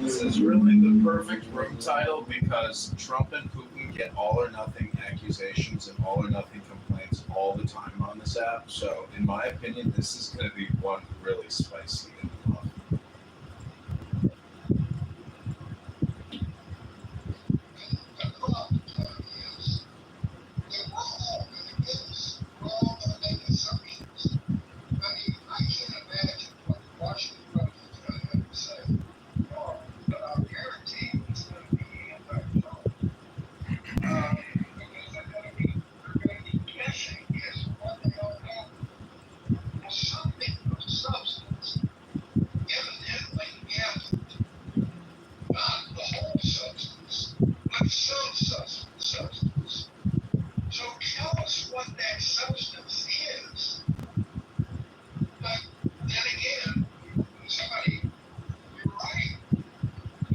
This is really the perfect room title because Trump and Putin get all or nothing accusations and all or nothing complaints all the time on this app. So, in my opinion, this is going to be one really spicy and fun. Substance. So what that substance is. But then again, somebody, you're right.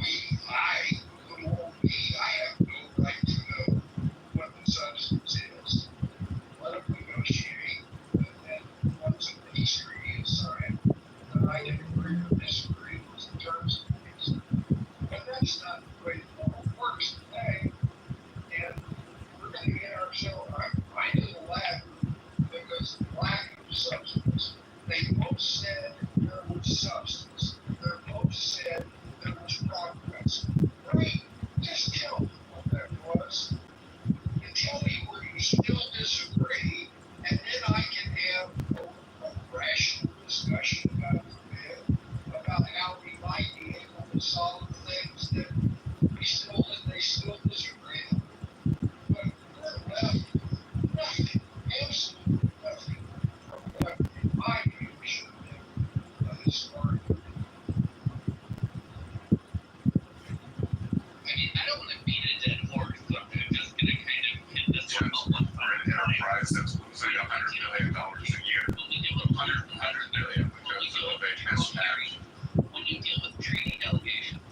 I have no right to know what the substance is. Let them negotiate, and once a peace treaty is signed, I can agree or disagree with the terms of the peace. But that's not the way the world works today. And we're going to get ourselves, I knew the lab because of the lack of substance. They both said there was substance. They both said there was progress. Right? Just tell me what that was. And tell me where you still disagree, and then I can have a rational discussion about how we might be able to solve things that they still disagree on. But we're left with nothing, absolutely nothing from what, in my view, should have been a historic. I mean, I don't want to beat a dead horse, so I'm just going to kind of hit this one on one We're an enterprise that's losing $100 million a year. When we deal with $100 million because of a mismatch. when you deal with treaty delegations,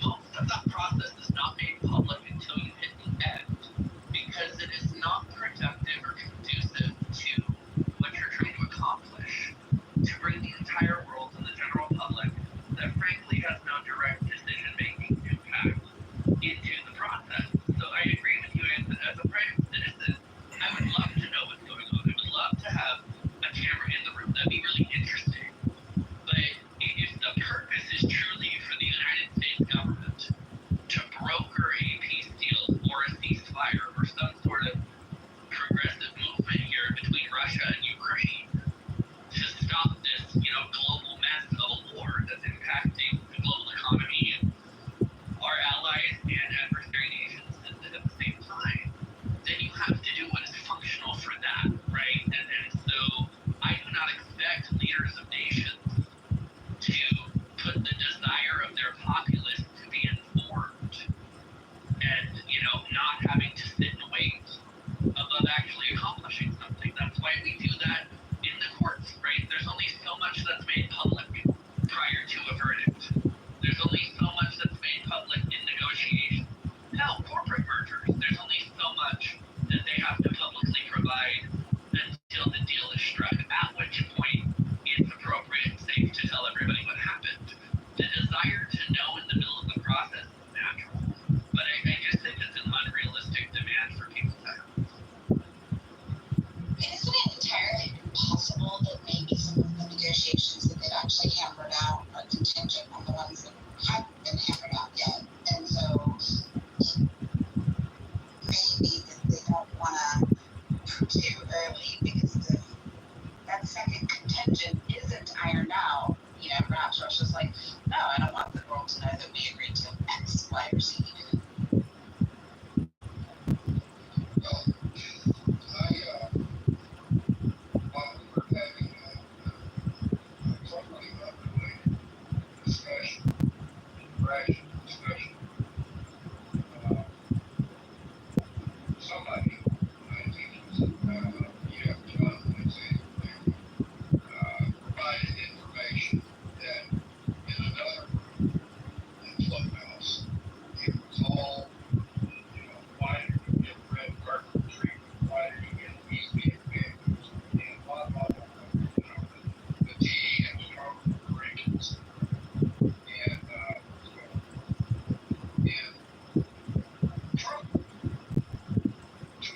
most of that process is not made public until you hit the end, because it is not productive or conducive to what you're trying to accomplish, to bring the entire world and the general public that frankly has no direct decision-making impact into the process. So I agree with you as a private citizen, I would love to know what's going on. I would love to have a camera in the room. That'd be really interesting. But if the purpose is truly for the United States government to broker a peace deal or a ceasefire or some sort of progressive movement here between Russia and Ukraine to stop this, global mess of a war that's impacting the global economy and our allies and adversary nations at the same time, then you have to do what is functional for that, right? And so I do not expect leaders of nations to put the desire of their populace to be informed and, not having to sit and wait above actually accomplishing something. That's why we do that in the courts, right? There's only so much that's made public prior to a verdict. There's only so much that's made public in negotiations. Hell, corporate mergers, there's only so much that they have to publicly provide until the deal is struck, at which point it's appropriate and safe to tell everybody what happened. The desire to know in the middle of the process is natural, but I just think it's an unrealistic demand for people to have. Isn't it entirely possible that maybe some of the negotiations that they've actually hammered out are contingent on the ones that haven't been hammered out yet? And so maybe that they don't want to too early because that second contingent isn't ironed out. Perhaps Russia's like, no, I don't want the world to know that we agreed to X, Y, or Z. Well, while we were having a totally unrelated discussion, rational discussion, somebody, I think it was John Lindsay, provided information that in another room in Clubhouse, it was all, why did you get red carpet treatment? Why did you get these being abused? And blah, blah, blah, the tea and the Trump arrangements. And Trump, to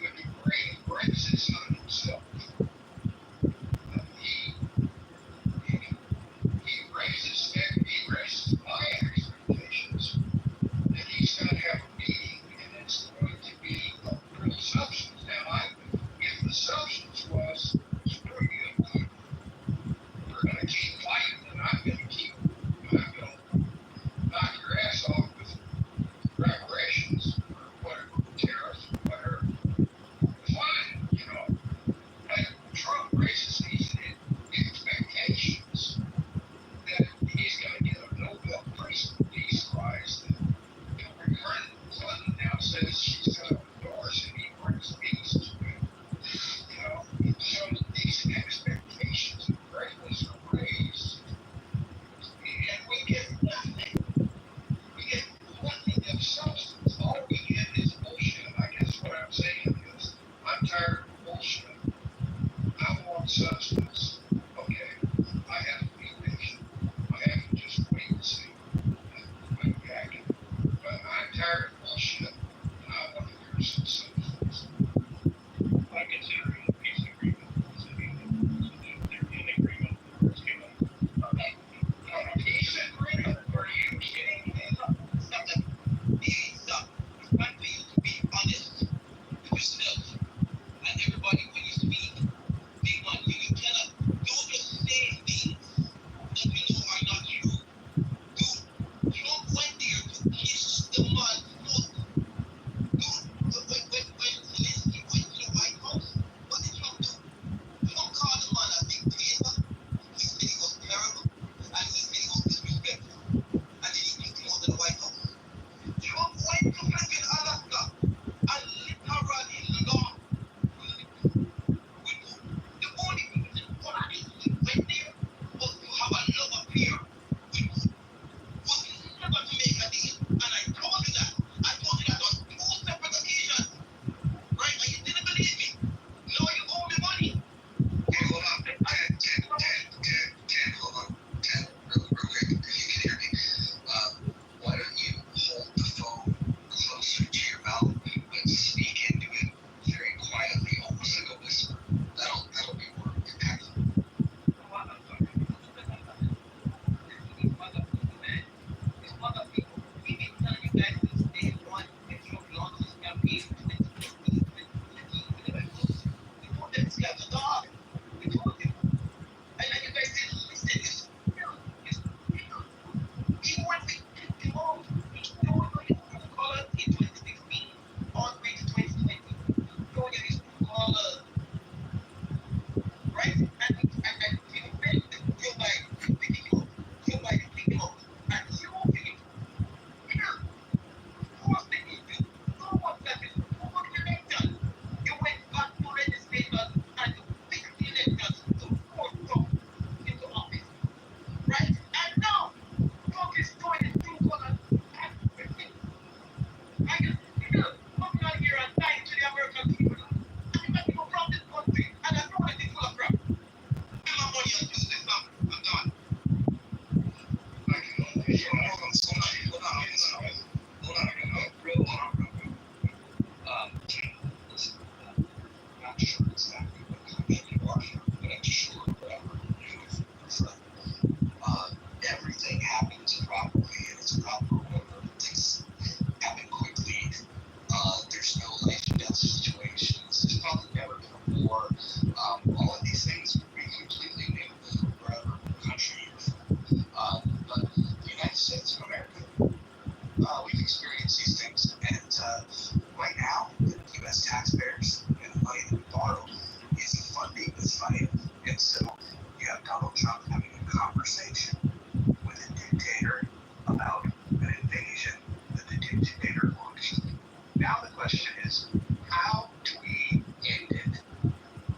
question is, how do we end it?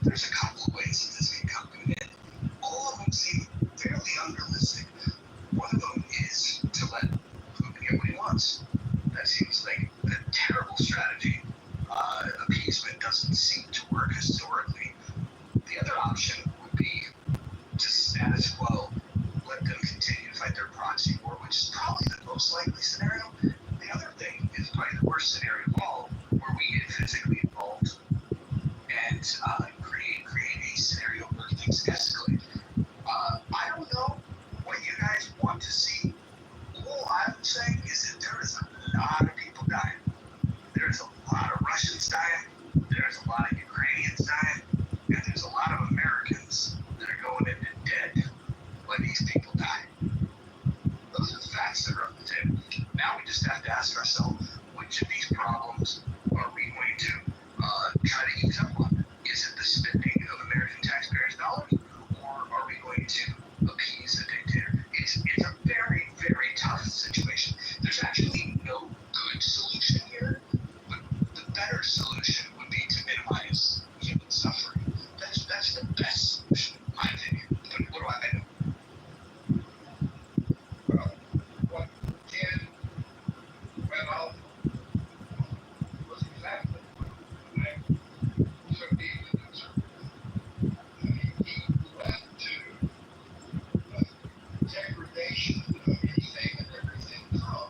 There's a couple of ways that this can come to an end. All of them seem fairly unrealistic. One of them is to let Putin get what he wants. That seems like a terrible strategy. Appeasement doesn't seem to work historically. The other option would be to status quo, let them continue to fight their proxy war, which is probably the most likely scenario. The other thing is probably the worst scenario of all, where we get physically involved and create a scenario where things escalate. I don't know what you guys want to see. All I'm saying is that there is a lot of people dying. There's a lot of Russians dying. There's a lot of Ukrainians dying. And there's a lot of Americans that are going into dead when these people die. Those are the facts that are on the table. Now we just have to ask ourselves, which of these problems are we going to try to ease up on? Is it the spending of American taxpayers' dollars, or are we going to appease a dictator? It's a very, very tough situation. There's actually no good solution here, but the better solution would be to minimize human suffering. That's the best solution, in my opinion. But what do I know? Well, what Ken went off was exactly what I so deeply concerned with. He led to degradation of anything and everything from.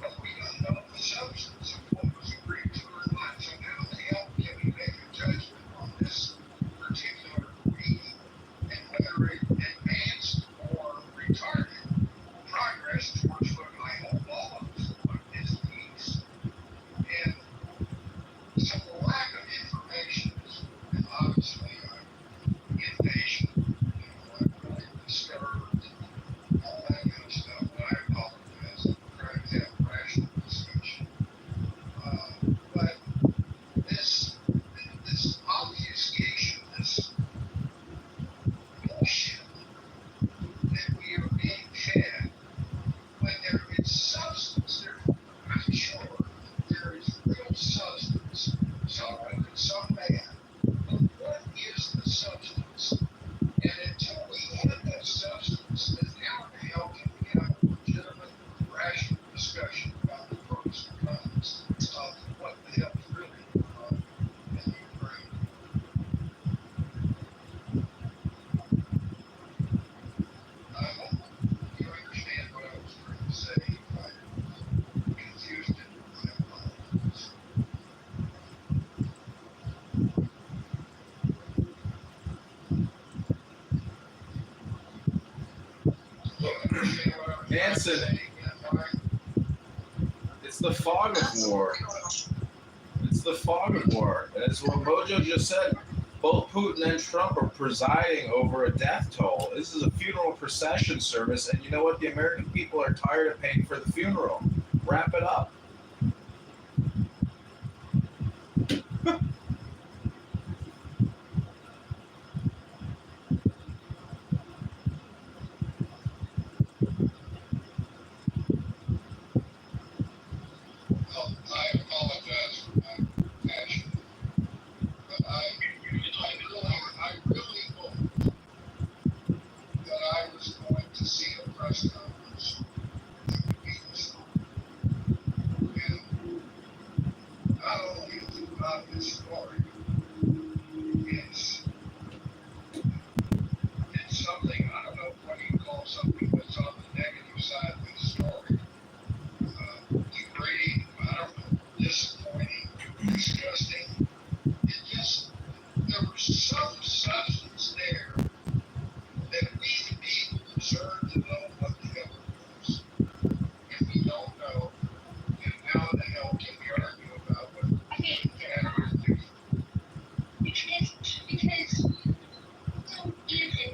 But we don't know the substance of what was agreed to or not. So now how can we make a judgment on this particular meeting and whether it advanced or retarded progress towards what I hope all of us want is peace. And so the lack of information is, and obviously I'm impatient, I'm really disturbed, all that kind of stuff, but I apologize. I'm trying to have a rational discussion. But this obfuscation, this bullshit that we are being fed, when there is substance, I'm sure there is real substance somewhere in some man. But what is the substance? And until we have that substance, then how the hell can we have a legitimate, rational discussion about the pros and cons of what the hell is really going on in Ukraine? I hope you understand what I was trying to say. If I confused it, I apologize. You understand what I was trying to Manson. say? It's the fog of war. It's the fog of war. As what Mojo just said, both Putin and Trump are presiding over a death toll. This is a funeral procession service, and you know what? The American people are tired of paying for the funeral. Wrap it up. Well, I apologize for my passion, but I really hoped that I was going to see a press conference that would be this long. And not only about this story, it's something, I don't know what you call something that's on the negative side of the story. Degrading, I don't know, disappointing, disgusting. It just, there was some substance there that we the people deserve to know what the hell it was. If we don't know, then how the hell can we argue about what we can or do? Because so easy.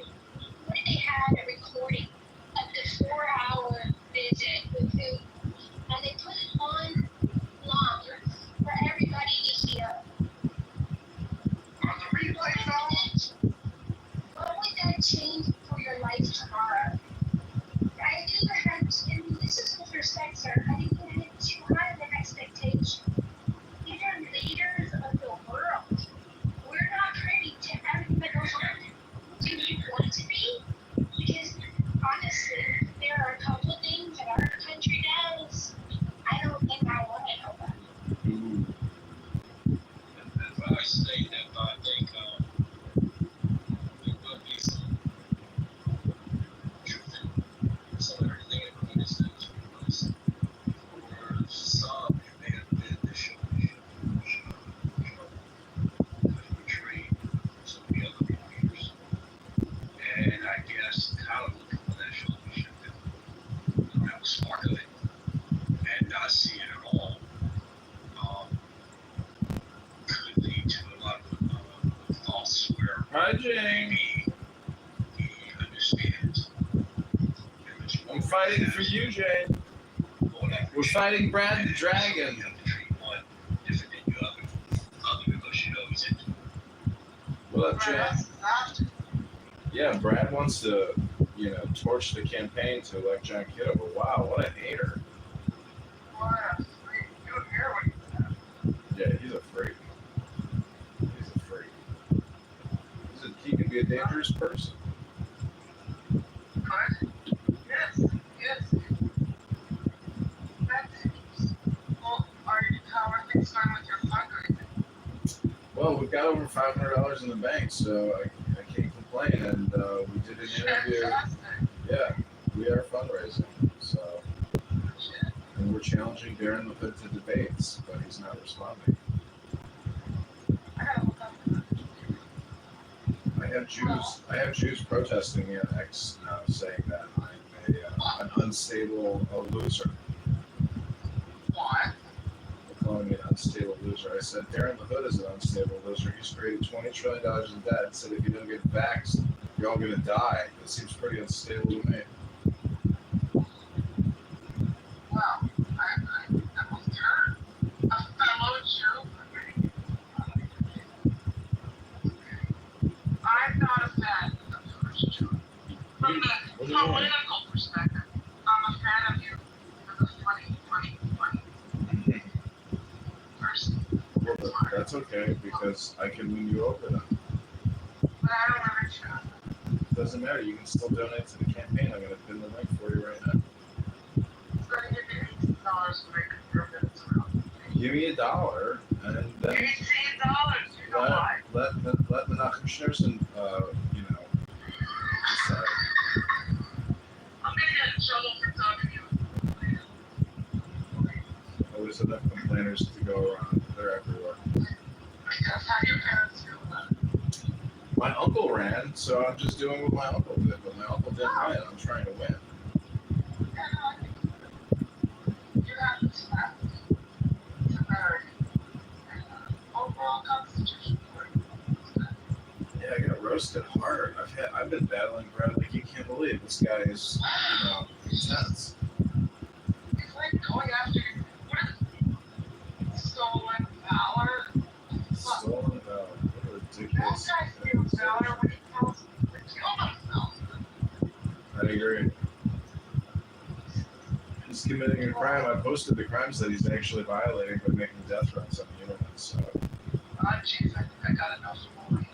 What if they had a recording of the 4-hour visit with Putin and they put it on longer for everybody to hear? I say that I think there will be some truth in some of everything everybody says because for some it may have been the show portrayed some of the other warriors. And I guess kind of looking for that show that was smart of it and not see it at all. Could lead to a lot of thoughts where Hi, Jane. maybe he understands. I'm fighting for you, Jane. We're fighting Brad the Dragon. You have to treat one different than the other because you know he's into it. What up, Jane? That's Yeah, Brad wants to, torch the campaign to elect John Kitover. Wow, what a hater. what a freak. You don't hear what he said. Yeah, he's a freak. He's a freak. He can be a dangerous person. Good? Yes, yes. That's well, how are things going with your fundraising? Well, we've got over $500 in the bank, so I can't complain. And we did an interview. Fantastic. Yeah, we are fundraising. So, Shit. and we're challenging Darren the Hood to debates, but he's not responding. I gotta look up the I have Jews protesting me on X now, saying that I'm an unstable loser. what? They're calling me an unstable loser. I said Darren the Hood is an unstable loser. He's created $20 trillion in debt and said if you don't get vaxxed, you're all gonna die. It seems pretty unstable to me. Wow. I almost heard a fellow Jew. I'm not a fan of the first Jew. From What the do you mean? political perspective, I'm a fan of you as a funny person. Well, but that's okay because I can win you over then. But I don't ever choose. Doesn't matter. You can still donate to the campaign. I'm gonna pin the link for you right now. It's going to give me $18 to make your minutes around. Give me $1, and then $18, you know why? let Menachem Schneerson, decide. I'm going to get in trouble for talking to you. Oh, there's enough complainers to go around. They're everywhere. Because how do your parents feel about it? My uncle ran, so I'm just doing what my uncle did. But my uncle didn't win. I'm trying to win. Yeah, no, I think you have to snap. It's American. And overall constitution for it. Yeah, I got roasted hard. I've been battling Brad like you can't believe. This guy is, intense. It's like going after, what is it? Stolen valor? Stolen valor. What a ridiculous. That guy steals valor when he tells them to kill themselves. I agree. He's committing a crime. I posted the crimes that he's actually violating by making death threats on the internet. So Jeez, I think I got enough for you.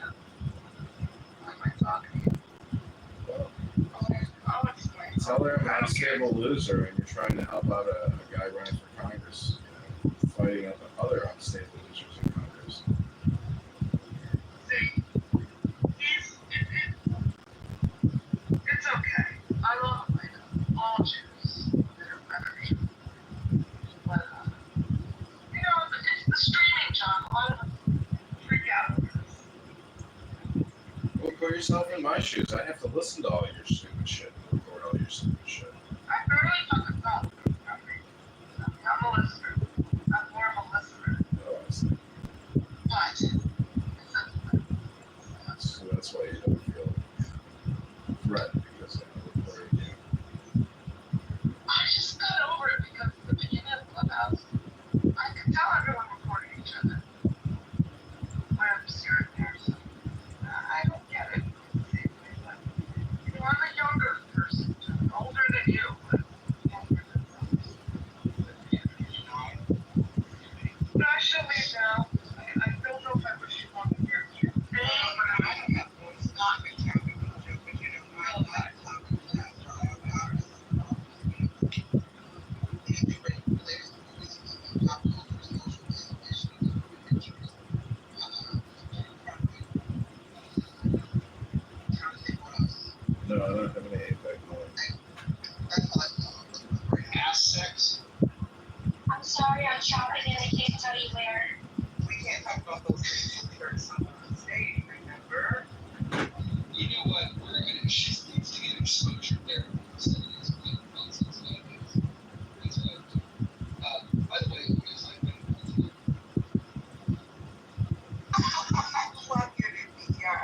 What am I talking to you? well, I'll explain. tell her I'm I an don't care. unstable loser, and you're trying to help out a guy running for Congress, fighting up other unstable losers in Congress. See, it's okay. I love America. All Jews. They're better. But, it's the streaming, John. A lot of them freak out over this. Well, put yourself in my shoes. I have to listen to all your stupid shit and record all your stupid shit. I barely fucking talk. I'm a listener. I'm more of a listener. Oh, I see. But, So that's why you don't feel threatened because I'm recording you. I just got over it because at the beginning of Clubhouse, I could tell everyone recorded each other. I'm serious person. I don't get it. But, I'm a younger person, older than you, but younger than others. But I shall leave now. I don't know if I'm There's someone on stage, remember? You know what? She needs to get exposure there. So it's good nonsense nowadays. That's what I do. By the way, you guys like that? Plug your new PCR.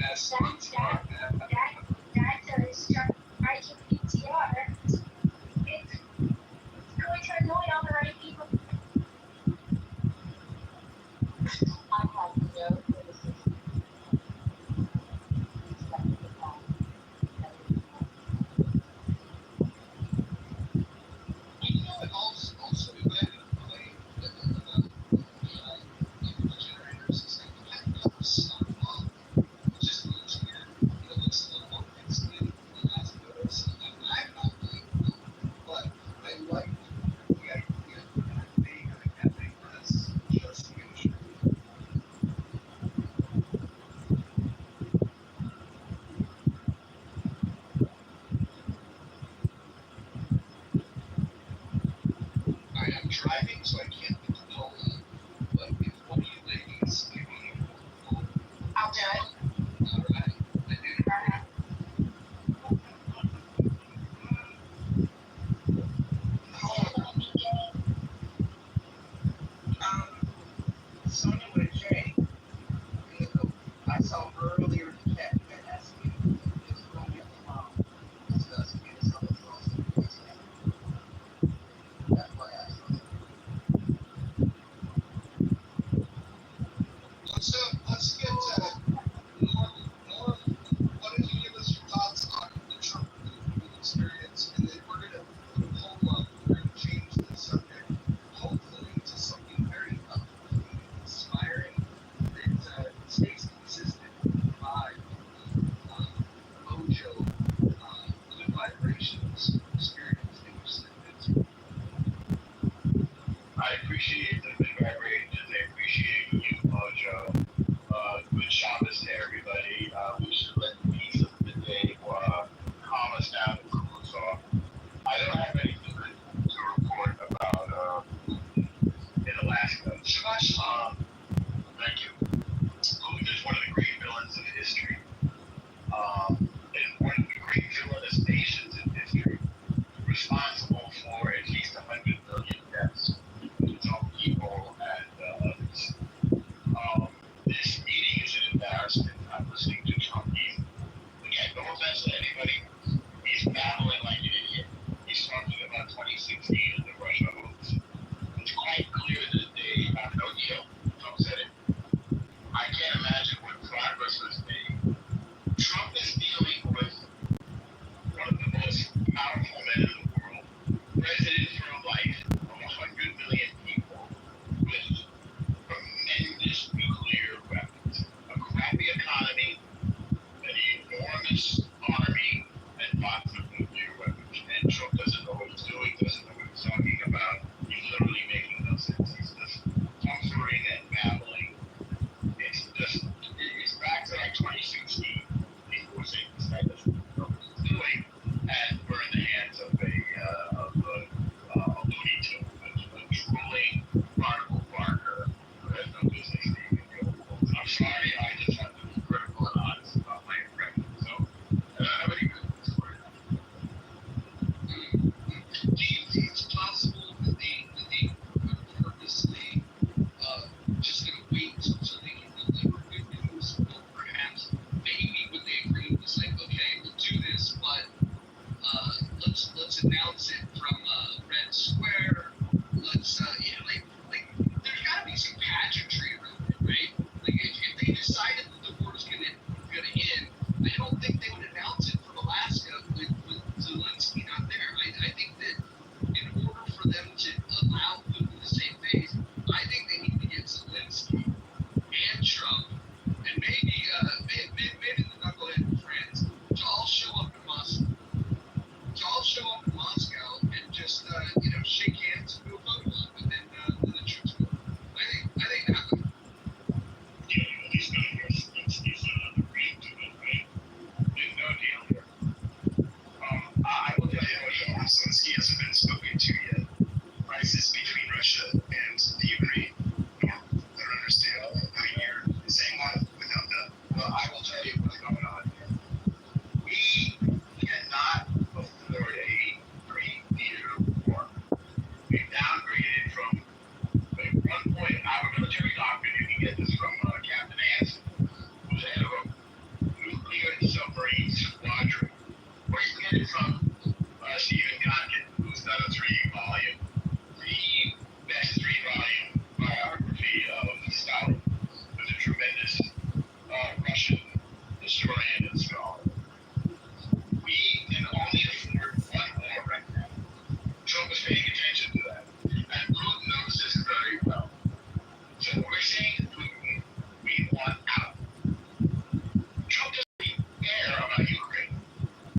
That's smart, man. That does start writing PTR. It's going to annoy all the right people. I have no criticism. You know, it also we read in a play that generators is like you have to start off just moves weird. It looks a little more fancy than the last photos. I'm not really cool, but I like the idea that they have a press just to get sure. I'm driving, so I can't get the call in. But if one of you ladies maybe I'll do it. all right, I do. Sonia with a J. I saw earlier that asked me if going to discuss Minnesota laws. That's why I asked. Let's get Norm. Why don't you give us your thoughts on the Trump experience, and then we're gonna put a poll up. We're gonna change the subject, hopefully to something very inspiring that stays consistent with the vibe, mojo, good vibrations, experience that you're slipping into. I appreciate the good vibrations. I appreciate you, Mojo. Good Shabbos to everybody. We should let the peace of the day calm us down and cool us off. I don't have anything good to report about in Alaska. Shabbat shalom. Thank you. Putin is one of the great villains of history. And one of the great villainous nations in history, responsible for at least 100 million deaths of people and others. This meeting is an embarrassment. I'm listening to Trump. Again, no offense to anybody, he's babbling like an idiot. He's talking about 2016 and the Russia hoax. It's quite clear that Trump said it. I can't imagine what progress was made. Trump is dealing with one of the most powerful men in the world, president for life of 100 million people with tremendous nuclear weapons, a crappy economy, an enormous army,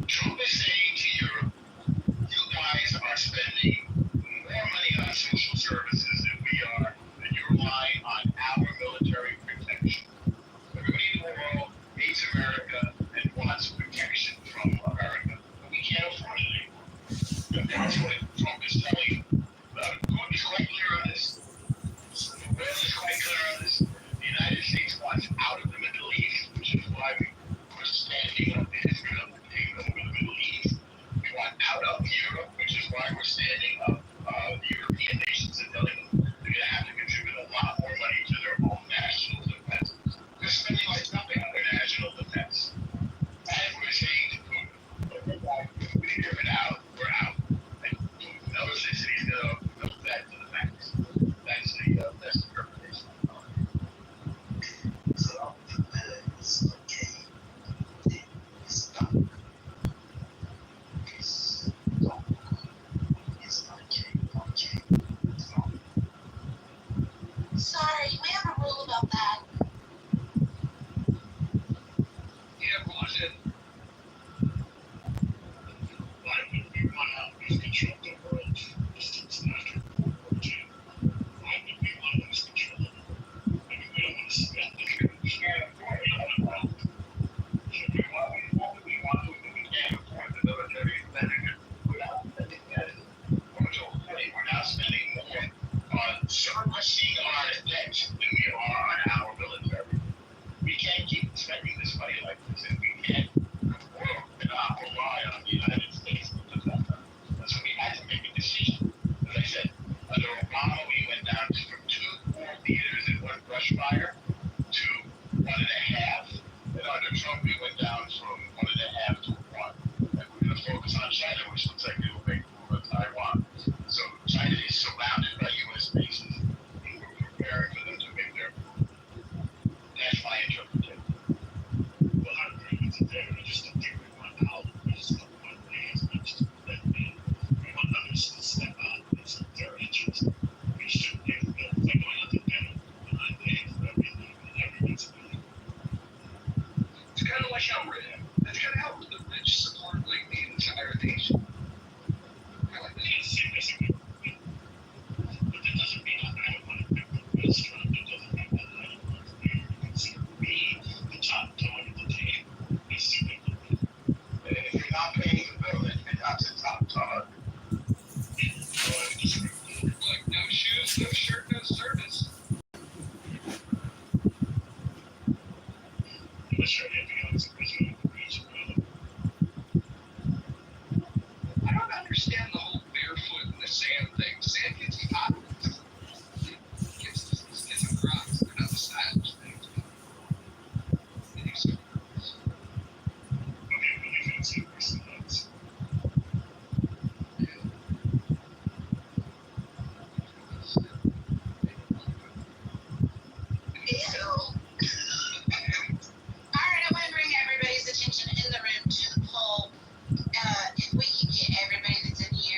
Trump is saying to Europe, you guys are spending more money on social services than we are, and you're relying on our military protection. Everybody in the world hates America and wants protection from America, but we can't afford it anymore. That's what Trump is telling you. Trump is quite clear on this. The world is quite clear on this. The United States wants out of the Middle East, which is why we're standing up to Israel and taking over the Middle East. We want out of Europe, which is why we're standing up the European nations and telling them they're going to have to contribute a lot more money to their own national defense. They're spending like nothing on their national defense. And we're saying to Putin, if we hear it out, we're out. And Putin knows this and he's going to milk that to the max. That's the best interpretation. Trump is okay. It's not. It's not. It's okay. Sorry, we have a rule about that. Yeah, Boston. Why would we want to lose control of the world since after World War II? Why would we want to lose control of the world? I mean, we don't want to spend the we can't afford it. We want to we can't afford the military expenditure without spending that. We're now spending more on servicing our debt than we are on our military. We can't keep spending this money like this, and we can't cannot rely on the United States to do that. So we had to make a decision. As I said, under Obama, we went down from 2 war theaters in one brush fire to 1.5. And under Trump, we went down from 1.5 to 1. And we're going to focus on China, which looks like it will make a move on Taiwan. So China is surrounded by U.S. bases, and we're preparing for them to make their move. That's my interpretation. Well, I agree with you there. I just don't think we want out. We just don't want as much that we want others to step out. It's their interest. We should give them. They're going out to dinner. And I think everyone's going. It's kind of like how it's kind of how the rich support like the entire nation. Kind of like that. Yes, significant. But that doesn't mean I don't want to pick the restaurant. That doesn't mean that I don't want to consider me the top dog of the table. It's significant. And if you're not paying the bill, then you're not the top dog. Look, no shoes, no shirt, no service. I'm not sure anything else is going to reach. I don't understand the whole barefoot in the sand thing. Sand gets hot. Gets some rocks. They're not the stylish things. They do some purpose. Okay, really fancy person notes. So, all right, I want to bring everybody's attention in the room to the poll. If we can get everybody that's in here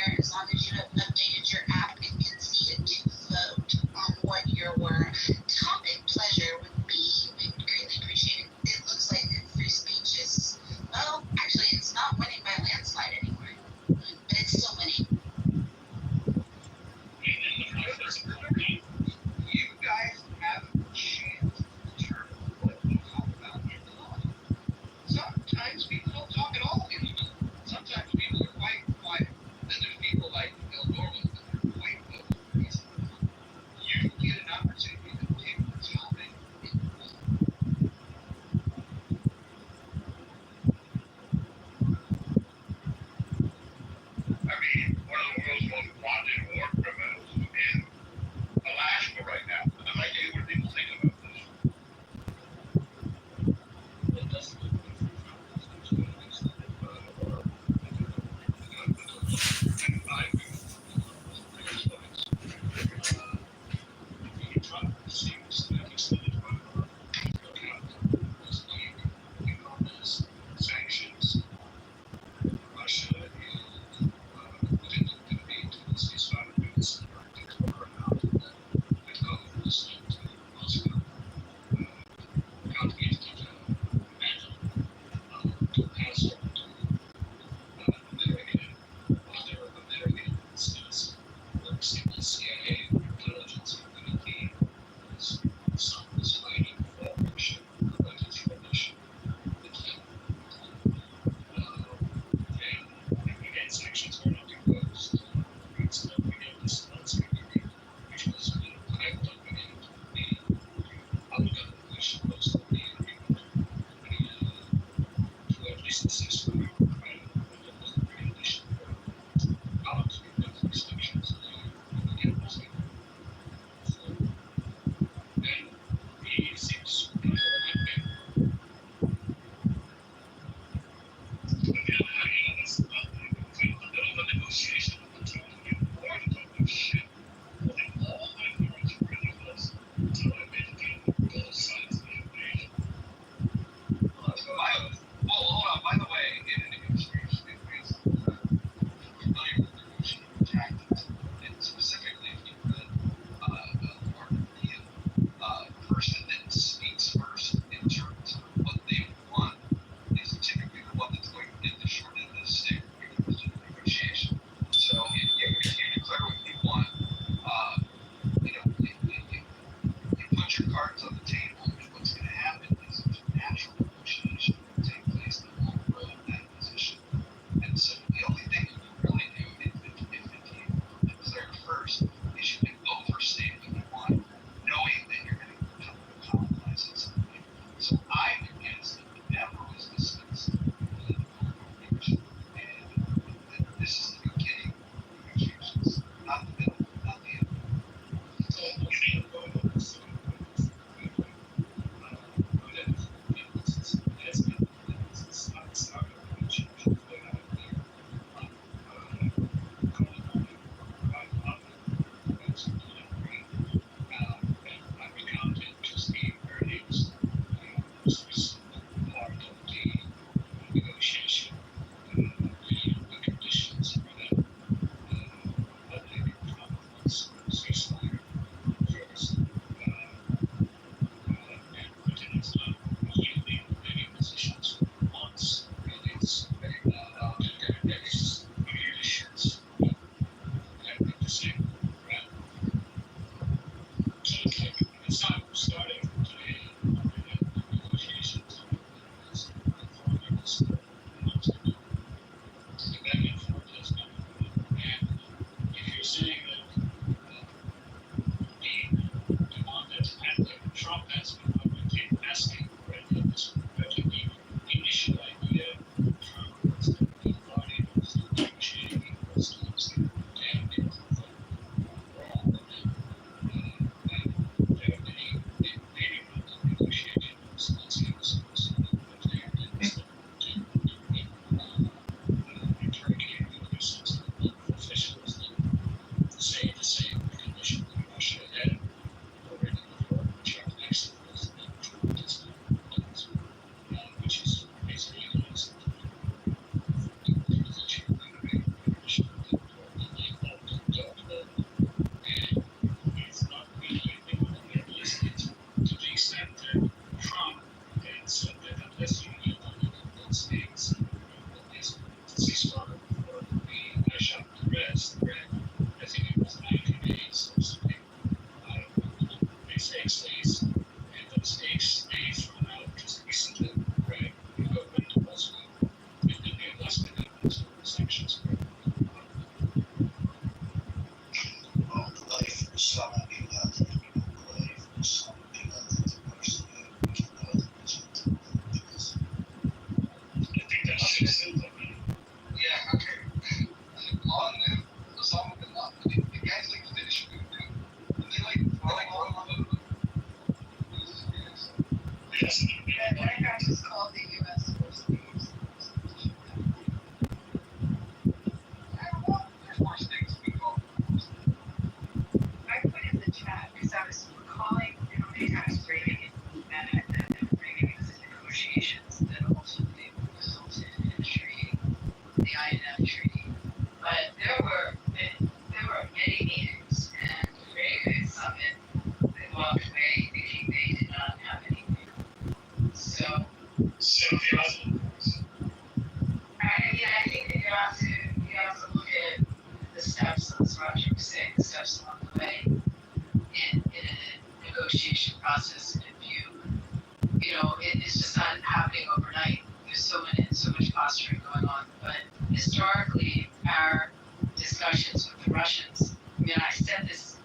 historically, our discussions with the Russians, I mean, I said this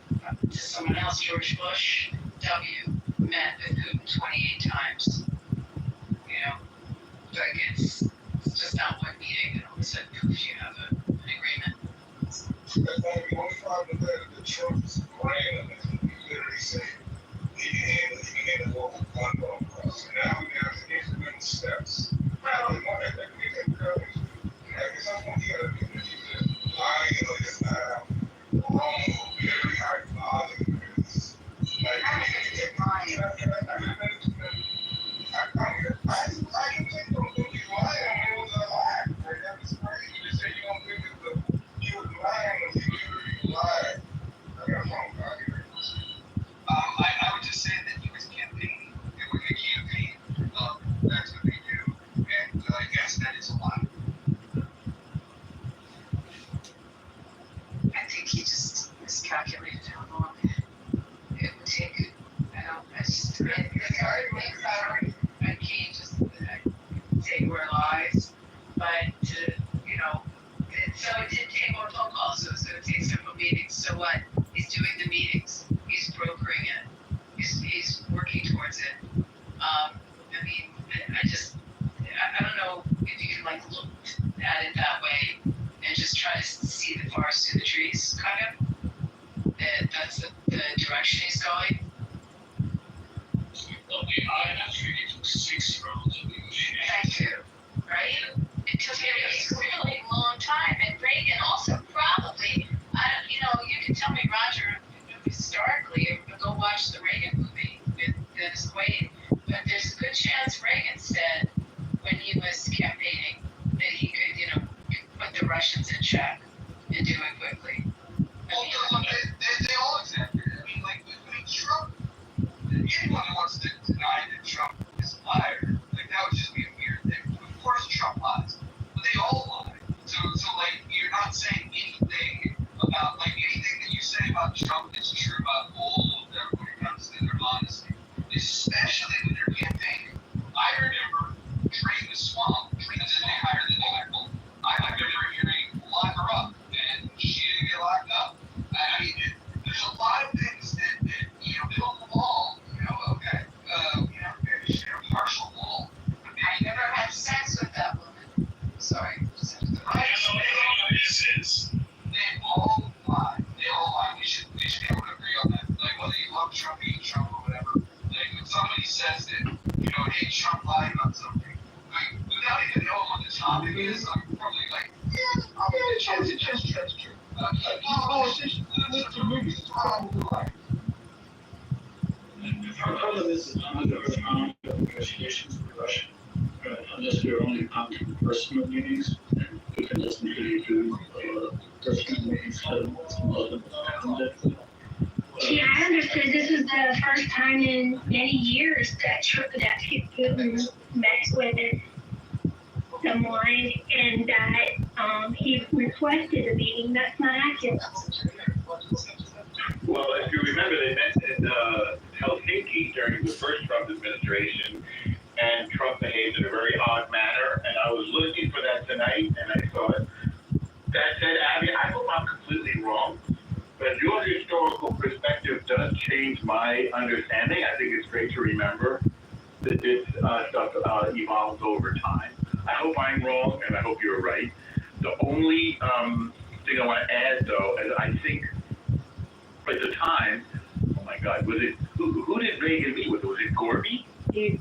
to someone else, George Bush W. met with Putin 28 times. You know, like it's just not one meeting, and all of a sudden, poof, you have an agreement. The only problem with the Trump's brand is he literally said he can handle what we've done on us. And now we have to incremental steps. Well, at some point, you gotta be lying, it's not wrong, very hard logic. I can think of what you lie on was a lie. That was crazy. You say you don't think you was lying when you lied. I got wrong. I would just say that he was campaigning. It was a campaign. That's what they do. And yes, that is a lie. I think he just miscalculated how long it would take. I can't just say we're lies, but so it did take more phone calls, so it's going to take several meetings. So what? He's doing the meetings. He's brokering it. He's working towards it. I mean, I don't know if you can look at it that way and just try to see the forest through the trees, kind of. That's the direction he's going. It took 6 rounds of negotiations. Thank you. Right? It took him a really long time, and Reagan also probably. You can tell me, Roger, historically, go watch the Reagan movie with Dennis Quaid. But there's a good chance Reagan said when he was campaigning that he could, put the Russians in check and do it quickly. Well, they all exactly. I mean, Trump. Anyone who wants to deny that Trump is a liar, that would just be a weird thing. Of course, Trump lies, but they all lie. So you're not saying anything about anything that you say about Trump is true about all of them when it comes to their honesty, especially with their campaign. I remember Drain the Swamp, and then they hired the Nickel. I remember hearing lock her up, and she didn't get locked up. I mean, there's a lot of things that build the wall. Okay, partial wall. I never had sex with that woman. Sorry. I don't know what this is. They all lie. We should be able to agree on that. Whether you love Trump, hate Trump, or whatever. When somebody says that, hey, Trump lied about something, without even knowing what the topic is, I'm probably that's true. Politicians, that's the movies. It's probably lie. Our problem is none of the negotiations with Russia, unless we're only on personal meetings, and we can listen to you do personal meetings. Yeah, I understood this was the first time in many years that Putin met with someone and that he requested a meeting. That's not accurate. Well, if you remember, they met in Helsinki during the first Trump administration, and Trump behaved in a very odd manner, and I was looking for that tonight, and I saw it. That said, Abby, I hope I'm completely wrong, but your historical perspective does change my understanding. I think it's great to remember that this stuff evolves over time. I hope I'm wrong, and I hope you're right. The only thing I want to add, though, is I think at the time, oh my God, was it who did Reagan meet with? Was it Gorby? He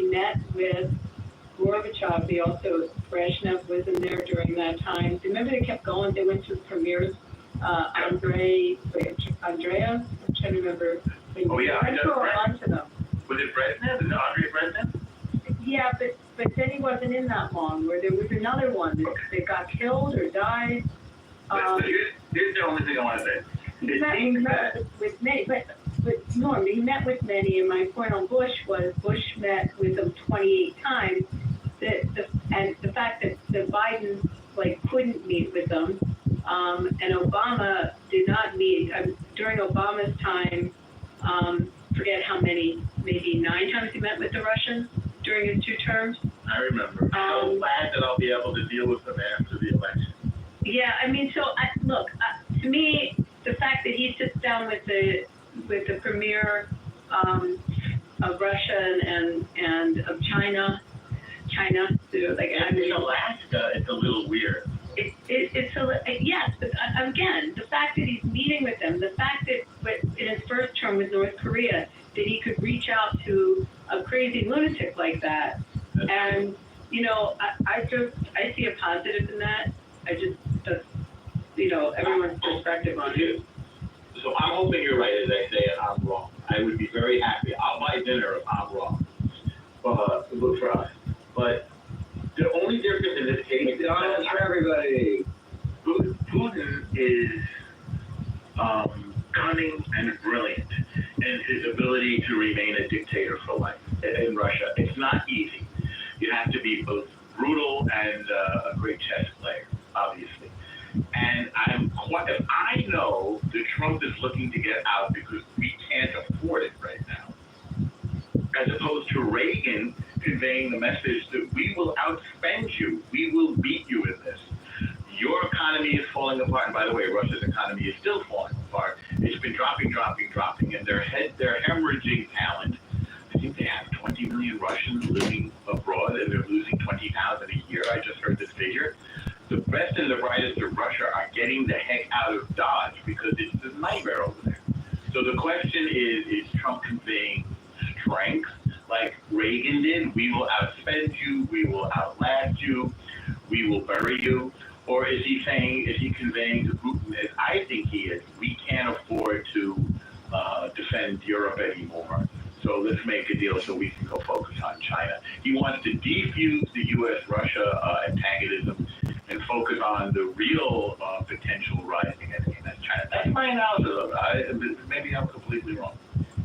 met with Gorbachev. He also, Brezhnev was in there during that time. Remember they kept going, they went to premieres, Andrea, I'm trying to remember. Oh yeah, I go on to them. Was it Brezhnev? Is it Andrei Brezhnev? Yeah, but then he wasn't in that long, where there was another one that got killed or died. But here's the only thing I want to say. He met with many, but Norm, he met with many, and my point on Bush was Bush met with them 28 times. And the fact that Biden couldn't meet with them, and Obama did not meet during Obama's time. Forget how many, maybe 9 times he met with the Russians during his 2 terms. I remember. I'm so glad that I'll be able to deal with them after the election. Yeah, I mean, to me, the fact that he sits down with the premier of Russia and of China, like In Alaska, it's a little weird. Yes, but again, the fact that he's meeting with them, the fact that in his first term with North Korea, that he could reach out to a crazy lunatic like that, and I see a positive in that. That's everyone's perspective on it. So I'm hoping you're right as I say it. I'm wrong. I would be very happy. I'll buy dinner if I'm wrong. Look for us. But the only difference in this case McDonald's for everybody. Putin is cunning and brilliant in his ability to remain a dictator for life in Russia. It's not easy. You have to be both brutal and a great chess player, obviously. And I know that Trump is looking to get out because we can't afford it right now, as opposed to Reagan conveying the message that we will outspend you, we will beat you in this. Your economy is falling apart, and by the way, Russia's economy is still falling apart. It's been dropping, and they're hemorrhaging talent. I think they have 20 million Russians living abroad, and they're losing 20,000 a year. I just heard this figure. The best and the brightest of Russia are getting the heck out of Dodge because it's a nightmare over there. So the question is Trump conveying strength like Reagan did? We will outspend you, we will outlast you, we will bury you. Or is he conveying to Putin, as I think he is, we can't afford to defend Europe anymore. So let's make a deal so we can go focus on China. He wants to defuse the U.S.-Russia antagonism and focus on the real potential rising enemy, and that's China. That's my analysis of it. Maybe I'm completely wrong.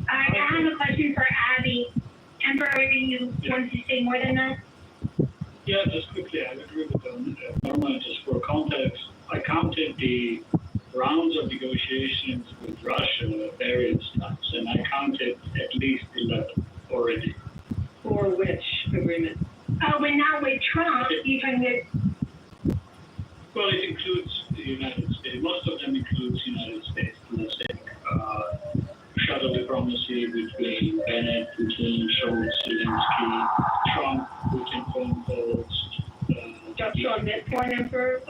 I have a question for Abby. Temporary, you want to say more than that? Yeah, just quickly, I agree with them. Norman, just for context, I counted the rounds of negotiations with Russia various times, and I counted at least 11 already. For which agreement? Oh, but not with Trump. You're talking about. Well, it includes the United States. Most of them includes the United States. Let's say shuttle diplomacy between Bennett, Putin, Scholz, Zelensky, Trump, Putin phone calls. Just on this point, Emperor,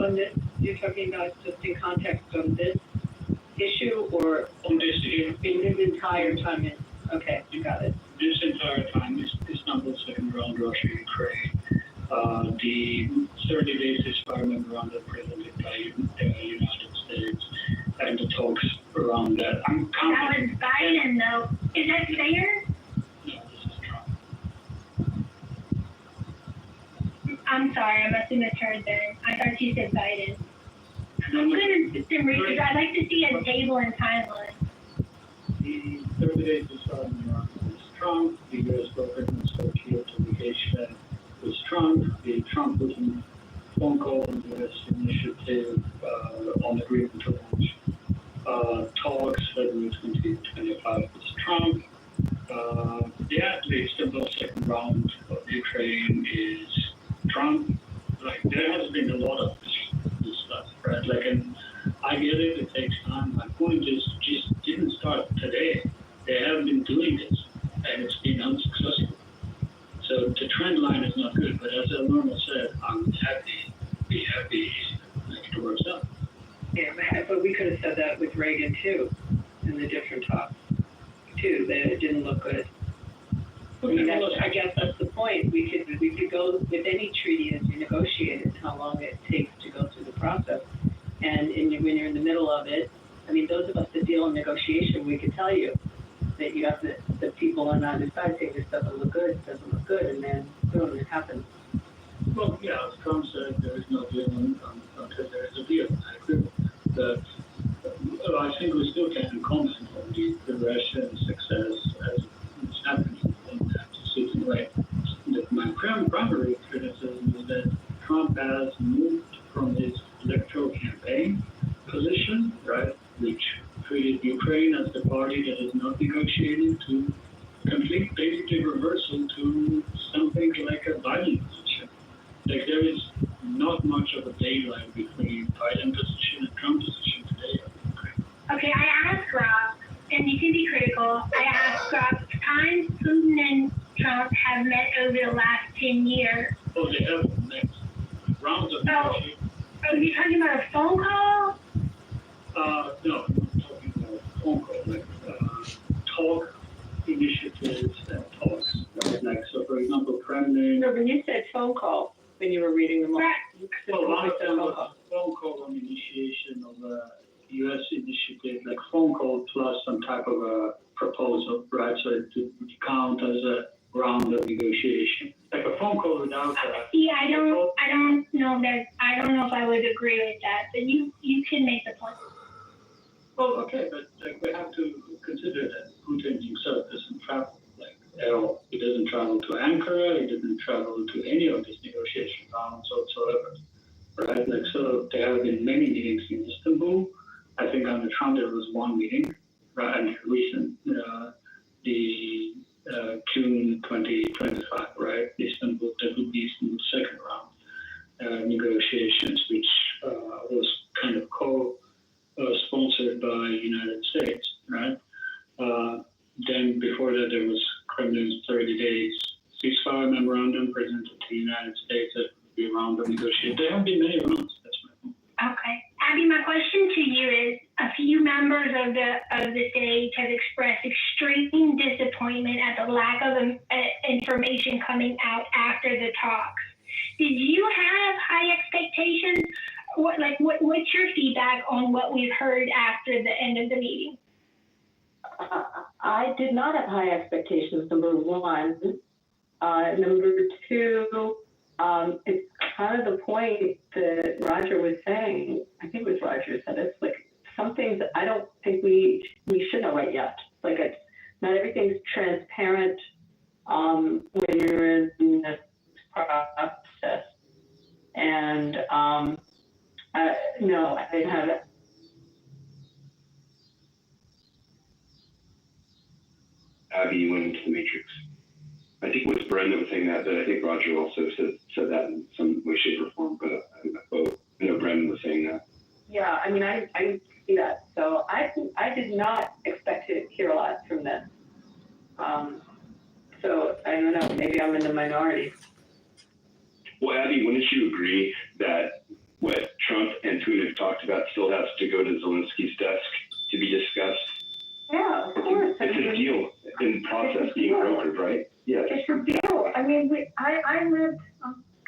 you're talking about just in context of this issue, or on this issue, in this entire time? Okay, you got it. This entire time is Istanbul second round, Russia, Ukraine. The 30-day ceasefire memorandum presented by the United States and the talks around that. I'm counting. That was Biden, though. Is that fair? No, this is Trump. I'm sorry, I must have misheard then. I thought you said Biden. I'm going to do some research. I'd like to see a table and timeline. The 30-day ceasefire memorandum is Trump. The U.S. government secured obligation was Trump. The Trump Putin phone call on the U.S. initiative on agreement to launch talks February 2025 was Trump. The Istanbul second round of Ukraine is Trump. Like, there has been a lot of this stuff, right? Like, and I get it, it takes time. My point is, just didn't start today. They have been doing this, and it's been unsuccessful. So the trend line is not good, but as Norma said, I'm happy, it works out. Yeah, but we could have said that with Reagan too, in the different talks too, that it didn't look good. I guess that's the point. We could go with any treaty as you negotiate it, how long it takes to go through the process. And when you're in the middle of it, I mean, those of us that deal in negotiation, we could tell you that you have the people on either side say this doesn't look good, and then boom, it happens. Well, yeah, as Trump said, there is no deal until there is a deal. I agree with that. I think we still can comment on the Russian success as it's happening in that certain way. My primary criticism is that Trump has moved from his electoral campaign position, right, which treated Ukraine as the party that is not negotiating, to complete basically reversal to something like a Biden position. debate like between Biden position and Trump position today. Okay, I asked Rob, and you can be critical. I asked Rob, times Putin and Trump have met over the last 10 years. Oh, they have the next rounds of negotiations. Are you talking about a phone call? No, I'm not talking about phone call, like talk initiatives and talks. Right? Like, so for example, Kremlin. No, when you said phone call, when you were reading them off. Well, one of them was a phone call on initiation of a U.S. initiative, like phone call plus some type of a proposal, right? So it would count as a round of negotiation. Like a phone call without that. See, I don't know if I would agree with that, but you can make the point. Well, okay, but like, we have to consider that Putin himself doesn't travel like at all. He doesn't travel to Ankara. He doesn't travel to any of these negotiation rounds whatsoever, right? Like, so there have been many meetings in Istanbul. I think under Trump there was one meeting, right? And recent, the June 2025, right? Istanbul, that would be Istanbul's second round negotiations, which was kind of sponsored by the United States, right? Then before that, there was Kremlin's 30 days ceasefire memorandum presented to the United States that would be a round of negotiations. There have been many rounds. That's my point. Okay, Abby, my question to you is: a few members of the stage have expressed extreme disappointment at the lack of information coming out after the talks. Did you have high expectations? What's your feedback on what we've heard after the end of the meeting? I did not have high expectations, number one. Number two, it's kind of the point that Roger was saying. I think it was Roger said it's like some things I don't think we should know it yet. Like it's not everything's transparent when you're in this process. And no, I didn't have it. Abby, you went into the matrix. I think it was Brenda was saying that, but I think Roger also said that in some way, shape, or form. But I know Brenda was saying that. Yeah, I mean, I see that. So I did not expect to hear a lot from this. So I don't know. Maybe I'm in the minority. Well, Abby, wouldn't you agree that what Trump and Putin have talked about still has to go to Zelensky's desk to be discussed? Yeah, of course. It's a deal in process being brokered, right? Yeah. It's a deal. I mean, I lived,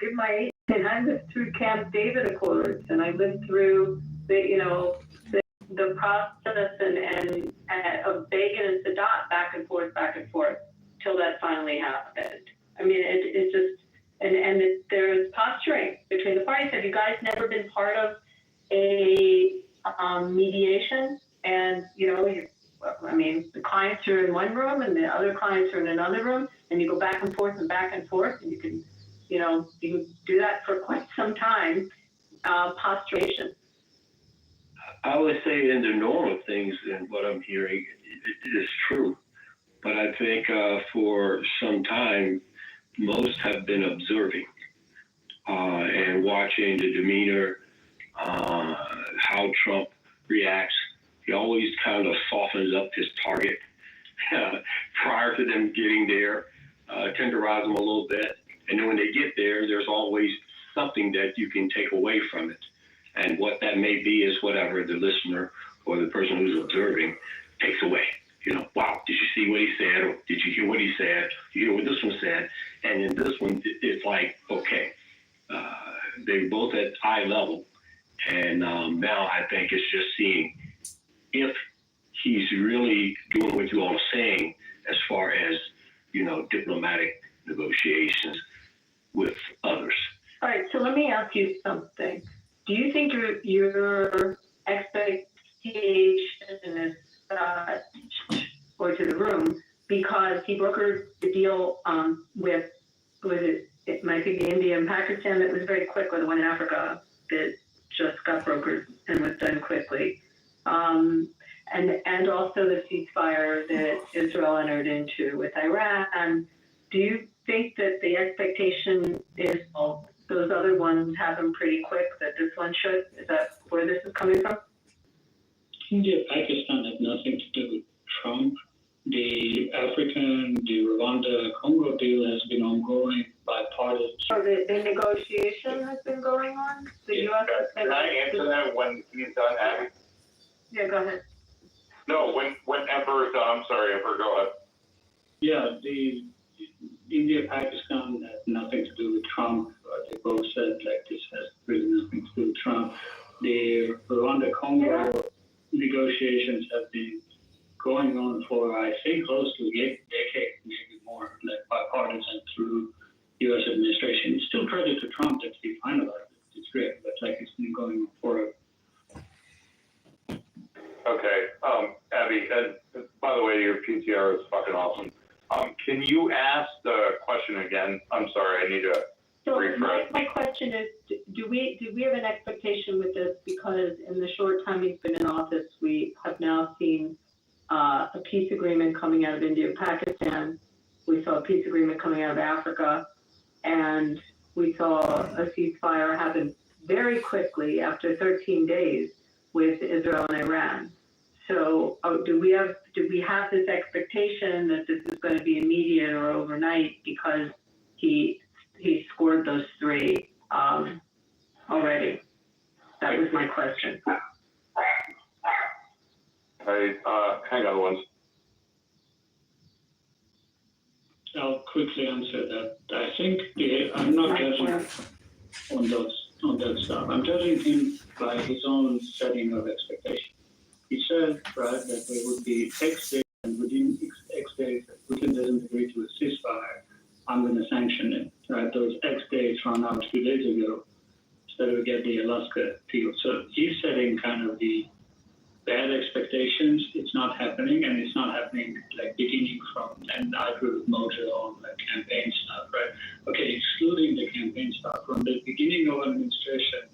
give my age, and I lived through Camp David Accords, and I lived through the process and of Begin and Sadat back and forth till that finally happened. I mean, it's just, and there's posturing between the parties. Have you guys never been part of a mediation? And, I mean, the clients are in one room and the other clients are in another room, and you go back and forth, and you can do that for quite some time. Posturation. I would say in the normal things, and what I'm hearing is true. But I think for some time, most have been observing and watching the demeanor, how Trump reacts. He always kind of softens up his target prior to them getting there, tenderize them a little bit. And then when they get there, there's always something that you can take away from it. And what that may be is whatever the listener or the person who's observing takes away. Wow, did you see what he said? Or did you hear what he said? You hear what this one said? And in this one, it's like, okay, they're both at eye level. And now I think it's just seeing if he's really doing what you all are saying as far as, diplomatic negotiations with others. All right, so let me ask you something. Do you think your expectation is or to the room because he brokered the deal with it might be the India and Pakistan that was very quick, or the one in Africa that just got brokered and was done quickly, and also the ceasefire that Israel entered into with Iran. Do you think that the expectation is, well, those other ones happen pretty quick, that this one should? Is that where this is coming from? India, Pakistan had nothing to do with Trump. The Rwanda, Congo deal has been ongoing bipartisan. So the negotiation has been going on? The U.S. has been. Can I answer that when he's done, Abby? Yeah, go ahead. No, when Emperor's done, I'm sorry, Emperor, go ahead. Yeah, the India, Pakistan had nothing to do with Trump. They both said like this has really nothing to do with Trump. The Rwanda, Congo negotiations have been going on for, I think, close to a decade, maybe more, like bipartisan through U.S. administration. It's still credit to Trump that he finalized it. It's great, but like it's been going on forever. Okay, Abby, and by the way, your PTR is fucking awesome. Can you ask the question again? I'm sorry, I need to refresh. My question is, do we have an expectation with this? Because in the short time he's been in office, we have now seen a peace agreement coming out of India and Pakistan. We saw a peace agreement coming out of Africa, and we saw a ceasefire happen very quickly after 13 days with Israel and Iran. So do we have this expectation that this is going to be immediate or overnight because he scored those three already? That was my question. Hang on one. I'll quickly answer that. I think I'm not judging on that stuff. I'm judging him by his own setting of expectation. He said, right, that there would be X days, and within X days, if Putin doesn't agree to a ceasefire, I'm going to sanction it. Right? Those X days run out 2 days ago, so that we get the Alaska deal. So he's setting kind of the bad expectations. It's not happening, and it's not happening like beginning from, and I agree with Mojo on the campaign stuff, right? Okay, excluding the campaign stuff, from the beginning of administration,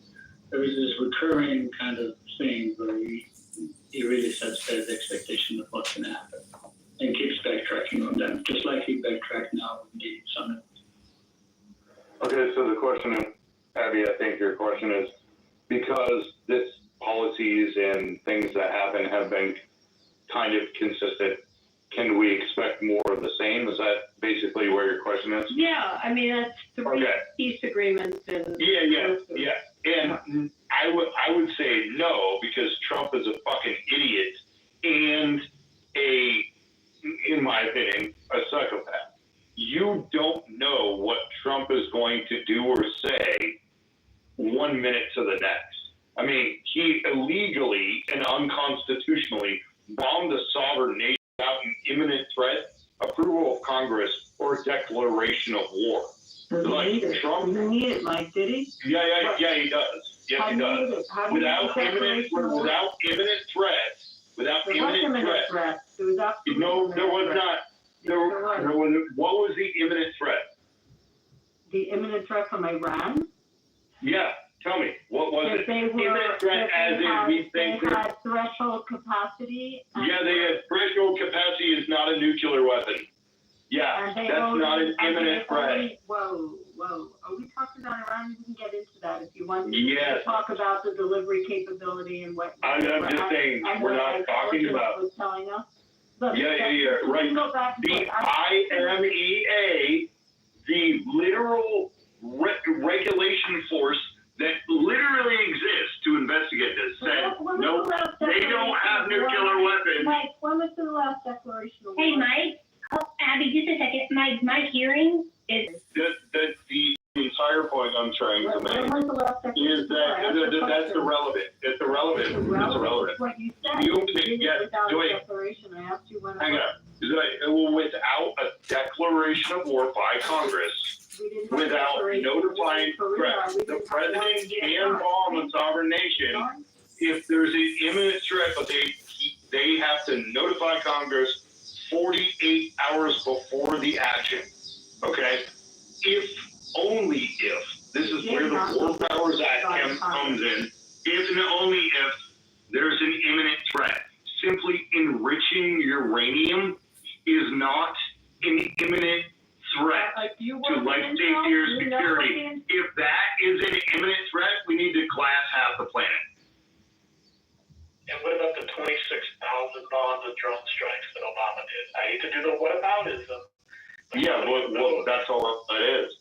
there is this recurring kind of thing where he really sets bad expectation of what's going to happen and keeps backtracking on them, just like he backtracked now in the summit. Okay, so the question is, Abby, I think your question is, because this policies and things that happen have been kind of consistent, can we expect more of the same? Is that basically where your question is? Yeah, I mean, that's three peace agreements. And Yeah. And I would say no, because Trump is a fucking idiot and in my opinion, a psychopath. You don't know what Trump is going to do or say 1 minute to the next. I mean, he illegally and unconstitutionally bombed a sovereign nation without an imminent threat, approval of Congress, or declaration of war. Trump doesn't need it, Mike, did he? Yeah, he does. Yes, he does. Without imminent threat. No, there was not. What was the imminent threat? The imminent threat from Iran? Yeah, tell me. What was it? Imminent threat as in we think they had threshold capacity. Yeah, they had threshold capacity is not a nuclear weapon. Yeah, that's not an imminent threat. Whoa. Are we talking about Iran? We can get into that if you want to talk about the delivery capability and what. I'm just saying, we're not talking about. Was telling us. Look, Right. The IMEA, the literal regulation force that literally exists to investigate this, said no, they don't have nuclear weapons. Mike, when was the last declaration of war? Hey, Mike. Oh, Abby, just a second. My hearing is. The entire point I'm trying to make is that that's irrelevant. It's irrelevant. It's irrelevant. What you said. You can get declaration. I asked you when. Hang on. Without a declaration of war by Congress, without notifying the president can bomb a sovereign nation if there's an imminent threat, but they have to notify Congress 48 hours before the action. Okay? Only if, this is where the War Powers Act comes in, if and only if there's an imminent threat. Simply enriching uranium is not an imminent threat If you to work life, in safety, or you know what security, the if that is an imminent threat, we need to glass half the planet. And what about the 26,000 bombs and drone strikes that Obama did? I hate to do the whataboutism. Yeah, well, that's all that is.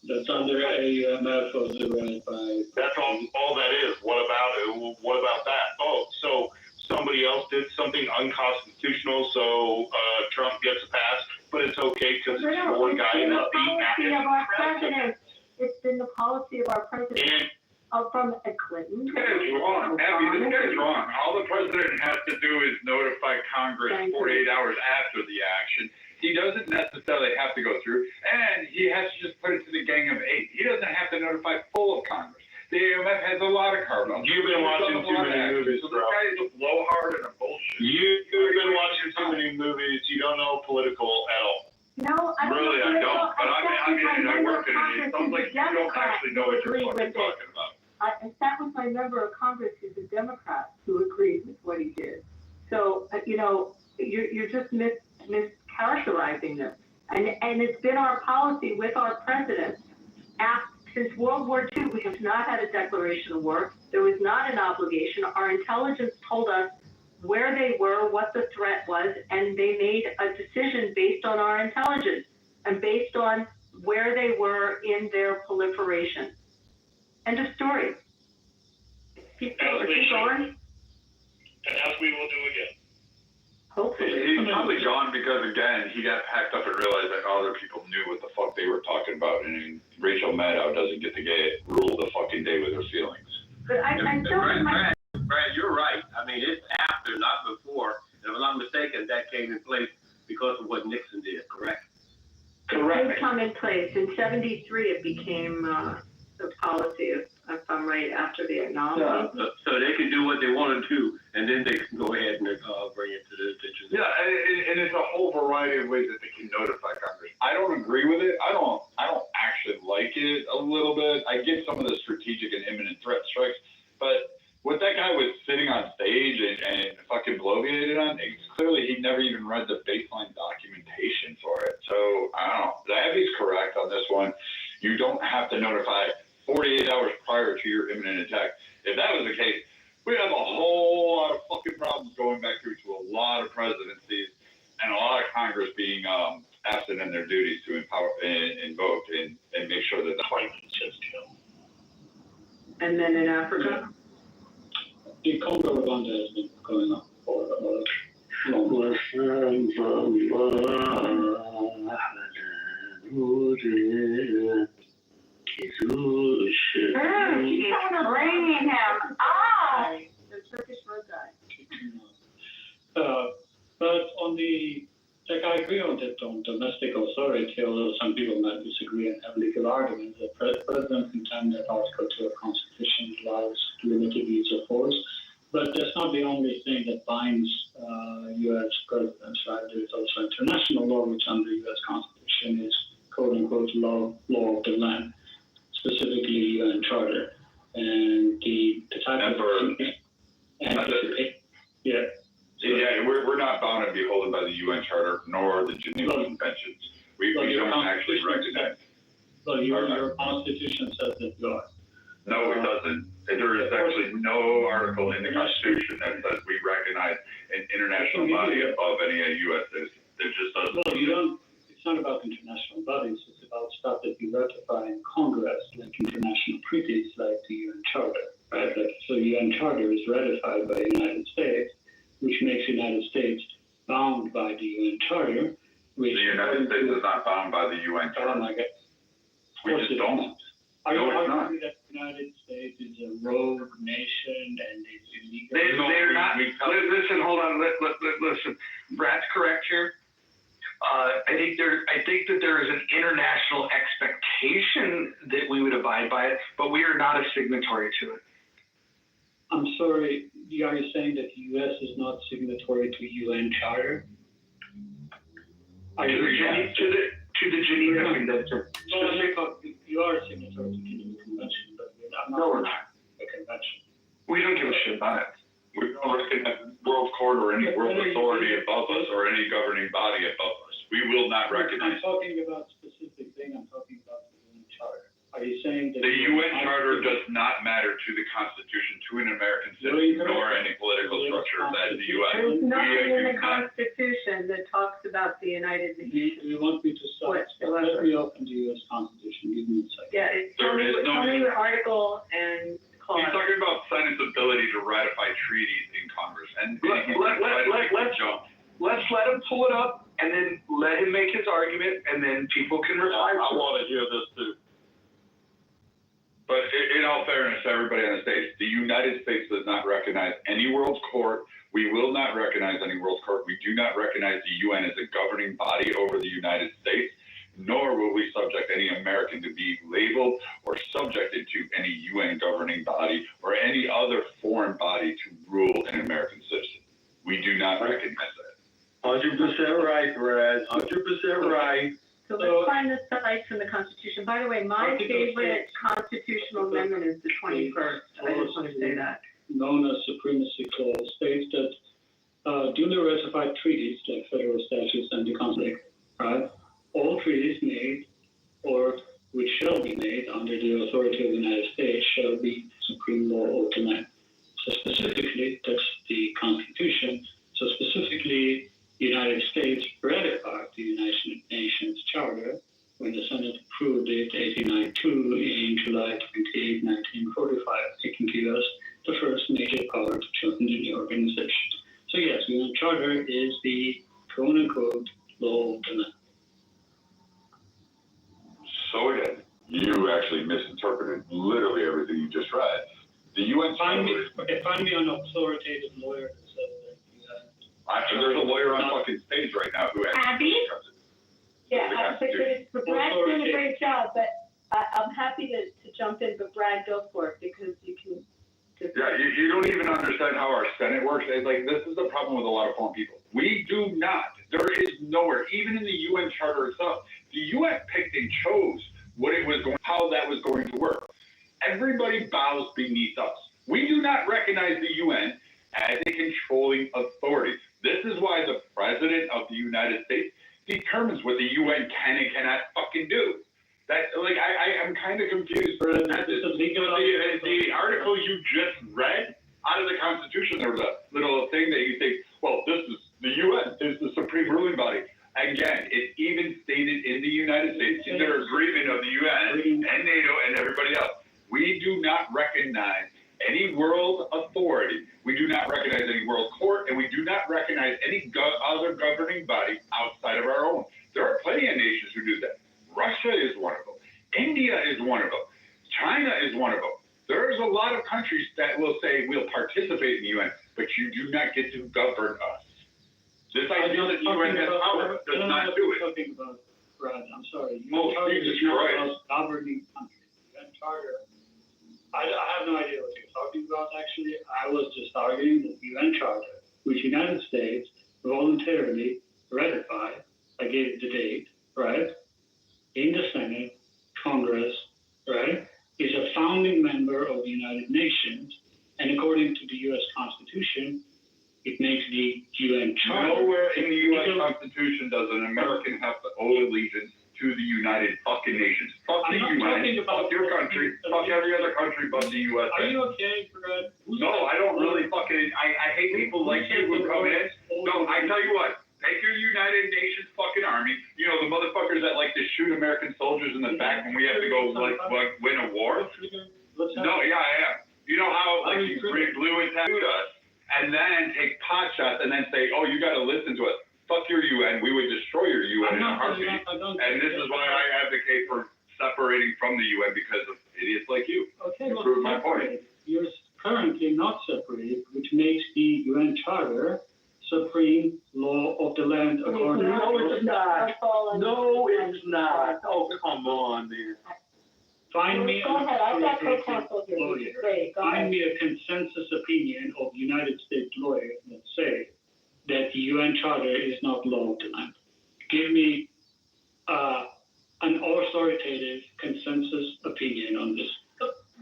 That's under AUMF authorized by. That's all that is. What about it? What about that? Oh, so somebody else did something unconstitutional, so Trump gets a pass, but it's okay because it's your guy in the seat. policy of our president. It's been the policy of our president. And From Clinton. This guy's wrong, Abby, this guy's wrong. All the president has to do is notify Congress 48 hours after the action. He doesn't necessarily have to go through, and he has to just put it to the Gang of Eight. He doesn't have to notify full of Congress. The AMF has a lot of carve-outs. You've been watching too many movies, so bro. this guy is a blowhard and a bullshit. You've been watching too many movies. You don't know political at all. No, I don't. Really, I don't. But I work in it. It sounds like you don't actually know what you're fucking talking about. I sat with my member of Congress who's a Democrat who agrees with what he did. So, you're just mischaracterizing this. And it's been our policy with our president. Since World War II, we have not had a declaration of war. There was not an obligation. Our intelligence told us where they were, what the threat was, and they made a decision based on our intelligence and based on where they were in their proliferation. End of story. Keep going. And as we will do again. Hopefully. He's probably gone because, again, he got packed up and realized that other people knew what the fuck they were talking about, and Rachel Maddow doesn't get to rule the fucking day with her feelings. But I still think Brad, you're right. I mean, it's after, not before. And if I'm not mistaken, that came in place because of what Nixon did, correct? it did come in place. In 73, it became the policy, if I'm right, after Vietnam. Yeah. So they can do what they want to do, and then they can go ahead and bring it to the attention. Yeah, and it's a whole variety of ways that they can notify Congress. I don't agree with it. I don't actually like it a little bit. I get some of the strategic and imminent threat strikes, but what that guy was sitting on stage and fucking bloviated on, it's clearly he never even read the baseline documentation for it. So, I don't know. Abby's correct on this one. You don't have to notify 48 hours prior to your imminent attack. If that was the case, we'd have a whole lot of fucking problems going back through to a lot of presidencies and a lot of Congress being absent in their duties to empower and vote and make sure that the fight is just killed. And then in Africa? The Congo Rwanda has been going on for a long Bringing him up. The Turkish road guy. But on the, I agree on that on domestic authority, although some people might disagree and have legal arguments. The president contends that Article 2 of the Constitution allows limited use of force. But that's not the only thing that binds U.S. presidents, right? There's also international law, which under the U.S. Constitution is quote-unquote law of the land, specifically UN Charter. And the type of... Yeah, we're not bound and beholden by the UN Charter nor the Geneva Conventions. We don't actually recognize. Well, your Constitution says that you are. No, it doesn't. There is actually no article in the Constitution that says we recognize an international body above any U.S. citizen. It just doesn't. Well, you don't. It's not about international bodies. It's about stuff that you ratify in Congress, like international treaties, like the UN Charter, right? So the UN Charter is ratified by the United States, which makes the United States bound by the UN Charter. The United States is not bound by the UN Charter. We just don't. Are you arguing that the United States is a rogue nation and it's illegal? They're not. Listen, hold on. Listen. Brad's correct here. I think that there is an international expectation that we would abide by it, but we are not a signatory to it. I'm sorry. Are you saying that the U.S. is not signatory to UN Charter? To the Geneva Convention. No, you are a signatory to the Geneva Convention, but you're not a convention. We don't give a shit about it. We don't recognize World Court or any world authority above us or any governing body above us. We will not I'm recognize. talking about specific thing, I'm talking about the UN Charter. Are you saying that? The UN Charter does not matter to the Constitution, to an American citizen, nor any political structure that the UN. There's nothing in the do not- Constitution that talks about the United Do Nations. you want me to start? Whatsoever. Let me open the US Constitution, give me a second. Yeah, tell me the article and clause. He's talking about Senate's ability to ratify treaties in Congress, and Let's let him pull it up, and then let him make his argument, and then people can reply to it. want to hear this too. But in all fairness to everybody on the stage, the United States does not recognize any world court. We will not recognize any world court. We do not recognize the UN as a governing body over the United States, nor will we subject any American to be labeled or subjected to any UN governing body or any other foreign body to rule an American citizen. We do not recognize that. 100% right, Brad. 100% right. So let's find the sites from the Constitution. By the way, my Article favorite 6. constitutional amendment is the 21st. I just want to say that. Known as Supremacy Clause states that duly ratified treaties like federal statutes and the Constitution, right? All treaties made or which shall be made under the authority of the United States shall be supreme law of the land. So specifically, that's the Constitution. So specifically, the United States ratified the United Nations Charter when the Senate approved it 1892 in July 28, 1945, making the US the first major power to join the new organization. So yes, the UN Charter is the quote-unquote law of the land. So again, you actually misinterpreted literally everything you just read. The UN Find Charter. me an authoritative lawyer that says that There's a lawyer on fucking stage right now who actually. Abby? Yeah, but Brad's doing a great job, but I'm happy to jump in, but Brad, go for it, because you can just. Yeah, you don't even understand how our Senate works. It's like, this is the problem with a lot of foreign people. We do not. There is nowhere, even in the UN Charter itself, the UN picked and chose how that was going to work. Everybody bows beneath us. We do not recognize the UN as a controlling authority. This is why the President of the United States determines what the UN can and cannot fucking do. That, like, I'm kind of confused. The article you just read out of the Constitution, there was a little thing that you think, well, this is the UN, is the supreme ruling body. Again, it's even stated in the United States, in their agreement of the UN and NATO and everybody else. We do not recognize any world authority. We do not recognize any world court, and we do not recognize any other governing body outside of our own. There are plenty of nations who do that. Russia is one of them. India is one of them. China is one of them. There's a lot of countries that will say we'll participate in the UN, but you do not get to govern us. This idea that the UN has power does not do it. Talking about, Brad, I'm sorry. Oh, Jesus Christ. Governing countries. The UN Charter. I have no idea what you're talking about, actually. I was just arguing that the UN Charter, which the United States voluntarily ratified, I gave it the date, right, in the Senate, Congress, right, is a founding member of the United Nations, and according to the U.S. Constitution, it makes the UN Charter. Nowhere in the U.S. Constitution does an American have to owe allegiance to the United fucking Nations. Fuck the UN, fuck your country, fuck every other country but the U.S. Are you okay, Brad? No, I don't really fucking, I hate people like you who come in. No, I tell you what, take your United Nations fucking army, you know, the motherfuckers that like to shoot American soldiers in the back when we have to go, like win a war. No, yeah, I am. You know how, like, you bring blue and tattooed us, and then take pot shots and then say, oh, you got to listen to us. Fuck your UN. We would destroy your UN in a heartbeat. And this is why I advocate for separating from the UN, because of idiots like you. Okay, well, prove my point. You're currently not separated, which makes the UN Charter supreme law of the land according to... No, it's not. No, it's not. Oh, come on, man. Find me Go ahead, I've got co-counsel here, which is great. Go Find ahead. me a consensus opinion of United States lawyers that say that the UN Charter is not law of the land. Give me an authoritative consensus opinion on this.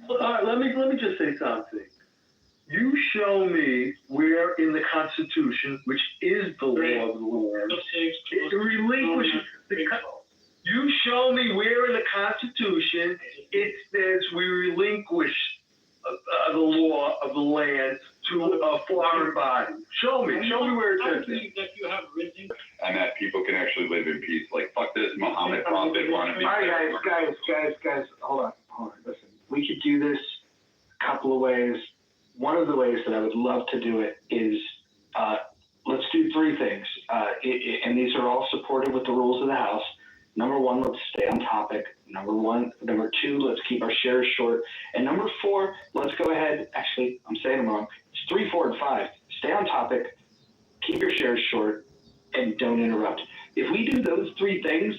All right, let me just say something. You show me where in the Constitution, which is the law of the land, it relinquishes you show me where in the Constitution it says we relinquish the law of the land to a foreign body. Show me where it says that. You have written. And that people can actually live in peace. Like, fuck this Muhammad prophet wanted me. All right, guys, hold on. Listen, we could do this a couple of ways. One of the ways that I would love to do it is, let's do three things. And these are all supported with the rules of the House. Number one, let's stay on topic. Number two, let's keep our shares short. And number four, let's go ahead. Actually, I'm saying them wrong. It's 3, 4, and 5. Stay on topic, keep your shares short, and don't interrupt. If we do those three things,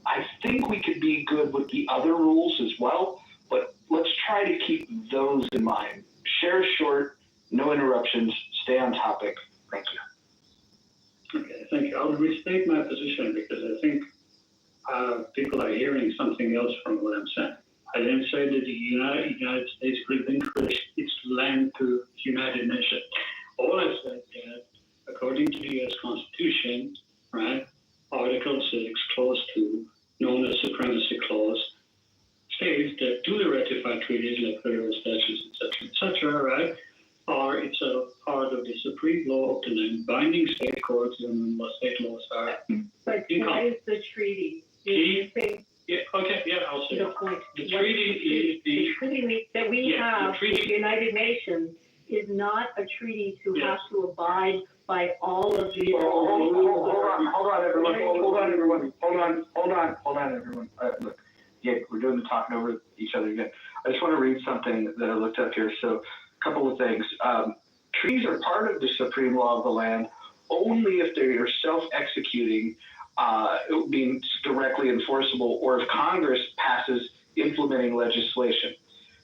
I think we could be good with the other rules as well. But let's try to keep those in mind. Shares short, no interruptions, stay on topic. Thank you. Okay, thank you. I'll restate my position because I think people are hearing something else from what I'm saying. I didn't say that the United States relinquished its land to the United Nations. All I said that, according to the U.S. Constitution, right, Article 6, Clause 2, known as Supremacy Clause, states that duly ratified treaties like federal statutes, etc., right, are itself part of the supreme law of the land, binding state courts and state laws are. But what is the treaty? I'll say the point. The treaty is the treaty that we have with the United Nations is not a treaty to have to abide by all of the. Hold on, everyone. Look, yeah, we're doing the talking over each other again. I just want to read something that I looked up here. So, a couple of things. Treaties are part of the supreme law of the land only if they are self-executing, being directly enforceable, or if Congress passes implementing legislation.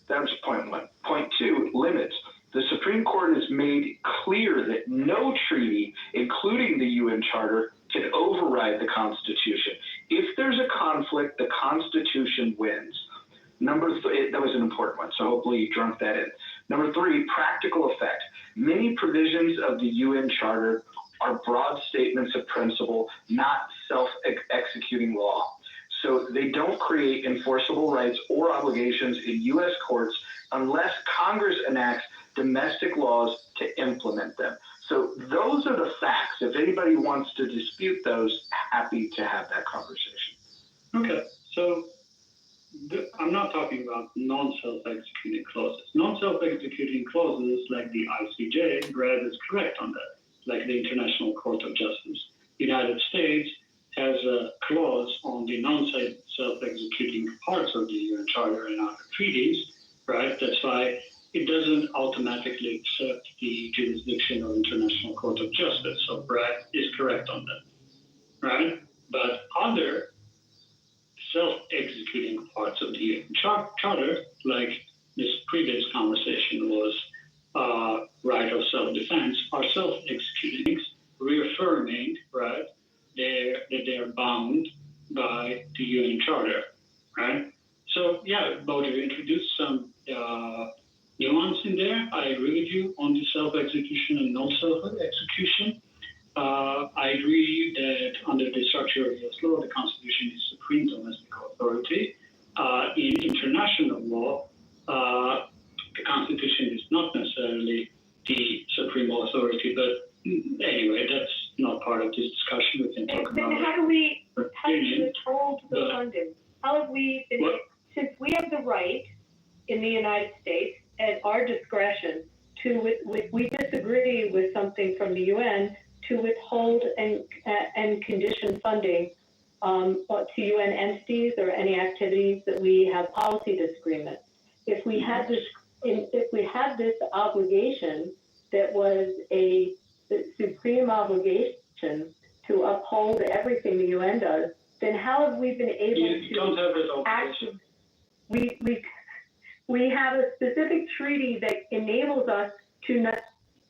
That's point one. Point two, limits. The Supreme Court has made clear that no treaty, including the UN Charter, can override the Constitution. If there's a conflict, the Constitution wins. That was an important one, so hopefully you drunk that in. Number three, practical effect. Many provisions of the UN Charter are broad statements of principle, not self-executing law. So they don't create enforceable rights or obligations in U.S. courts unless Congress enacts domestic laws to implement them. So those are the facts. If anybody wants to dispute those, happy to have that conversation. Okay, so I'm not talking about non-self-executing clauses. Non-self-executing clauses like the ICJ, Brad is correct on that, like the International Court of Justice. The United States has a clause on the non-self-executing parts of the UN Charter and other treaties, right? That's why it doesn't automatically accept the jurisdiction of International Court of Justice. So Brad is correct on that, right? But other self-executing parts of the UN Charter, like this previous conversation was right of self-defense, are self-executing, reaffirming, right, that they're bound by the UN Charter, right? So, yeah, Bodhi introduced some nuance in there. I agree with you on the self-execution and non-self-execution. I agree that under the structure of U.S. law, the Constitution is supreme domestic authority. In international law, the Constitution is not necessarily the supreme authority, but anyway, that's not part of this discussion. We can talk about it. How do we hold the funding? How have we been, since we have the right in the United States at our discretion to, if we disagree with something from the UN, to withhold and condition funding to UN entities or any activities that we have policy disagreement. If we had this obligation that was the supreme obligation to uphold everything the UN does, then how have we been able to actually? We have a specific treaty that enables us to not.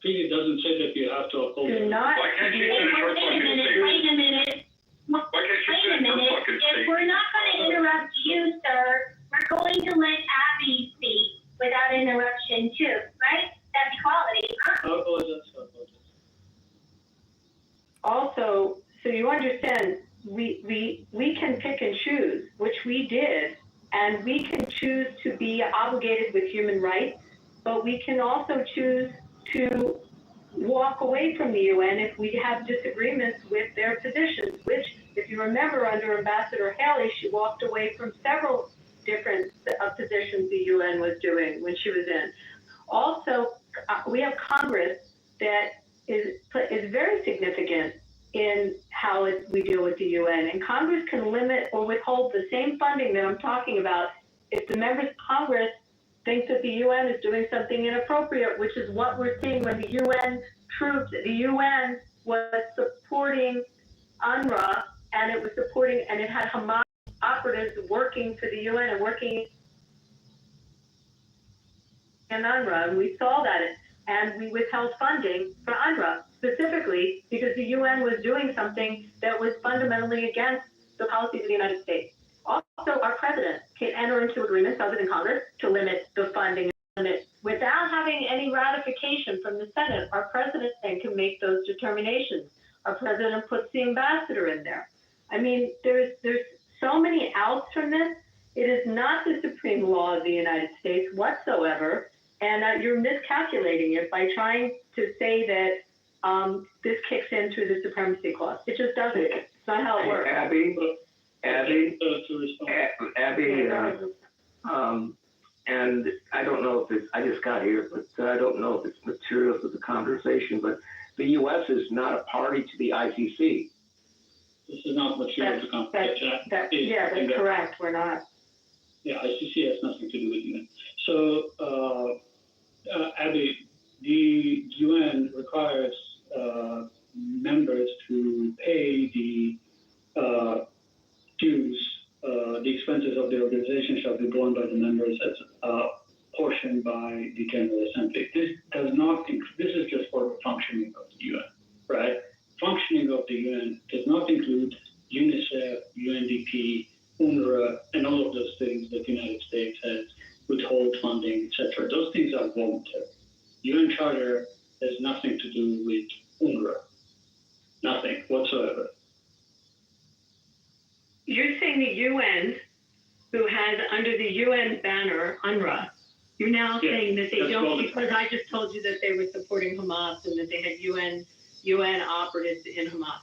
Treaty doesn't say that you have to uphold it. Not. Why can't you finish your fucking statement? Wait a minute. If we're not going to interrupt you, sir, we're going to let Abby speak without interruption too, right? That's equality. also, so you understand, we can pick and choose, which we did, and we can choose to be obligated with human rights, but we can also choose to walk away from the UN if we have disagreements with their positions, which, if you remember, under Ambassador Haley, she walked away from several different positions the UN was doing when she was in. Also, we have Congress that is very significant in how we deal with the UN, and Congress can limit or withhold the same funding that I'm talking about if the members of Congress think that the UN is doing something inappropriate, which is what we're seeing when the UN troops, the UN was supporting UNRWA, and it was supporting, and it had Hamas operatives working for the UN and working in UNRWA, and we saw that, and we withheld funding for UNRWA, specifically because the UN was doing something that was fundamentally against the policies of the United States. Also, our president can enter into agreements other than Congress to limit the funding. Without having any ratification from the Senate, our president then can make those determinations. Our president puts the ambassador in there. I mean, there's so many outs from this. It is not the supreme law of the United States whatsoever, and you're miscalculating it by trying to say that this kicks in through the supremacy clause. It just doesn't. It's not how it works. Abby, and I don't know if it's, I just got here, but I don't know if it's material to the conversation, but the U.S. is not a party to the ICC. This is not material to the conversation. Yeah, that's correct. We're not. Yeah, ICC has nothing to do with UN. So, Abby, the UN requires members to pay the dues. The expenses of the organization shall be borne by the members as portioned by the General Assembly. This does not. This is just for the functioning of the UN, right? Functioning of the UN does not include UNICEF, UNDP, UNRWA, and all of those things that the United States has withhold funding, etc. Those things are voluntary. UN Charter has nothing to do with UNRWA. Nothing whatsoever. You're saying the UN, who has under the UN banner UNRWA, you're now saying that they don't, because I just told you that they were supporting Hamas and that they had UN operatives in Hamas,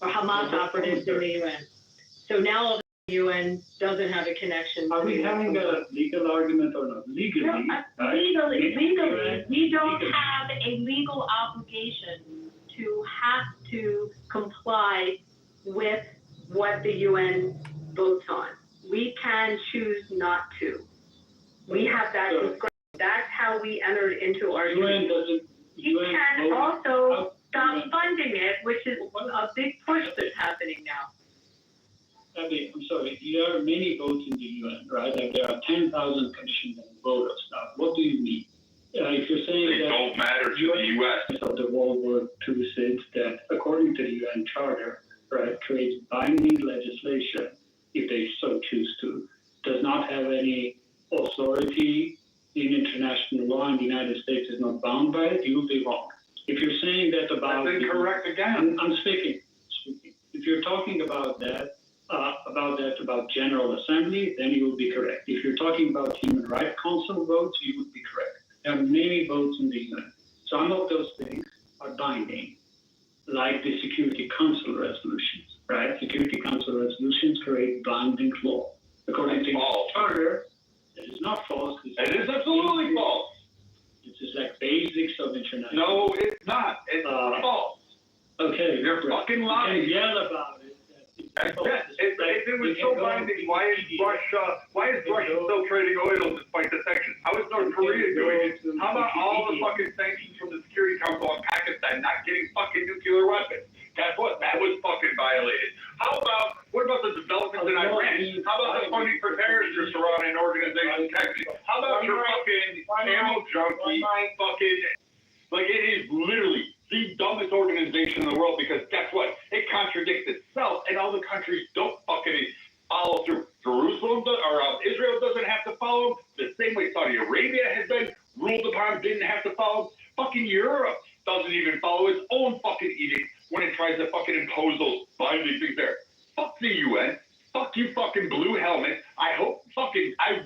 or Hamas operatives in the UN. So now the UN doesn't have a connection. Are we having a legal argument or not? Legally, no, legally, we don't have a legal obligation to have to comply with what the UN votes on. We can choose not to. We have that discretion. That's how we entered into our UN doesn't. We can also stop funding it, which is a big push that's happening now. Abby, I'm sorry. There are many votes in the UN, right? Like there are 10,000 commissions and voters now. What do you mean? If you're saying they don't matter to the U.S. of the World War II says that according to the UN Charter, right, creates binding legislation, if they so choose to, does not have any authority in international law, and the United States is not bound by it, you will be wrong. If you're saying that about... That's incorrect again. I'm speaking. If you're talking about that, about General Assembly, then you will be correct. If you're talking about Human Rights Council votes, you would be correct. There are many votes in the UN. Some of those things are binding, like the Security Council resolutions, right? Security Council resolutions create binding law. According to the Charter, it is not false. It is absolutely false. It's just like basics of international. No, it's not. It's false. Okay. You're fucking lying. You can yell about it. Yes, if it was so binding, why is Russia still trading oil despite the sanctions? How is North Korea doing it? How about all the fucking sanctions from the Security Council on Pakistan not getting fucking nuclear weapons? Guess what? That was fucking violated. What about the developments in Iran? How about the funding for terrorists you're surrounding organizations? How about your fucking ammo junkie fucking, like it is literally the dumbest organization in the world, because guess what? It contradicts itself, and all the countries don't fucking follow through. Israel doesn't have to follow the same way Saudi Arabia has been ruled upon, didn't have to follow. Fucking Europe doesn't even follow its own fucking edict when it tries to fucking impose those binding things there. Fuck the UN. Fuck you fucking blue helmet. I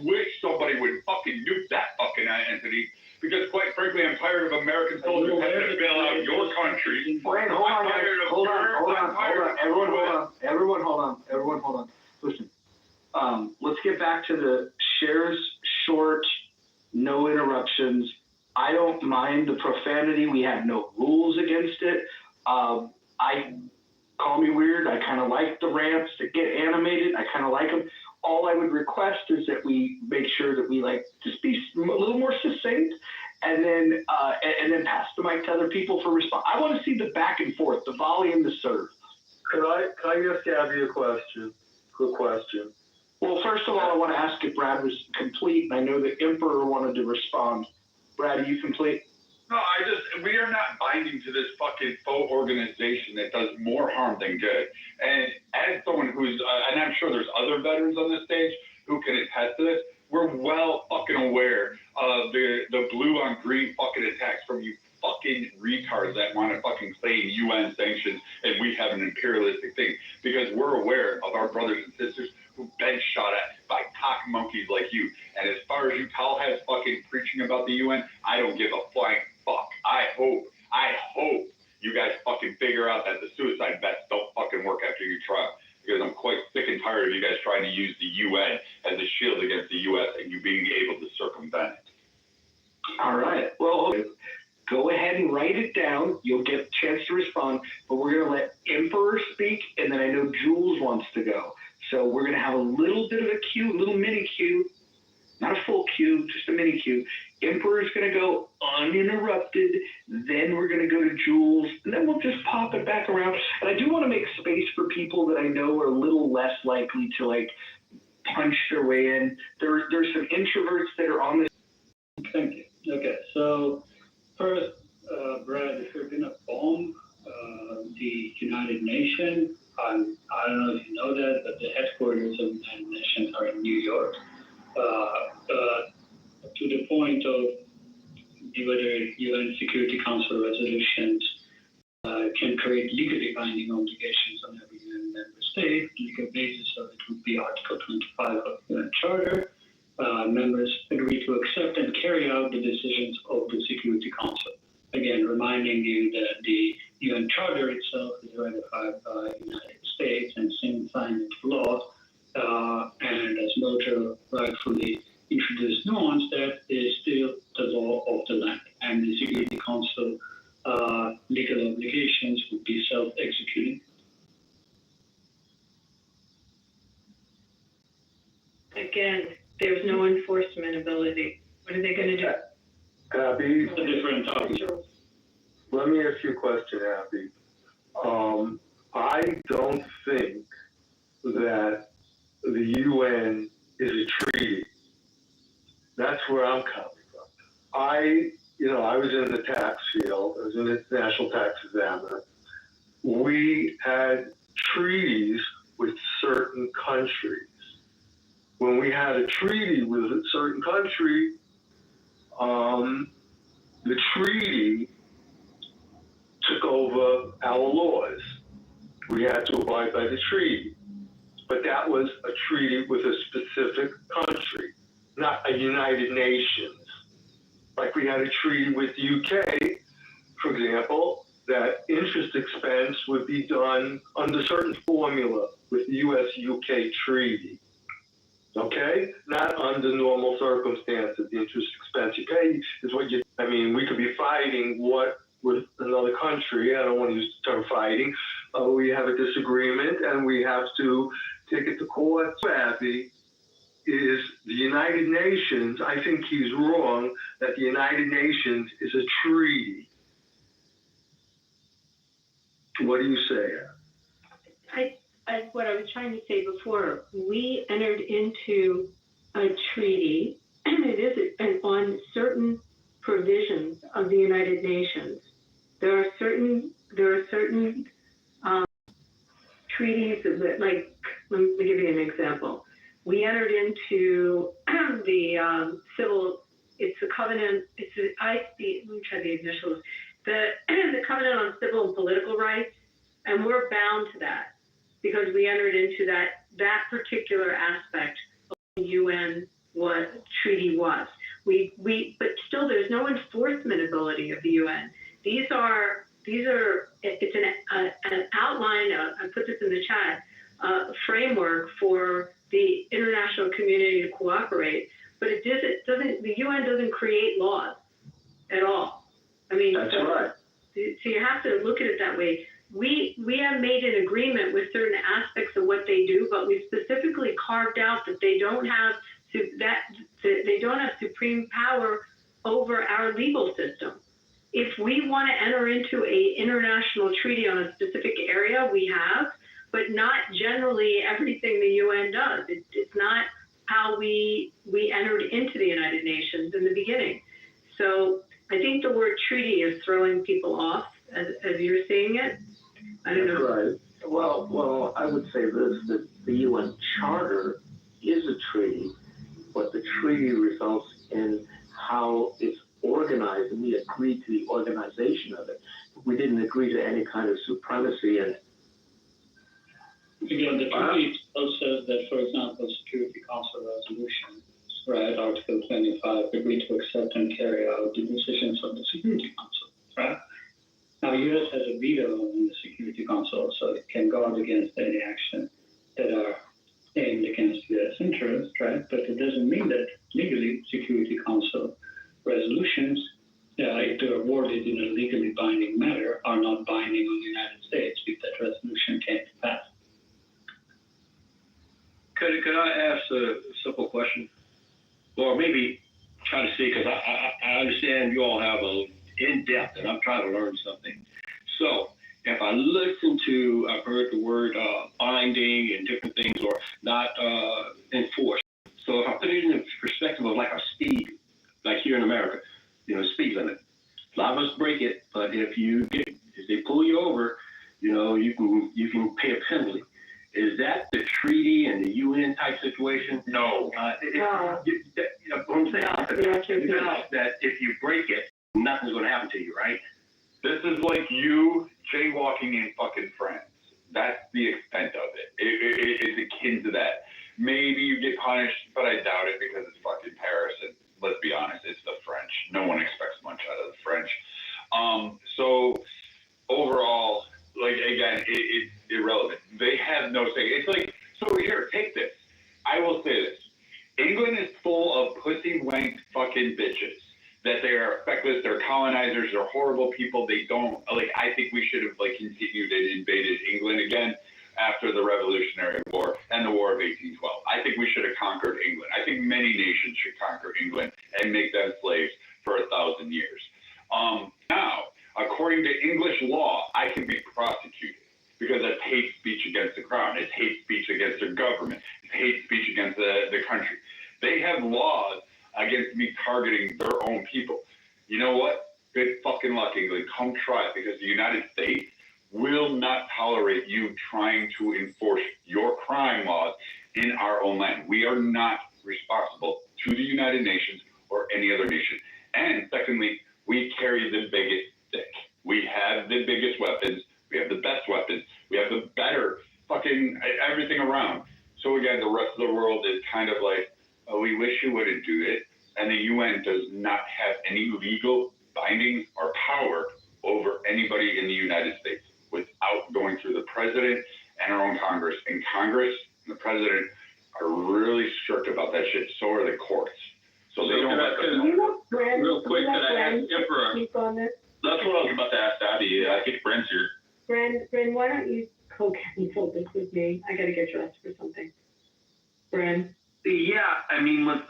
wish somebody would fucking nuke that fucking entity, because quite frankly, I'm tired of American soldiers having to bail out your country. Wait, hold on, everyone hold on. Listen, let's get back to the shares short, no interruptions. I don't mind the profanity. We have no rules against it. Call me weird. I kind of like the rants that get animated. I kind of like them. All I would request is that we make sure that we just be a little more succinct, and then pass the mic to other people for response. I want to see the back and forth, the volley and the serve. Can I ask Gabby a question? Quick question. Well, first of all, I want to ask if Brad was complete. I know the Emperor wanted to respond. Brad, are you complete? No, we are not binding to this fucking faux organization that does more harm than good. And as someone who's, and I'm sure there's other veterans on this stage who can attest to this, we're well fucking aware of the blue on green fucking attacks from you fucking retards that want to fucking claim UN sanctions and we have an imperialistic thing. Because we're aware of our brothers and sisters who've been shot at by cock monkeys like you. And as far as you tall heads fucking preaching about the UN, I don't give a flying fuck. I hope you guys fucking figure out that the suicide vets don't fucking work after your trial. Because I'm quite sick and tired of you guys trying to use the UN as a shield against the US and you being able to circumvent it. All right. Well, go ahead and write it down. You'll get a chance to respond, but we're going to let Emperor speak, and then I know Jules wants to go. So we're going to have a little bit of a queue, a little mini queue, not a full queue, just a mini queue. Emperor's going to go uninterrupted, then we're going to go to Jules, and then we'll just pop it back around. And I do want to make space for people that I know are a little less likely to punch their way in. There's some introverts that are on this. Thank you. Okay, so first, Brad, if you're going to bomb the United Nations, I don't know if you know that, but the headquarters of the United Nations are in New York. To the point of whether UN Security Council resolutions can create legally binding obligations on every UN member state, the legal basis of it would be Article 25 of the UN Charter. Members agree to accept and carry out the decisions of the Security Council. Again, reminding you that the UN Charter itself is ratified by the United States and signed into law. And as Mojo rightfully introduced nuance, that is still the law of the land. And the Security Council legal obligations would be self-executing. Again, there's no enforcement ability. What are they going to do? Abby, A different topic. let me ask you a question, Abby. I don't think that the UN is a treaty. That's where I'm coming from. I was in the tax field. I was an international tax examiner. We had treaties with certain countries. When we had a treaty with a certain country, the treaty took over our laws. We had to abide by the treaty. But that was a treaty with a specific country, not a United Nations. Like we had a treaty with the UK, for example, that interest expense would be done under certain formula with the US-UK treaty. Okay? Not under normal circumstances. The interest expense you pay is what we could be fighting with another country. I don't want to use the term fighting. We have a disagreement and we have to take it to court. Abby is the United Nations. I think he's wrong that the United Nations is a treaty. What do you say? What I was trying to say before, we entered into a treaty. It is on certain provisions of the United Nations. There are certain treaties that, let me give you an example. We entered into the civil. It's a covenant. Let me try the initials. the Covenant on Civil and Political Rights, and we're bound to that because we entered into that particular aspect of the UN treaty was. But still, there's no enforcement ability of the UN. It's an outline. I put this in the chat. Framework for the international community to cooperate, but the UN doesn't create laws at all. I mean, that's right. So you have to look at it that way. We have made an agreement with certain aspects of what they do, but we specifically carved out that they don't have supreme power over our legal system. If we want to enter into an international treaty on a specific area, we have, but not generally everything the UN does. It's not how we entered into the United Nations in the beginning. So I think the word treaty is throwing people off as you're seeing it. I don't know. Right. Well, I would say this, that the UN Charter is a treaty, but the treaty results in how it's organized, and we agreed to the organization of it. We didn't agree to any kind of supremacy in it. Again, the treaty also says that, for example, Security Council resolution, right, Article 25, agreed to accept and carry out the decisions of the Security Council, right? Now, U.S. has a veto in the Security Council, so it can guard against any action that are aimed against U.S. interests, right? But it doesn't mean that legally Security Council resolutions, if they're awarded in a legally binding manner, are not binding on the United States if that resolution came to pass. Could I ask a simple question? Or maybe try to see, because I understand you all have a in-depth, and I'm trying to learn something. So if I listen to, I've heard the word binding and different things, or not enforced. So if I put it in the perspective of like a speed, like here in America, speed limit. A lot of us break it, but if they pull you over, you can pay a penalty. Is that the treaty and the UN type situation? No. What I'm saying that if you break it, nothing's going to happen to you, right? This is like you jaywalking in fucking France. That's the extent of it. It's akin to that. Maybe you get punished, but I doubt it because it's fucking Paris. And let's be honest, it's the French. No one expects much out of the French. So overall, like, again, it's irrelevant. They have no say. It's like, so here, take this. I will say this. England is full of pussy wanked fucking bitches. That they are feckless, they're colonizers, they're horrible people. They don't, like, I think we should have, like, continued and invaded England again after the Revolutionary War and the War of 1812. I think we should have conquered England. I think many nations should conquer England and make them slaves for 1,000 years. Now, according to English law, I can be prosecuted because that's hate speech against the crown. It's hate speech against their government. It's hate speech against the country. They have laws against me targeting their own people. You know what? Good fucking luck, England. Come try it, because the United States will not tolerate you trying to enforce your crime laws in our own land. We are not responsible to the United Nations or any other nation. And secondly, we carry the biggest stick. We have the biggest weapons. We have the best weapons. We have the better fucking everything around. So again, the rest of the world is kind of like, oh, we wish you wouldn't do it. And the UN does not have any legal binding or power over anybody in the United States without going through the president and our own Congress. And Congress and the president are really strict about that shit. So are the courts. So they don't let them know. Real quick, could I ask Emperor? That's what I was about to ask Abby. I think Brent's here. Bren, why don't you co-counsel this with me? I got to get dressed for something. Bren. Yeah, I mean, was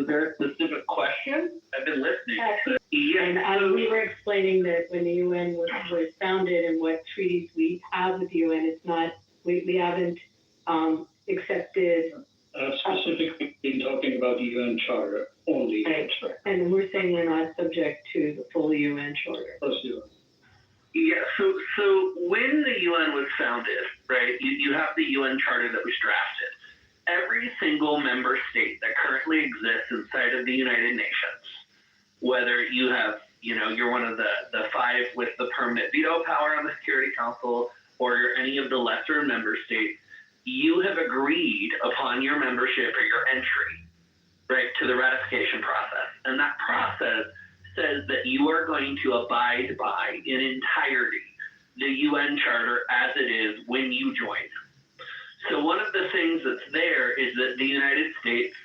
there a specific question? I've been listening. And we were explaining that when the UN was founded and what treaties we have with the UN, it's not, we haven't accepted. Specifically talking about the UN Charter only. And we're saying we're not subject to the full UN Charter. Yeah, so when the UN was founded, right, you have the UN Charter that was drafted. Every single member state that currently exists inside of the United Nations, whether you have, you're one of the 5 survive with the permanent veto power on the Security Council or you're any of the lesser member states, you have agreed upon your membership or your entry, right, to the ratification process. And that process says that you are going to abide by in entirety the UN Charter as it is when you join. So one of the things that's there is that the United States,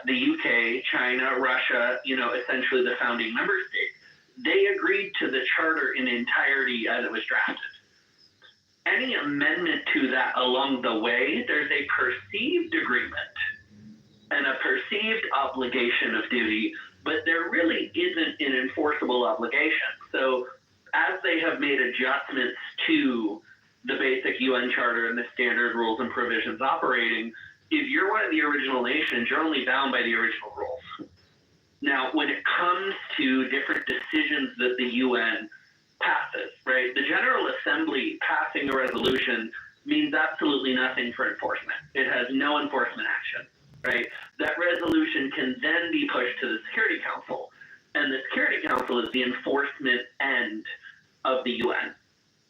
the UK, China, Russia, essentially the founding member states, they agreed to the charter in entirety as it was drafted. Any amendment to that along the way, there's a perceived agreement and a perceived obligation of duty, but there really isn't an enforceable obligation. So as they have made adjustments to the basic UN Charter and the standard rules and provisions operating, if you're one of the original nations, you're only bound by the original rules. Now, when it comes to different decisions that the UN passes, right, the General Assembly passing a resolution means absolutely nothing for enforcement. It has no enforcement action, right? That resolution can then be pushed to the Security Council, and the Security Council is the enforcement end of the UN,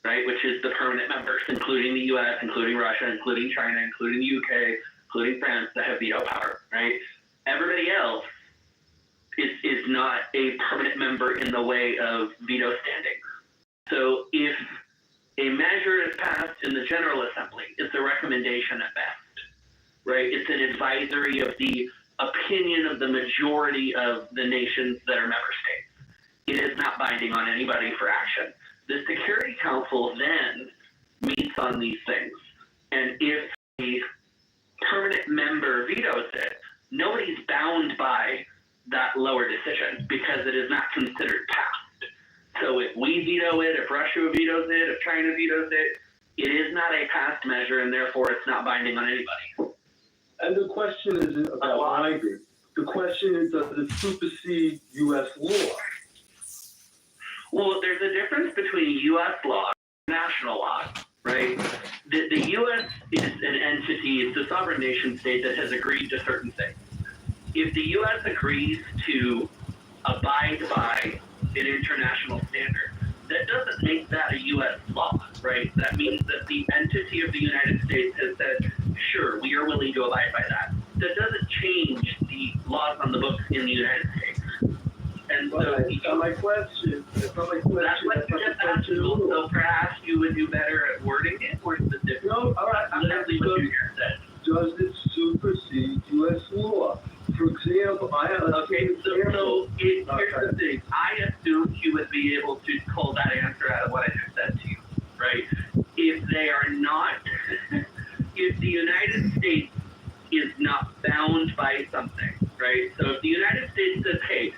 right, which is the permanent members, including the US, including Russia, including China, including the UK, including France, that have veto power, right? Everybody else is not a permanent member in the way of veto standing. So if a measure is passed in the General Assembly, it's a recommendation at best, right? It's an advisory of the opinion of the majority of the nations that are member states. It is not binding on anybody for action. The Security Council then meets on these things, and if a permanent member vetoes it, nobody's bound by that lower decision because it is not considered passed. So if we veto it, if Russia vetoes it, if China vetoes it, it is not a passed measure, and therefore it's not binding on anybody. And the question isn't about binding. The question is, does it supersede U.S. law? Well, there's a difference between U.S. law and national law, right? The U.S. is an entity, it's a sovereign nation state that has agreed to certain things. If the U.S. agrees to abide by an international standard, that doesn't make that a U.S. law, right? That means that the entity of the United States has said, sure, we are willing to abide by that. That doesn't change the laws on the books in the United States. And so, that's not my question. That's not my question. That's what you just asked. So perhaps you would do better at wording it more specifically. No, all right. Literally what you just said. Does it supersede U.S. law? For example, here's the thing. I assumed you would be able to pull that answer out of what I just said to you, right? If they are not, if the United States is not bound by something, right? So if the United States says, hey,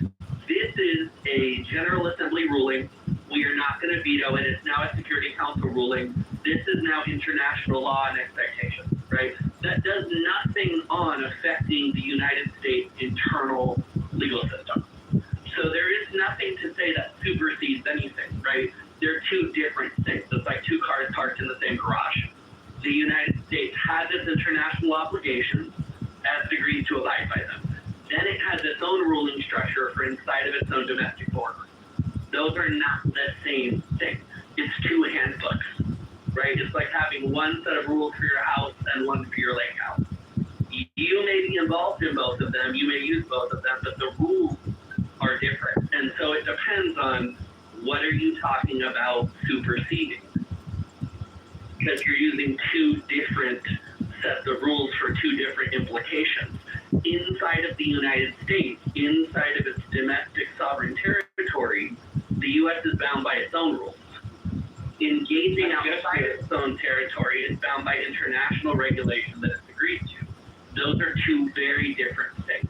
this is a General Assembly ruling, we are not going to veto it, it's now a Security Council ruling, this is now international law and expectation, right? That does nothing on affecting the United States internal legal system. So there is nothing to say that supersedes anything, right? They're two different things. It's like two cars parked in the same garage. The United States has its international obligations as it agrees to abide by them. Then it has its own ruling structure for inside of its own domestic borders. Those are not the same thing. It's two handbooks, right? It's like having one set of rules for your house and one for your lake house. You may be involved in both of them, you may use both of them, but the rules are different. And so it depends on what are you talking about superseding. Because you're using two different sets of rules for two different implications. Inside of the United States, inside of its domestic sovereign territory, the U.S. is bound by its own rules. Engaging outside its own territory is bound by international regulation that it's agreed to. Those are two very different things.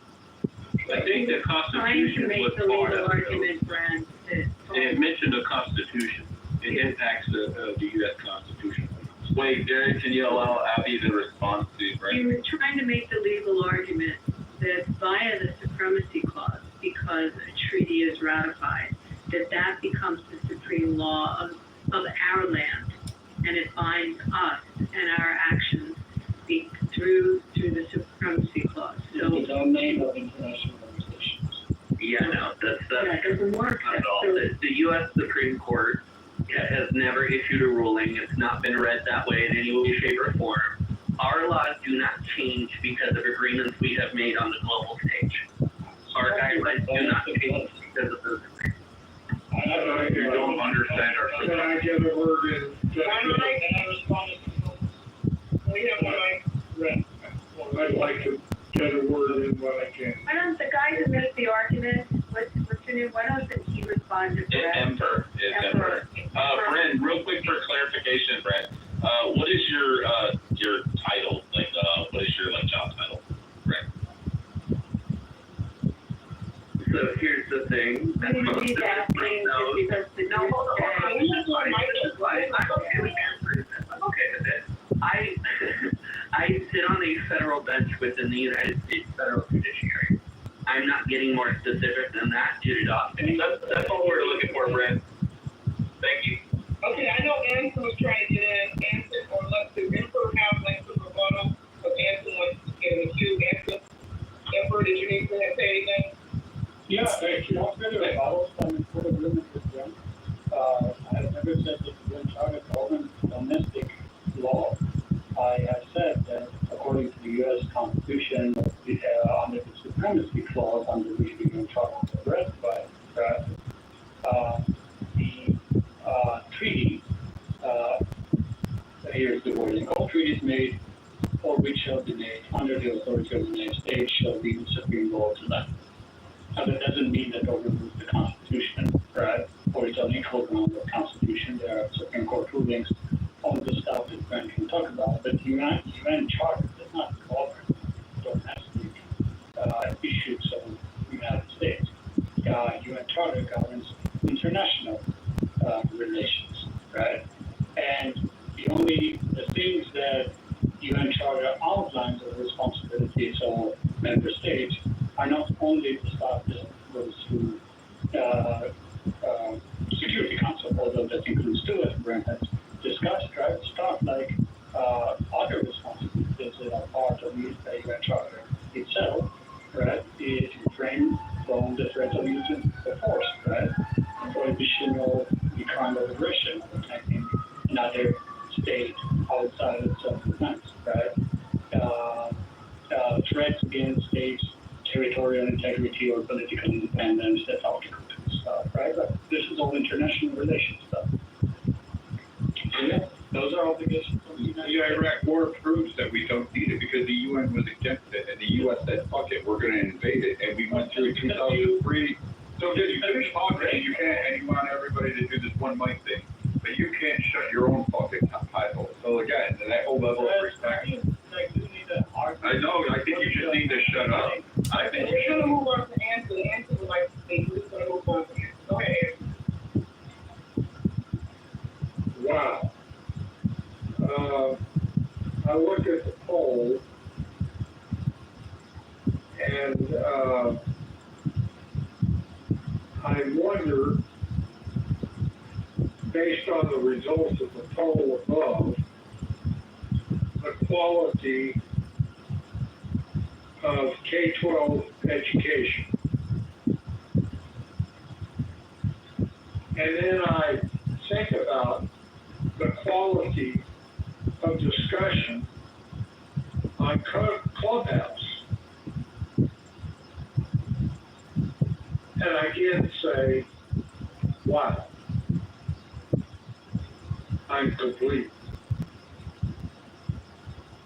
I think the Constitution was part of it. It mentioned the Constitution. It impacts the U.S. Constitution. Wait, Jerry, can you allow Abby to respond to you? You were trying to make the legal argument that via the Supremacy Clause, because a treaty is ratified, that becomes the supreme law of our land, and it binds us and our actions through the Supremacy Clause. So it's our name of international organizations. Yeah, no, that doesn't work. not at all. The U.S. Supreme Court has never issued a ruling. It's not been read that way in any way, shape, or form. Our laws do not change because of agreements we have made on the global stage. Our guidelines do not change because of those agreements. I don't know if you don't understand our system. Can I get a word in? Can I respond to we have what I read. I'd like to get a word in what I can. Why don't the guy who makes the argument, what's your name, why don't he respond to Brett? Emperor. Brent, real quick for clarification, Brent, what is your title? Like, what is your job title, Brent? So here's the thing. That's most of it because the no, hold on. I'm okay with it. I sit on a federal bench within the United States federal judiciary. I'm not getting more specific than that due to doctrine. That's what we're looking for, Brent. Thank you. Okay, I know Anson was trying to get in. Anson, or let's do Emperor have like the rebuttal, but Anson wants to get in the queue. Anson, Emperor, did you need to say anything? Yeah, thank you. I'm going to follow some full agreement with them. I have never said that the UN Charter governs domestic law. I have said that according to the U.S. Constitution, under the Supremacy Clause, under which the UN Charter was ratified, the treaty, here's the wording, all treaties made or which shall be made under the authority of the United States shall be the supreme law of the land. Now, that doesn't mean that overrules the Constitution, right? Or it's unequal ground of the Constitution. There are Supreme Court rulings on the stuff that Brent can talk about, but the UN Charter does not govern domestic issues of the United States. UN Charter governs international relations, right? And the things that UN Charter outlines as responsibilities of member states are not only the stuff that goes through Security Council, although that includes too, as Brent has discussed, right? Stuff like other responsibilities that are part of the UN Charter itself, right? Is refrain from the threat of using the force, right? Prohibition of the crime of aggression, attacking another state outside of self-defense, right? Threats against states' territorial integrity or political independence, that's Article 2 stuff, right? But this is all international relations stuff. So yeah, those are obligations of the United States. The Iraq War proves that we don't need it because the UN was against it, and the U.S. said, fuck it, we're going to invade it, and we went through 2003. So did you finish talking? You can't, and you want everybody to do this one mic thing, but you can't shut your own fucking title. So again, that whole level of respect. I know, I think you just need to shut up. I think We're going to move on to Anson. Anson would like to speak. We're going to move on to Anson. Go ahead, Anson. Wow. I look at the poll and I wonder, based on the results of the poll above, the quality of K-12 education. And then I think about the quality of discussion on Clubhouse. And I again say, wow, I'm complete.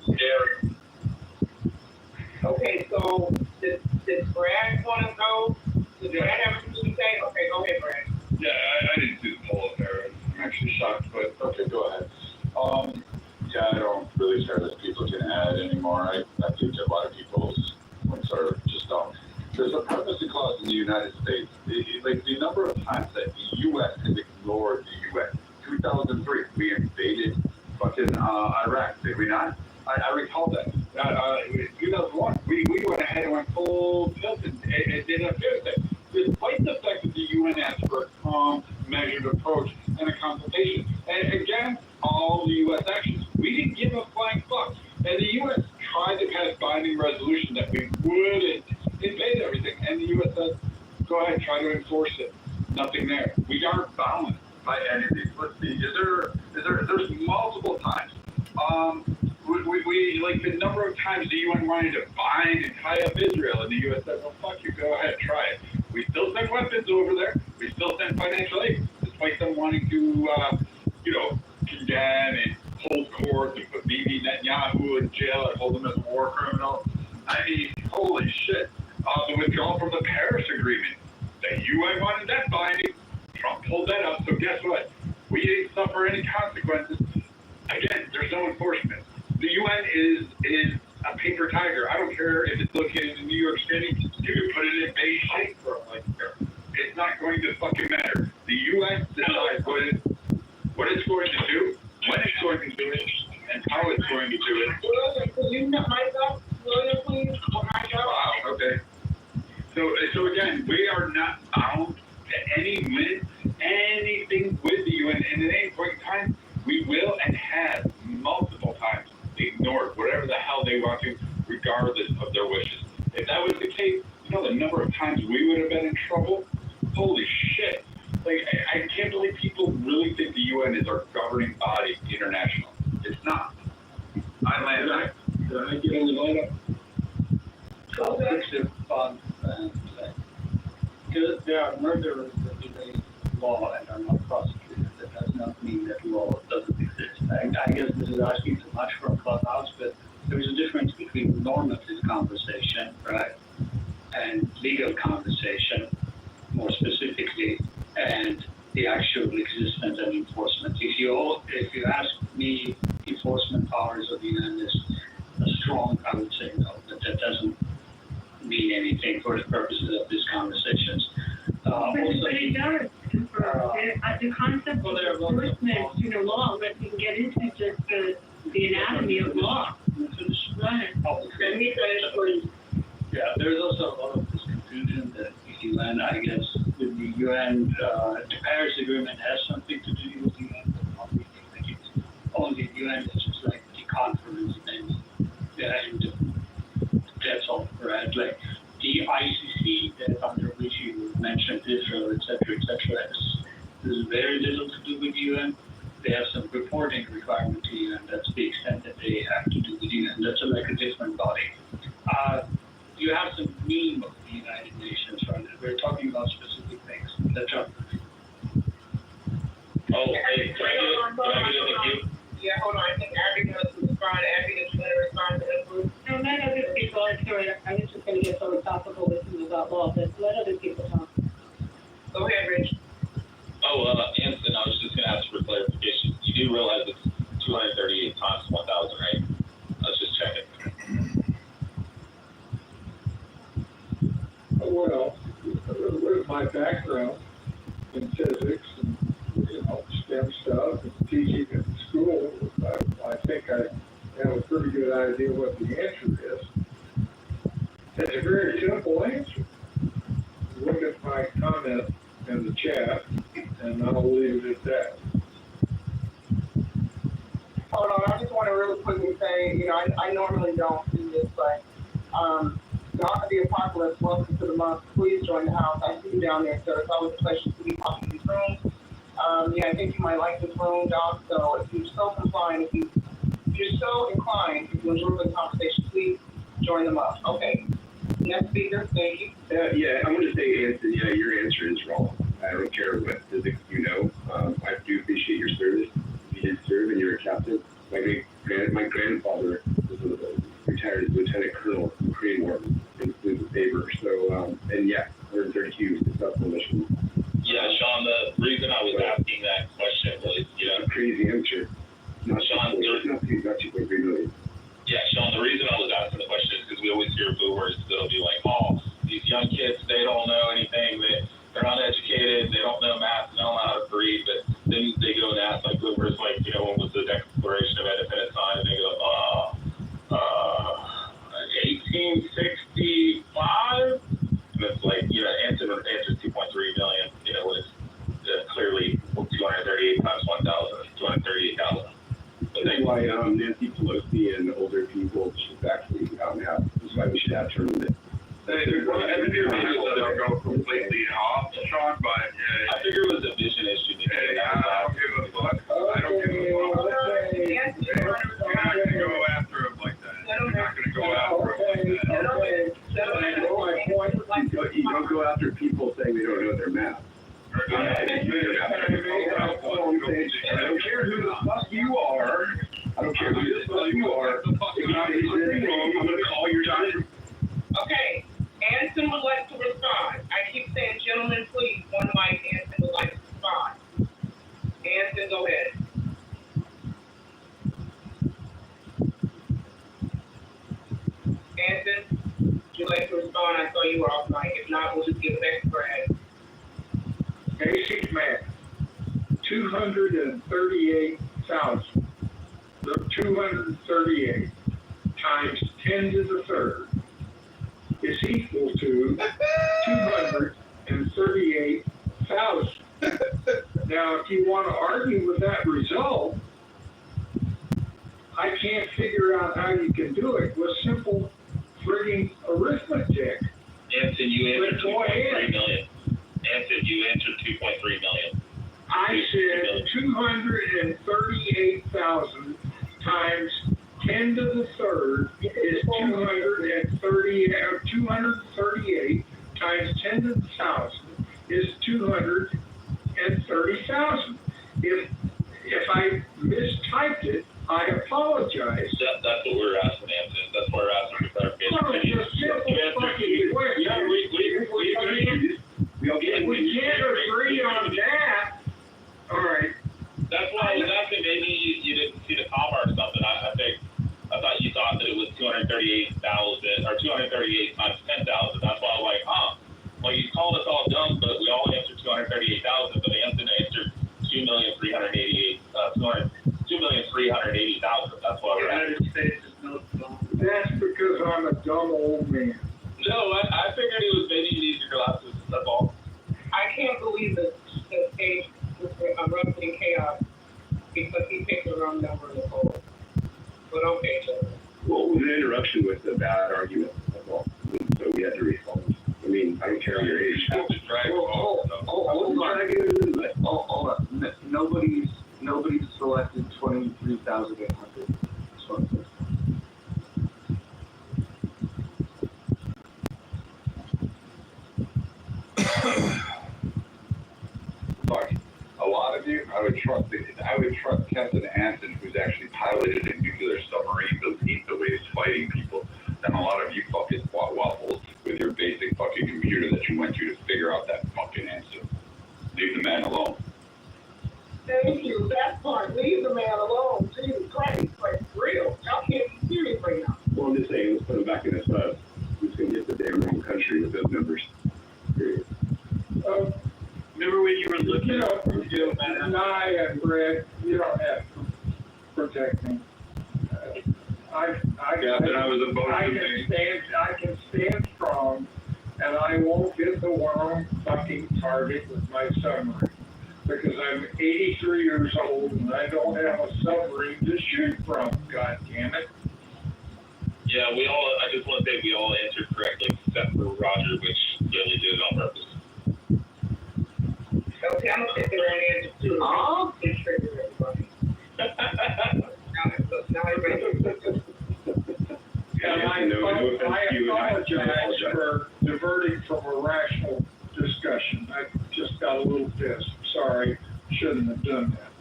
Gary. Okay, so did Brad want to go? Did Brad have something to say? Okay, go ahead, Brad. Yeah, I didn't see the poll up there. I'm actually shocked, but okay, go ahead. Yeah, I don't really care that people can add anymore. I think a lot of people's points are just dumb. There's a privacy clause in the United States. Like the number of times that the U.S. has ignored the U.S. 2003, we invaded fucking Iraq, did we not? I recall that. 2001, we went ahead and went full tilt and did Afghanistan. Despite the fact that the UN asked for a calm, measured approach and a consultation. And again, all the U.S. actions, we didn't give a flying fuck. And the U.S. tried to pass binding resolution that we wouldn't invade everything. And the U.S. said, go ahead, try to enforce it. nothing there. We aren't bound by any of these. Let's see, there's multiple times. We like the number of times the UN wanted to bind and tie up Israel, and the U.S. said, well, fuck you, go ahead, try it. We still send weapons over there. We still send financial aid, despite them wanting to, condemn and hold court and put Bibi Netanyahu in jail and hold him as a war criminal. I mean, holy shit. The withdrawal from the Paris Agreement. The UN wanted that binding. Trump pulled that up, so guess what? We didn't suffer any consequences. Again, there's no enforcement. The UN is a paper tiger. I don't care if it's located in New York City. You can put it in Beijing for like it's not going to fucking matter. The UN decides what it's going to do, when it's going to do it, and how it's going to do it. William, can you mic up? William, please? Wow, okay. So again, we are not bound to anything with the UN, and at any point in time, we will and have multiple times ignored whatever the hell they want to, regardless of their wishes. If that was the case, the number of times we would have been in trouble. Holy shit! Like I can't believe people really think the UN is our governing body, international. It's not. I land there. Did I get on the lineup? Because there are murderers that evade law and are not prosecuted. That does not mean that law doesn't exist. I guess this is asking too much from Clubhouse, but there is a difference between normative conversation, right, and legal conversation, more specifically, and the actual existence and enforcement. If you ask me, enforcement powers of the UN is strong, I would say no, but that doesn't mean anything for the purposes of these conversations. But it does. The concept of enforcement, law, but we can get into just the anatomy of law. Yeah, there's also a lot of this confusion that the UN, I guess, with the UN, the Paris Agreement has something to do with the UN, but not really. Like it's only the UN is just like the conference and that's all, right? Like the ICC, that under which you mentioned Israel, etc., there's very little to do with the UN. They have some reporting requirement to the UN. That's the extent that they have to do with the UN. That's like a different body. You have some meme of the United Nations, right? We're talking about specific things. That's all. Oh, hey, can I get in the queue? Yeah, hold on. I think Abby wants to respond. Abby is going to respond to that group. No, let other people, sorry, I was just going to get philosophical with you about law, but let other people talk. Go ahead, Rich. Oh, Anson, I was just going to ask for clarification. You do realize it's 238 times 1,000, right? I was just checking. Well, with my background in physics and STEM stuff and teaching at school, I think I have a pretty good idea what the answer is. It's a very simple answer. Look at my comment in the chat, and I'll leave it at that. Hold on, I just want to really quickly say, I normally don't do this, but God of the Apocalypse, welcome to the month. Please join the house. I see you down there, sir. It's always a pleasure to be talking in these rooms. I think you might like this room, Doc. So if you're so inclined, if you enjoy the conversation, please join them up. Okay. Next speaker, thank you. Yeah, I'm going to say, Anson, yeah, your answer is wrong. I don't care what physics you know. I do appreciate your service. You did serve and you're a captain. My grandfather was a retired lieutenant colonel in the Korean War in favor. So, and yeah, 132 successful missions. Yeah, Sean, the reason I was asking that question was, crazy answer. Sean, not 2.3 million. Yeah, Sean, the reason I was asking the question is because we always hear boomers that'll be like, oh, these young kids, they don't know anything, they're uneducated, they don't know math, they don't know how to read, but then they go and ask like boomers, like, when was the Declaration of Independence signed? And they go, 1865? And it's like, answer 2.3 million, when it's clearly 238 times 1,000, 238,000. That's why Nancy Pelosi and older people should actually have. That's why we should have tournaments. They'll go completely off, Sean, but figure it was a vision issue. Hey, I don't give a fuck. I don't give a fuck. We're not gonna go after him like that. We're not gonna go after him like that. You don't go after people saying they don't know their math. I don't care who the fuck you are. I don't care who the fuck you are. If you say anything wrong, I'm gonna call your doctor. Okay, Anson would like to respond. I keep saying, gentlemen, please, one mic, Anson would like to respond. Anson, go ahead. Anson, would you like to respond? I saw you were off mic. If not, we'll just give it back to Brad. Basic math, 238,000. The 238 times 10 to the third is equal to 238,000. Now, if you want to argue with that result, I can't figure out how you can do it with simple frigging arithmetic. Anson, you answered But go 2.3 ahead. million. Anson, you answered 2.3 million. I said 238,000 times 10 to the third is 238 times 10 to the 1,000 is 230,000. If I mistyped it, I apologize. That's what we're asking, Anson. That's what we're asking for clarification. No, it's a simple fucking question. Yeah, we If we can't agree on that, all right. That's why I was asking. Maybe you didn't see the comma or something. I thought you thought that it was 238,000 or 238 times 10,000. That's why I was like, well, you called us all dumb, but we all answered 238,000. But Anson answered 2,380,000. That's why we're asking. United States is no dumb. That's because I'm a dumb old man. No, I figured it was maybe you need your glasses. That's all. I can't believe that the stage was erupted in chaos because he picked the wrong number in the poll. But okay, gentlemen. Well, it was an interruption with a bad argument. That's all. So we had to respond. I mean, I don't care your age. Hold on. Nobody's selected 23,800. Fuck. A lot of you, I would trust Captain Anson, who's actually piloted a nuclear submarine beneath the waves fighting people, than a lot of you fucking waffles with your basic fucking computer that you went to figure out that fucking answer. Leave the man alone. Thank you. That part. Leave the man alone. Jesus Christ. Like, real. Y'all can't be serious right now. Well, I'm just saying, let's put him back in his bus. Who's going to get the damn wrong country with those numbers? Period. Remember when you were looking You know, Nye and Brad, you don't have to protect me. I can stand strong, and I won't hit the wrong fucking target with my submarine. Because I'm 83 years old and I don't have a submarine to shoot from, God damn it. Yeah, I just want to say we all answered correctly except for Roger, which really did it on purpose. Okay, I'm going to sit there and answer too. It's trigger everybody. Now everybody. And I apologize for diverting from a rational discussion. I just got a little pissed. Sorry, shouldn't have done that.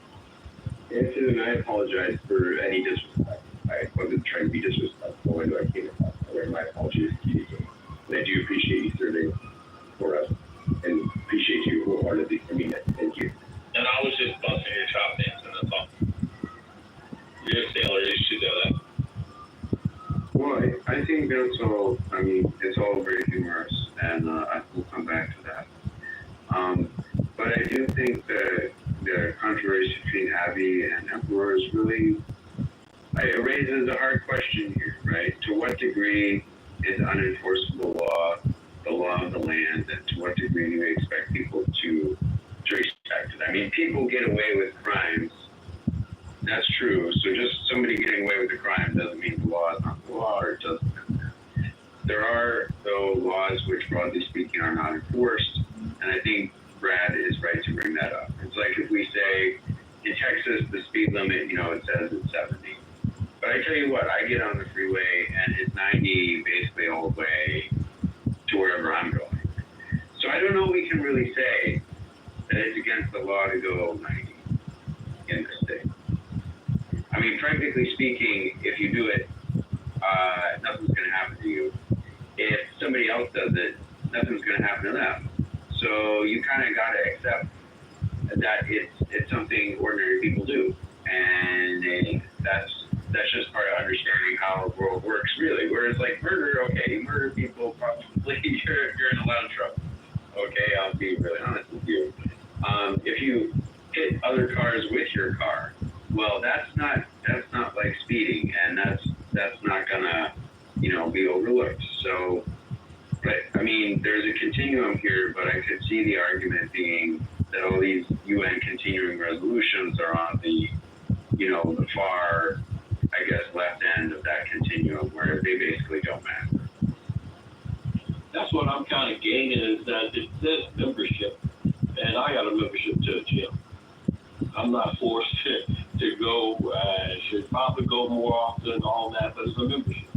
Anson, and I apologize for any disrespect. I wasn't trying to be disrespectful, and I came across that way. My apologies to you. And I do appreciate you serving for us, and appreciate you wholeheartedly. I mean, thank you. And I was just busting your chops, Anson, that's all. You're a sailor, you should know that. Well, I think that's all, I mean, it's all very humorous, and I will come back to that. But I do think that the controversy between Abby and Emperor is really, it raises a hard question here, right? To what degree is unenforceable law the law of the land, and to what degree do we expect people to respect it? I mean, people get away with crimes. That's true. So just somebody getting away with a crime doesn't mean the law is not the law, or it doesn't. There are, though, laws which, broadly speaking, are not enforced. And I think Brad is right to bring that up. It's like if we say in Texas the speed limit, it says it's 70. But I tell you what, I get on the freeway and it's 90 basically all the way to wherever I'm going. So I don't know we can really say that it's against the law to go 90 in this state. I mean, practically speaking, if you do it, nothing's going to happen to you. If somebody else does it, nothing's going to happen to them. So you kind of got to accept that it's something ordinary people do, and that's just part of understanding how the world works, really. Whereas like murder, okay, you murder people, probably you're in a lot of trouble. Okay, I'll be really honest with you. If you hit other cars with your car, well, that's not like speeding, and that's not gonna be overlooked. So, but I mean, there's a continuum here, but I could see the argument being that all these UN continuing resolutions are on the the far, I guess, left end of that continuum where they basically don't matter. That's what I'm kind of gaining is that it says membership, and I got a membership to a gym. I'm not forced to go. Should probably go more often, all that, but it's a membership.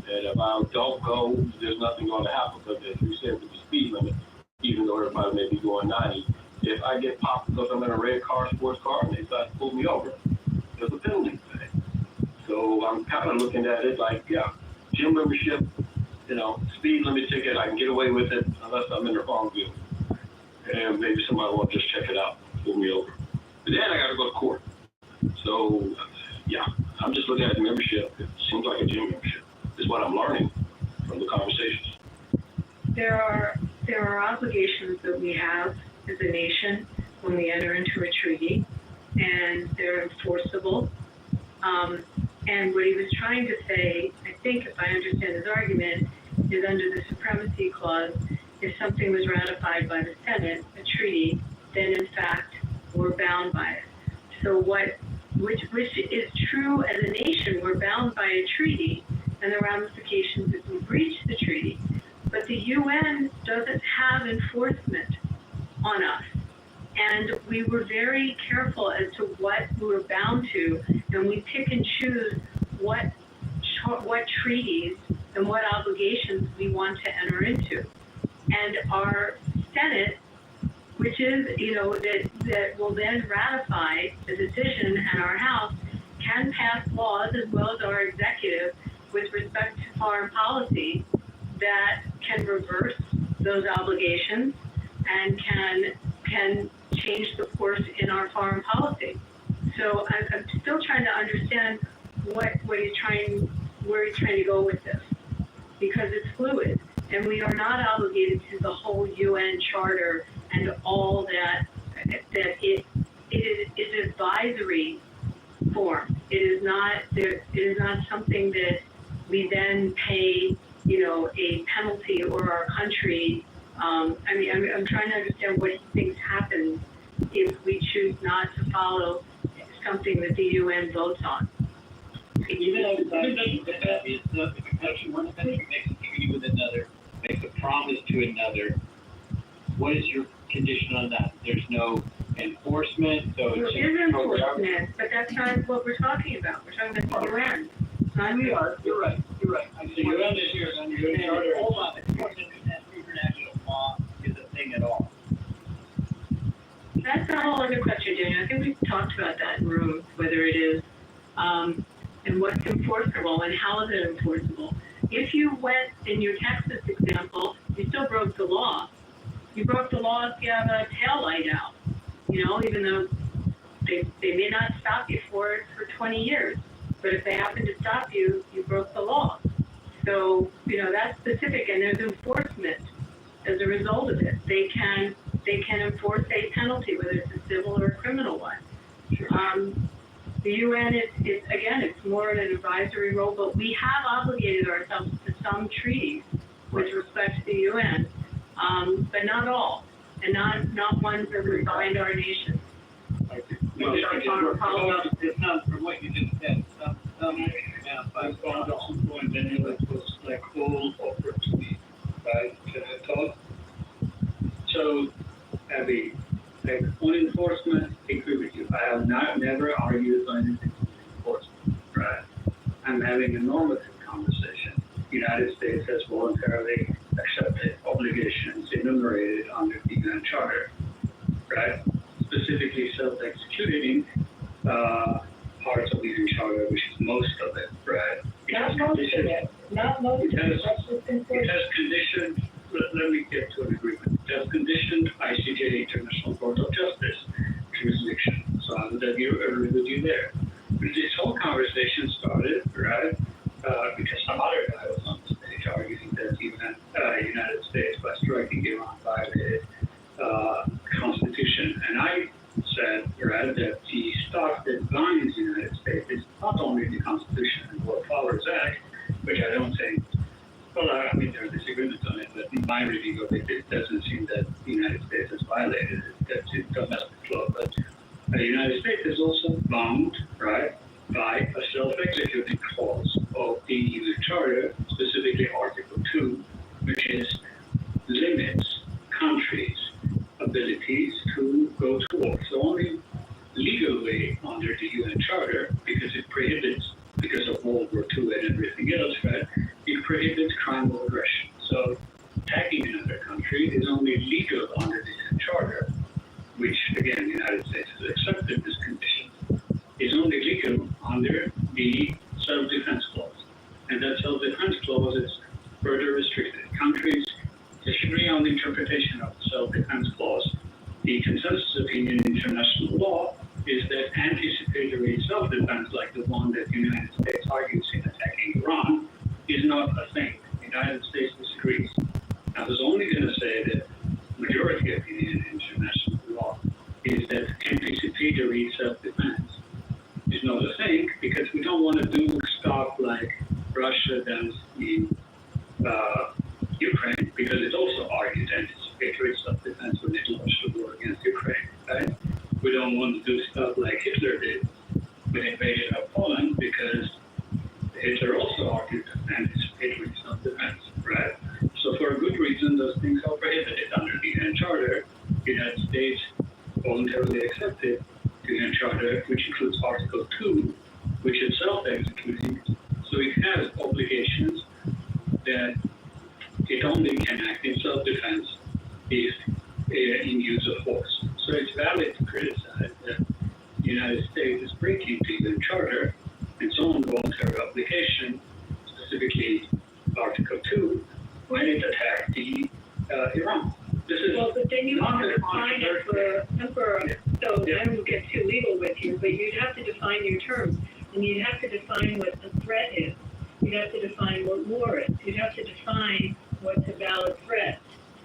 And if I don't go, there's nothing going to happen. But as you said, with the speed limit, even though everybody may be going 90, if I get popped because I'm in a red car, sports car, and they decide to pull me over, there's a penalty for that. So I'm kind of looking at it like, yeah, gym membership, speed limit ticket, I can get away with it unless I'm in the wrong view. And maybe somebody will just check it out, pull me over. But then I got to go to court. So, yeah, I'm just looking at membership. It seems like a gym membership is what I'm learning from the conversations. There are obligations that we have as a nation when we enter into a treaty, and they're enforceable. And what he was trying to say, I think, if I understand his argument, is under the Supremacy Clause, if something was ratified by the Senate, a treaty, then in fact we're bound by it. So which is true as a nation, we're bound by a treaty and the ramifications if we breach the treaty. But the UN doesn't have enforcement on us. And we were very careful as to what we were bound to, and we pick and choose what treaties and what obligations we want to enter into. And our Senate, which is, that will then ratify the decision, and our House can pass laws as well as our executive with respect to foreign policy that can reverse those obligations and can change the course in our foreign policy. So I'm still trying to understand where he's trying to go with this, because it's fluid, and we are not obligated to the whole UN Charter and all that it is advisory form. It is not something that we then pay, a penalty, or our country. I'm trying to understand what he thinks happens if we choose not to follow something that the UN votes on. Even if a country, one country makes a treaty with another, makes a promise to another, what is your condition on that? There's no enforcement, so There is enforcement, but that's not what we're talking about. We're talking about the UN. You're right. So you're under here, under your charter. Hold on, enforcement international law is a thing at all. That's a whole other question, Daniel. I think we've talked about that in rooms, whether it is, and what's enforceable and how is it enforceable. If you went, in your Texas example, you still broke the law. You broke the law if you have a tail light out, even though they may not stop you for it for 20 years. But if they happen to stop you, you broke the law. So, that's specific, and there's enforcement as a result of it. They can enforce a penalty, whether it's a civil or a criminal one. The UN is again, it's more of an advisory role, but we have obligated ourselves to some treaties with respect to the UN, but not all, and not ones that would bind our nation. It's not from what you just said. Like whole opportunity, right? Can I talk? So, Abby, I have never argued for anything enforcement, right? I'm having a normative conversation. The United States has voluntarily accepted obligations enumerated under the UN Charter, right? Specifically self-executing parts of the UN Charter, which is most of it, right? Not most of it, not most of it. It has conditioned, let me get to an agreement. It has conditioned ICJ, International Court of Justice, jurisdiction. So I would agree with you there. But this whole conversation started, right, because some other guy was on the stage arguing that even the United States, by striking Iran, violated Constitution. And I said, right, that the stuff that binds the United States is not only the Constitution and War Powers Act, which I don't think, well, I mean, there are disagreements on it, but in my review of it, it doesn't seem that the United States has violated it. That's in domestic law. But the United States is also bound, right, by a self-executing clause of the UN Charter, specifically Article 2, which is limits countries' abilities to go to war. So only legal way under the UN Charter, because it prohibits, because of World War II and everything else, right, it prohibits crime of aggression. So attacking another country is only legal under the UN Charter, which, again, the United States has accepted this condition, is only legal under the self-defense clause. And that self-defense clause is further restricted. Countries disagree on the interpretation of the self-defense clause. The consensus opinion in international law is that anticipatory self-defense, like the one that the United States argues in attacking Iran, is not a thing. The United States disagrees. I was only going to say that majority opinion in international law is that anticipatory self-defense is not a thing, because we don't want to do stuff like Russia does in Ukraine, because it also argued anticipatory self-defense when it launched the war against Ukraine, right? We don't want to do stuff like Hitler did with invasion of Poland, because Hitler also argued anticipatory self-defense, right? So for a good reason, those things are prohibited under the UN Charter. The United States voluntarily accepted the UN Charter, which includes Article 2, which is self-executing. So it has obligations that it only can act in self-defense if in use of force. So it's valid to criticize that the United States is breaking the UN Charter and its own voluntary obligation, specifically Article 2, when it attacked the Iran. This is well, but then you have to define it for so I don't get too legal with you, but you'd have to define your terms, and you'd have to define what a threat is. You'd have to define what war is. You'd have to define what's a valid threat.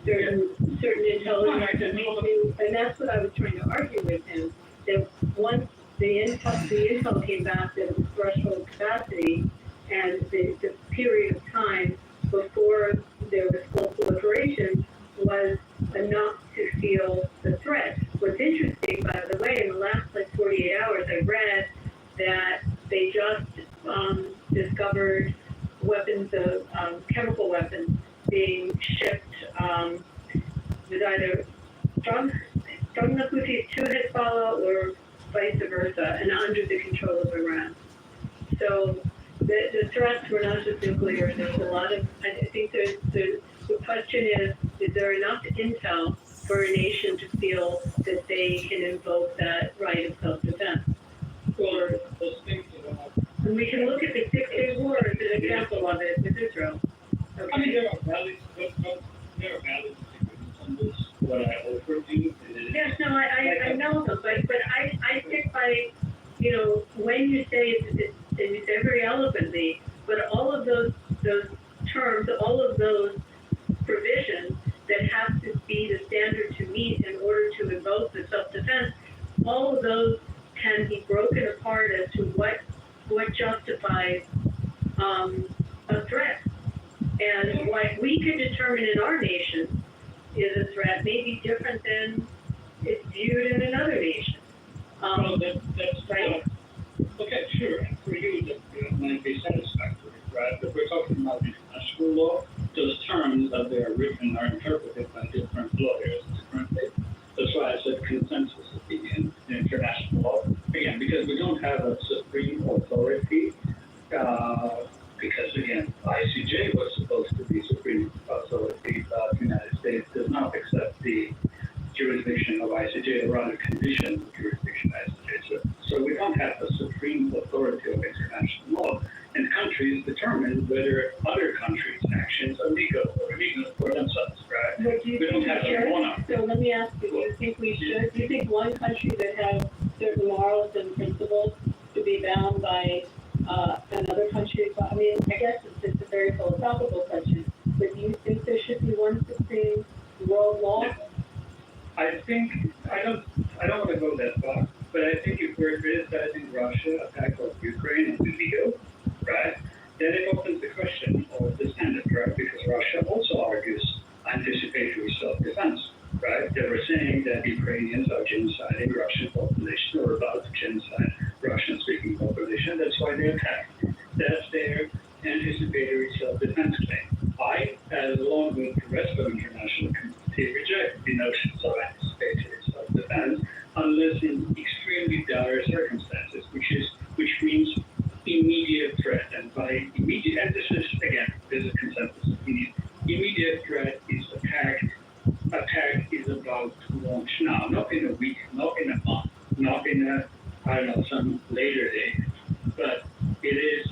Certain intelligence, and that's what I was trying to argue with him. That once the intel came back that it was threshold capacity, and the period of time before there was full proliferation was enough to feel the threat. What's interesting, by the way, in the last 48 hours, I read that they just discovered weapons of chemical weapons being shipped with either from the Houthis to Hezbollah or vice versa, and under the control of Iran. So the threats were not just nuclear. There's a lot of, I think the question is there enough intel for a nation to feel that they can invoke that right of self-defense? Or, and we can look at the 6-Day War as an example of it with Israel. Okay. I mean, there are valid disagreements on this, what I offered you. Yes, no, I know them, but I stick by, when you say it's very eloquently, but all of those terms, all of those provisions that have to be the standard to meet in order to invoke the self-defense, all of those can be broken apart as to what justifies a threat. And what we can determine in our nation is a threat may be different than it's viewed in another nation. Well, that's right. Okay, sure. For you, that might be satisfactory, right? But we're talking about international law. Those terms, as they are written, are interpreted by different lawyers differently. That's why I said consensus opinion in international law. because we don't have a supreme authority, because again, ICJ was supposed to be supreme authority, but the United States does not accept the jurisdiction of ICJ, or rather condition the jurisdiction of ICJ. So we don't have a supreme authority of international law, and countries determine whether other countries' actions are legal or illegal for themselves, right? But do you We don't think have we a should? monarch. So let me ask you, do you think we should? Do you think one country that has certain morals and principles to be bound by another country? I mean, I guess it's a very philosophical question, but do you think there should be one supreme world law? I think, I don't want to go that far, but I think if we're criticizing Russia, attack of Ukraine is illegal, right? Then it opens the question of the standard, right? Because Russia also argues anticipatory self-defense, right? They were saying that Ukrainians are genociding Russian population or about to genocide Russian-speaking population. That's why they attacked. That's their anticipatory self-defense claim. I, as along with the rest of international community, reject the notions of anticipatory self-defense unless in extremely dire circumstances, which means immediate threat. And by immediate, and this is again, there's a consensus opinion. Immediate threat is attack. Attack is about to launch now, not in a week, not in a month, not in a, I don't know, some later date, but it is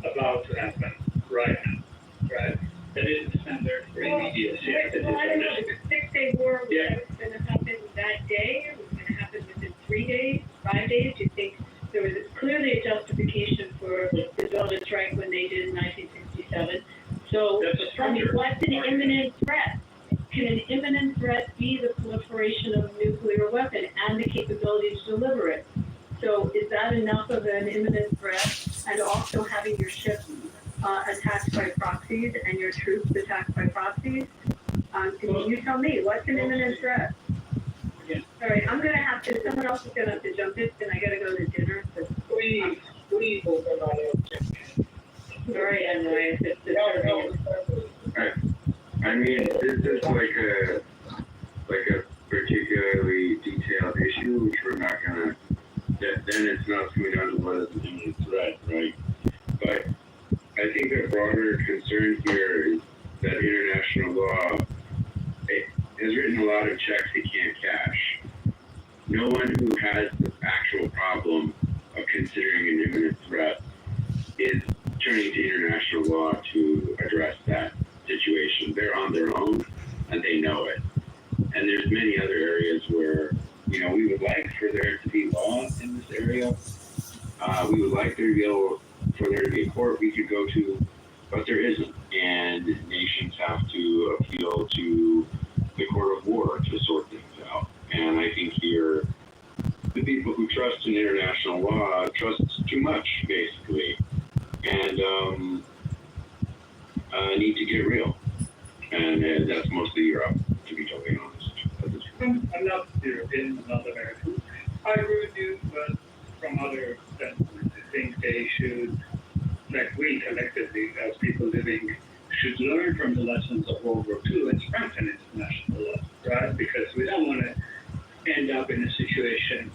about to happen right now, right? That is the standard for immediacy. Well, I don't know, the 6-day war was going to happen that day, or was going to happen within 3 days, 5 days? Do you think there was clearly a justification for the Belgian strike when they did in 1967? So, I mean, what's an imminent threat? Can an imminent threat be the proliferation of a nuclear weapon and the capability to deliver it? So is that enough of an imminent threat? And also having your ships attacked by proxies and your troops attacked by proxies? Can you tell me, what's an imminent threat? All right, I'm going to have to, someone else is going to have to jump in, and I got to go to dinner. Please, Sorry, anyway, it's I mean, this is like a particularly detailed issue, which we're not gonna. Then it's not coming down to what is the imminent threat, right? But I think the broader concern here is that international law has written a lot of checks it can't cash. No one who has the actual problem of considering an imminent threat is turning to international law to address that situation. They're on their own and they know it. And there's many other areas where, we would like for there to be law in this area. We would like there to be for there to be a court we could go to, but there isn't. And nations have to appeal to the court of war to sort things out. And I think here, the people who trust in international law trust too much, basically, and need to get real. And that's mostly Europe, to be totally honest. I'm not European, I'm not American. I agree with you, but from other standpoints, I think they should, like we collectively, as people living, should learn from the lessons of World War II and strengthen international law, right? Because we don't want to end up in a situation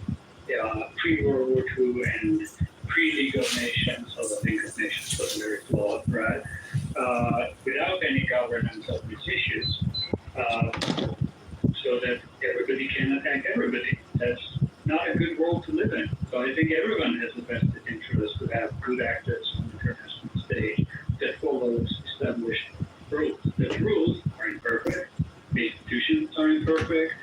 pre-World War II and pre-League of Nations, so the League of Nations was very flawed, right? Without any governance of these issues, so that everybody can attack everybody. That's not a good world to live in. So I think everyone has a vested interest to have good actors on the international stage that follows established rules. The rules are imperfect, the institutions are imperfect,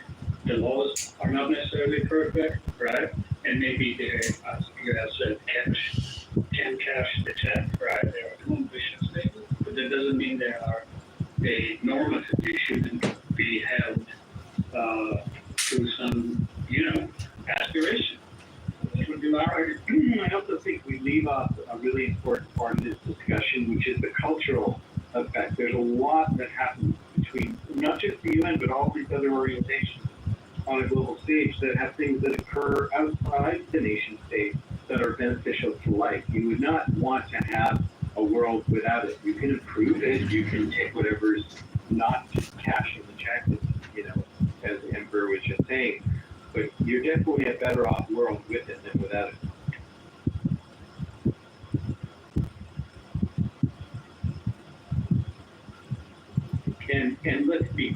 the laws are not necessarily perfect, right? And maybe they, as you have said, can cash the check, right? There are no ambitious things, but that doesn't mean they are a normative. They shouldn't be held to some, aspiration. That would be my argument. I also think we leave off a really important part of this discussion, which is the cultural effect. There's a lot that happens between not just the UN, but all these other organizations on a global stage that have things that occur outside the nation state that are beneficial to life. You would not want to have a world without it. You can improve it. You can take whatever's not just cashing the check, as the Emperor was just saying. But you're definitely a better off world with it than without it.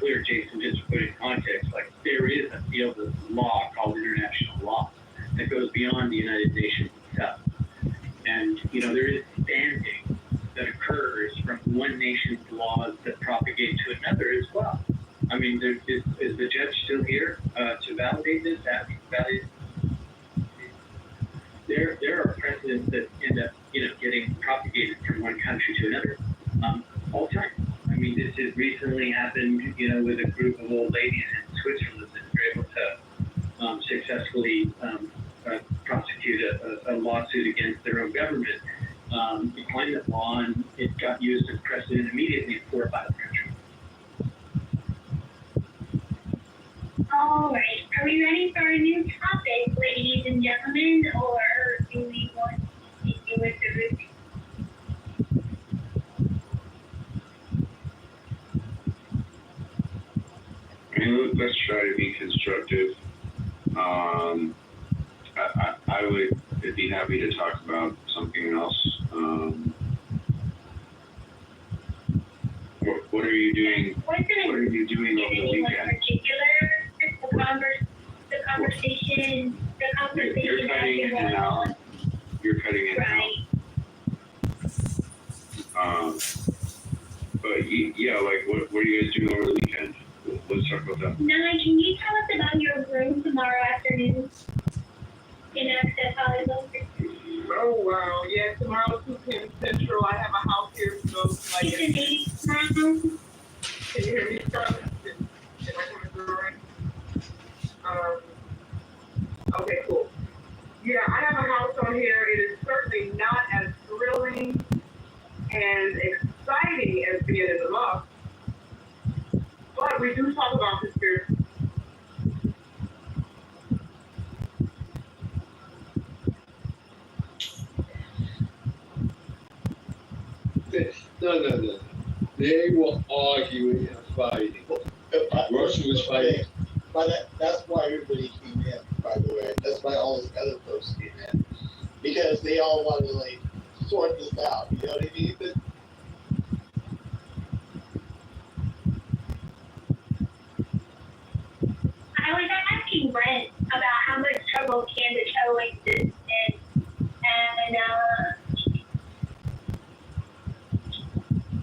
clear, Jason, just to put it in context, like there is a field of law called international law that goes beyond the United Nations itself. And, there is standing that occurs from one nation's laws that propagate to another as well. I mean, is the judge still here to validate this? There are precedents that end up, getting propagated from one country to another all the time. I mean, this has recently happened, with a group of old ladies in Switzerland that were able to successfully prosecute a lawsuit against their own government, the climate law, and it got used as precedent immediately in 4 or 5 countries. All right. Are we ready for a new topic, ladies and gentlemen, or do we want to do with the routine? Let's try to be constructive. I would be happy to talk about something else. What are you doing? What are you doing over the weekend? The conversation. You're cutting in and out. You're cutting in and out. But yeah, like what are you guys doing over the weekend? Let's talk about that. Nana, can you tell us about your room tomorrow afternoon in Access Hollywood? Oh, wow. Yeah, tomorrow, 2 p.m. Central. I have a house here to go to. It's an 80 tomorrow. Can you hear me, Charlotte? Am I coming through right? Okay, cool. Yeah, I have a house on here. It is certainly not as thrilling and exciting as being in the loft. But we do talk about conspiracy. No. They were arguing and fighting. Russia was fighting. But that's why everybody came in, by the way. That's why all those other folks came in. Because they all wanted to, like, sort this out. You know what I mean? But I was asking Brent about how much trouble Candace Owens is in, and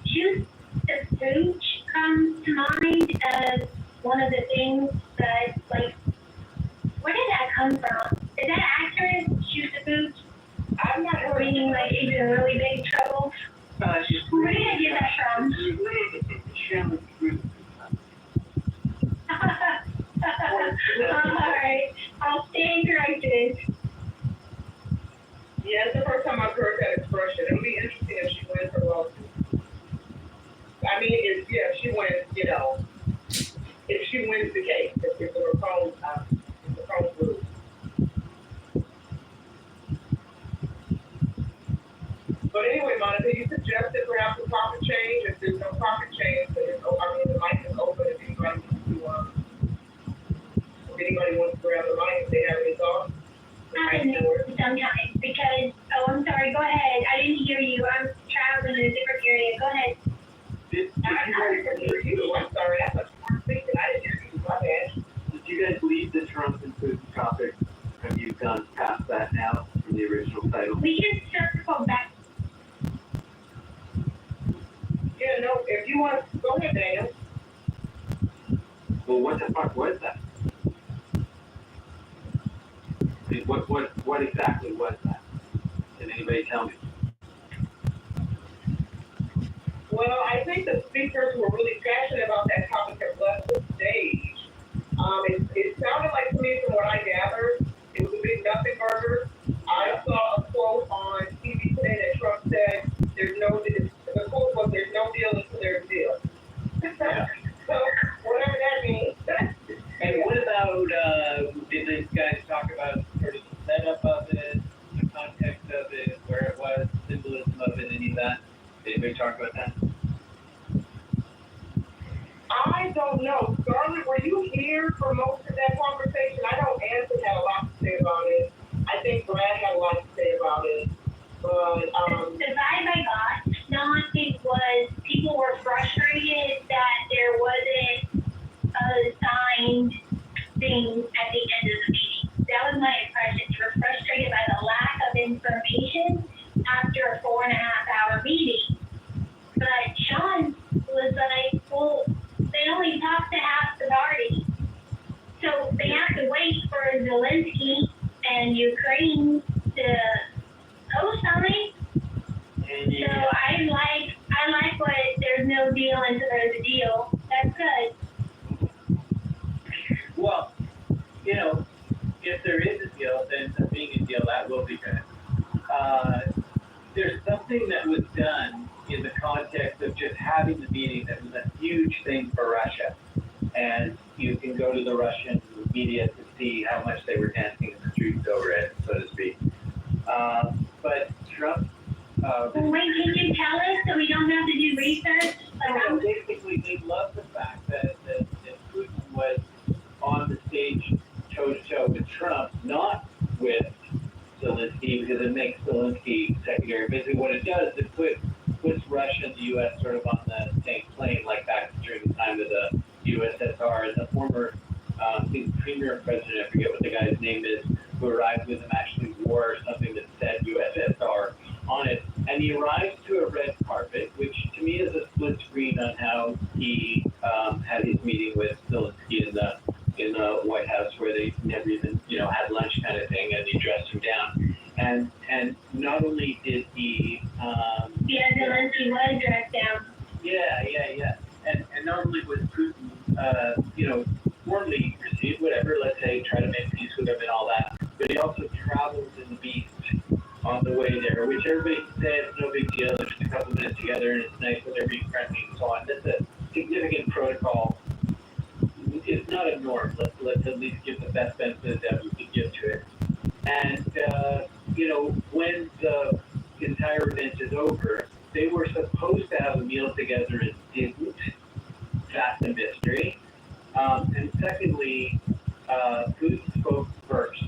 choose the Pooch comes to mind as one of the things that, like, where did that come from? Is that actress, Choose the Pooch? I'm not reading, like, she's in really big trouble. Where did I get that from? Alright, I'll stand corrected. Yeah, it's the first time I've heard that expression. It'll be interesting if she wins her lawsuit. I mean, if she wins, if she wins the case, if the proposed lose. But anyway, Monica, you suggested perhaps a profit change. If there's no profit change, then the mic is open if anybody wants to. If anybody wants to grab the mic, if they have any thoughts. Sometimes because, I'm sorry, go ahead. I didn't hear you. I'm traveling in a different area. Go ahead. I didn't hear you. I'm sorry. I thought you were speaking. I didn't hear you. My bad. Did you guys leave the Trump and Putin topic? Have you gone past that now from the original title? We can circle back. Yeah, no, if you want to, go ahead, Daniel. Well, what the fuck was that? I mean, what exactly was that? Can anybody tell me? Well, I think the speakers who were really passionate about that topic have left the stage. It sounded like to me, from what I gathered, it was a big nothing burger. I saw a quote on TV today that Trump said, the quote was, "There's no deal until there's a deal." So, whatever that means. And what about, did these guys talk about sort of the setup of it, the context of it, where it was, symbolism of it, any of that? Did anybody talk about that? I don't know. Scarlett, were you here for most of that conversation? I know Anson had a lot to say about it. I think Brad had a lot to say about it. But the vibe I got, not it was people were frustrated that there wasn't information after a 4.5-hour meeting. But Sean was like, well, they only talked to half the party. So they have to wait for Zelensky and Ukraine to co-sign. So I like what there's no deal until there's a deal. That's good. Well, you know, if there is a deal, then there being a deal, that will be good. There's something that was done in the context of just having the meeting that was a huge thing for Russia. And you can go to the Russian media to see how much they were dancing in the streets over it, so to speak. But Trump... wait, can you tell us so we don't have to do research? Basically, they love the fact that Putin was on the stage toe-to-toe with Trump, not with Zelensky, because it makes Zelensky secondary. Basically, what it does is it puts Russia and the U.S. sort of on the same plane, like back during the time of the USSR. And the former premier president, I forget what the guy's name is, who arrived with him, actually wore something that said USSR on it. And he arrives to a red carpet, which to me is a split screen on how he had his meeting with Zelensky in the White House, where they never even, had lunch kind of thing, and he dressed him down. And not only did he... Zelensky was dressed down. Yeah. And not only was Putin, warmly received, whatever, let's say, try to make peace with him and all that, but he also traveled in the beast on the way there, which everybody said no big deal, it's just a couple minutes together, and it's nice that they're being friendly and so on. That's a significant protocol. It's not a norm. Let's at least give the best benefit that we could give to it. And, when the entire event is over, they were supposed to have a meal together and didn't. That's a mystery. And secondly, Putin spoke first.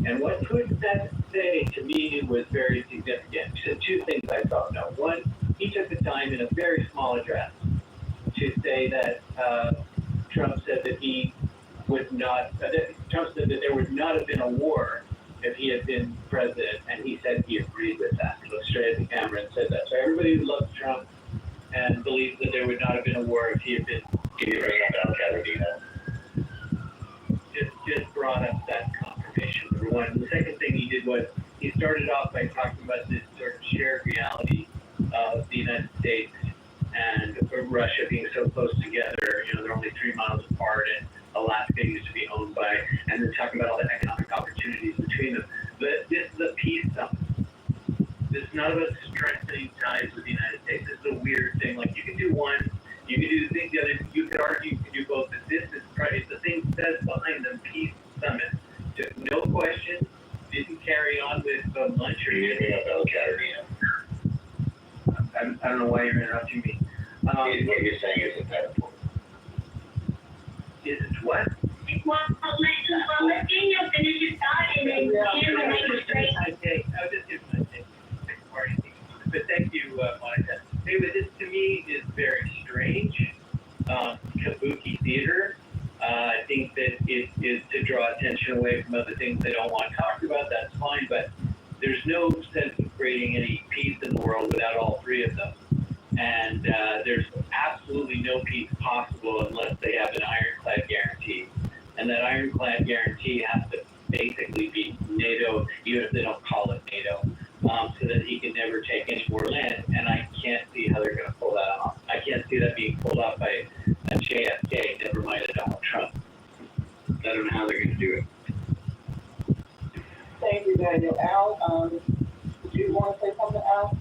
And what Putin had to say to me was very significant. So two things I thought. Now, one, he took the time in a very small address to say that Trump said that he would not, Trump said that there would not have been a war if he had been president, and he said he agreed with that. He looked straight at the camera and said that. So everybody who loves Trump and believes that there would not have been a war if he had been, just brought up that confirmation, number one. The second thing he did was he started off by talking about this sort of shared reality of the United States and Russia being so close together. They're only 3 miles apart, and Alaska used to be owned by, and then talking about all the economic opportunities between them. But this is a peace summit. This is not about strengthening ties with the United States. This is a weird thing. Like, you can do one, you can do the thing, the other. You could argue you can do both, but this is the thing says behind them, peace summit. Just no question, didn't carry on with lunch or anything about Caribbean. I don't know why you're interrupting me. What you're saying is it's that important. Is it what? Well, let's Daniel finish his thought, and then Ian will make it straight. I'll just give my take. But thank you, Monica. Anyway, this to me is very strange. Kabuki theater. I think that it is to draw attention away from other things they don't want talked about. That's fine, but there's no sense of creating any peace in the world without all three of them. And there's absolutely no peace possible unless they have an ironclad guarantee. And that ironclad guarantee has to basically be NATO, even if they don't call it NATO, so that he can never take any more land. And I can't see how they're going to pull that off. I can't see that being pulled off by a JFK, never mind a Donald Trump. I don't know how they're going to do it. Thank you, Daniel. Al, did you want to say something, Al?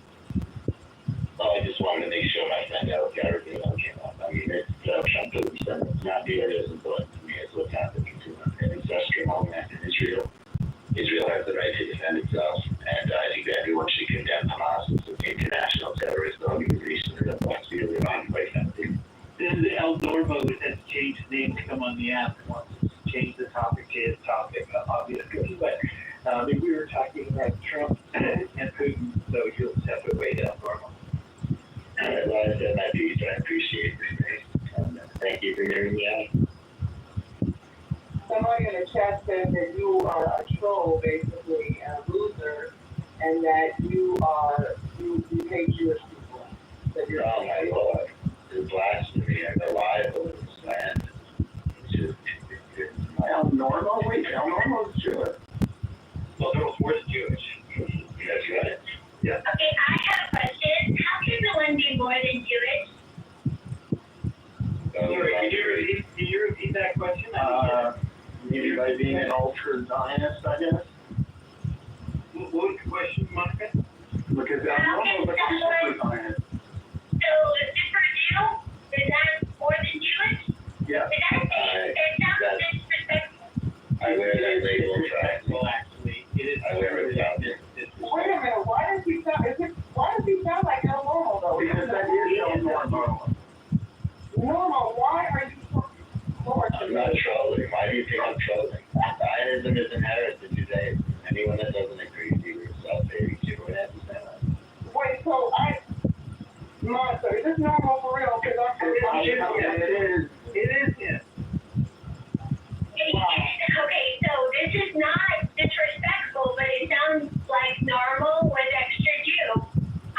Well, I just wanted to make sure my friend Al Caribbean came up. I mean, it's Trump doesn't send it's not nearly as important to me as what's happening to an ancestral moment in Israel. Israel has the right to defend itself, and I think that everyone should condemn Hamas as an international terrorist organization that wants to be around quite frankly. This is El Dormo, which has changed his name to come on the app and wants to change the topic to his topic, obviously. But we were talking about Trump and Putin, so you'll have to wait El Dormo. All right, well, I said my piece, I appreciate it. Thank you for hearing me out. Somebody in the chat said that you are a troll, basically, a loser, and that you hate Jewish people. That you're Oh my Lord, it's blasphemy and they're liable in this land. It's just, El Normo? Wait, El Normo's Jewish. well, they're worse Jewish. That's right. Yeah. Okay, I have a question. How can someone be more than Jewish? Sorry, can you repeat that question? Maybe by being an ultra Zionist, I guess. What was the question, Monica? Because El Normo's like a super Zionist. So, if it's for Jew, is that more than Jewish? Yeah. Is that it sounds disrespectful. I wear that label, right? Well, actually, it is. I wear it out. Wait a minute, why does he sound like El Normo though? Because that is El Normo. Normo, why are you so I'm not trolling. Why do you think I'm trolling? Zionism is inherent to Judaism. Anyone that doesn't agree with you is self-hating Jew and anti-Semite. Wait, so Monica, is this normal for real? Because It is, yes. Okay, so this is not disrespectful, but it sounds like normal with extra Jew.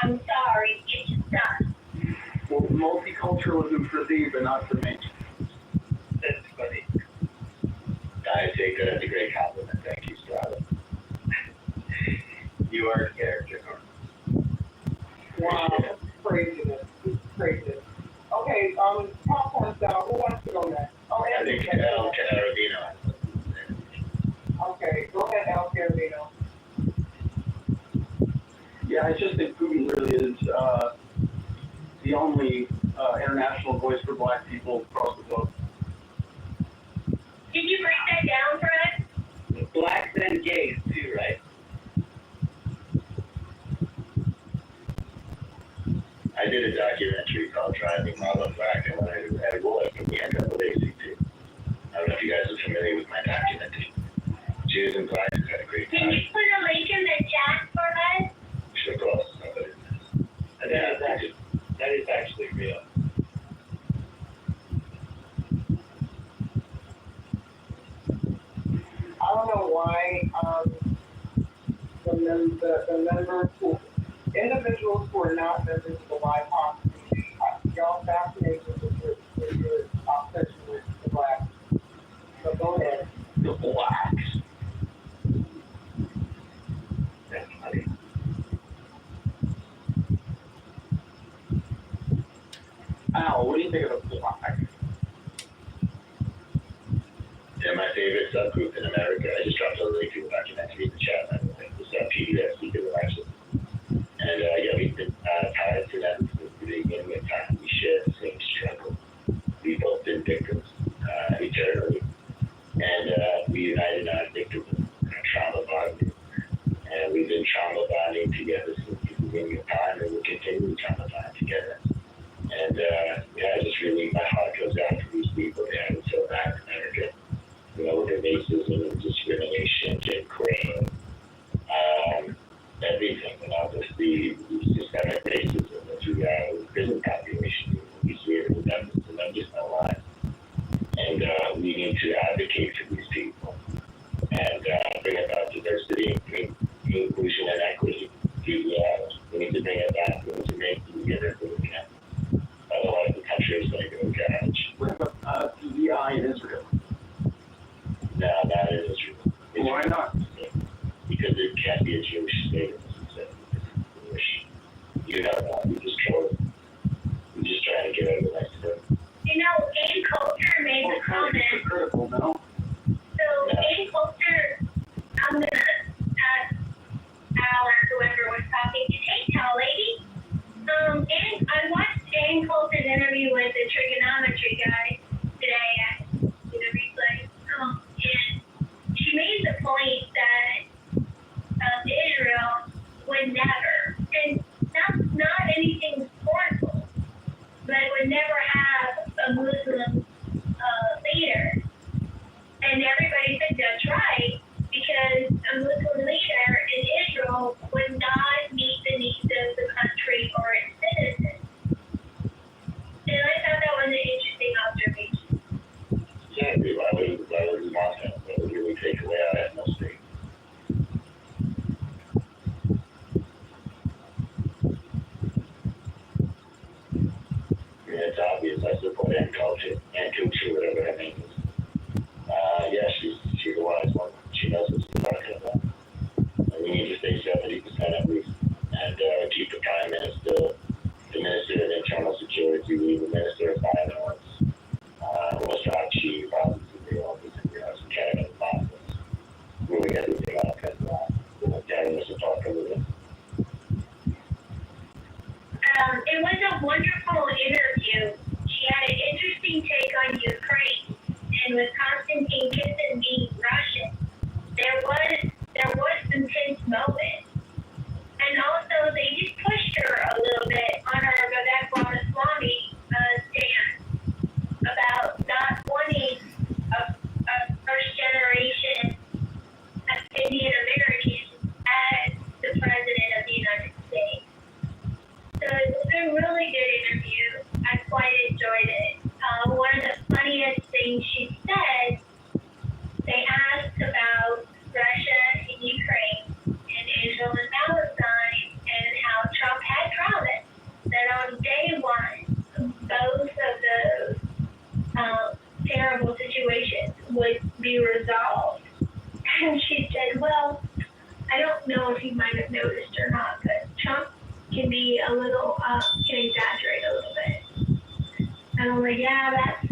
I'm sorry, it just does. Well, multiculturalism for thee, but not for me. That's funny. I take that as a great compliment. Thank you, Strada. You are a character. wow, craziness. Craziness. Okay, popcorn style, who wants to go next? Oh, I Andy. think El Carabino. Okay, go ahead, El Carabino. Yeah, I just think Putin really is the only international voice for black people across the globe. Did you break that down for us? Blacks and gays too, right? I did a documentary called Driving Marlon Black, and when I had a goal from the end of the ACT. I don't know if you guys are familiar with my documentary. Jews and blacks had a great Can time. you put a link in the chat for us? Sure, of course. That is actually real. I don't know why the members who, individuals who are not members of the BIPOC community, y'all fascinated with your obsession with the blacks. So go ahead. The blacks. That's funny. Al, what do you think of the black? They're my favorite subgroup in America. I just dropped a really cool documentary in the chat. I think it's PBS, Secret Election. And yeah, we've been tied to them since the beginning of time. We share the same struggle. We've both been victims eternally. And we united our victims, trauma bonding. And we've been trauma bonding together since the beginning of time, and we'll continue trauma bonding together. And yeah, just really, my heart goes out to these people. They have it so bad in America. You know, with the racism and discrimination, Jim Crow, everything, you know, just the systemic racism that's throughout the prison population. We see it with them, and I'm just not lying. And we need to advocate for these people and bring about diversity, inclusion, and equity. We need to bring it back. We need to make it together if we can. Otherwise, the country is going to go garbage. What about PEI in Israel? No, that is Israel. Why not? Because it can't be a Jewish state. Jewish. You know, we just troll it. We're just trying to get over that stuff. You know, in culture made a comment. Critical, no? So in culture, I'm gonna ask Al or whoever was talking to take tell lady. And I watched Jane Coulter's interview with the trigonometry guy today at the replay. And she made the point that Israel would never, and not anything scornful, but would never have a Muslim leader. don't know if you might have noticed or not, but Trump can be a little, can exaggerate a little bit. And I'm like, yeah, that's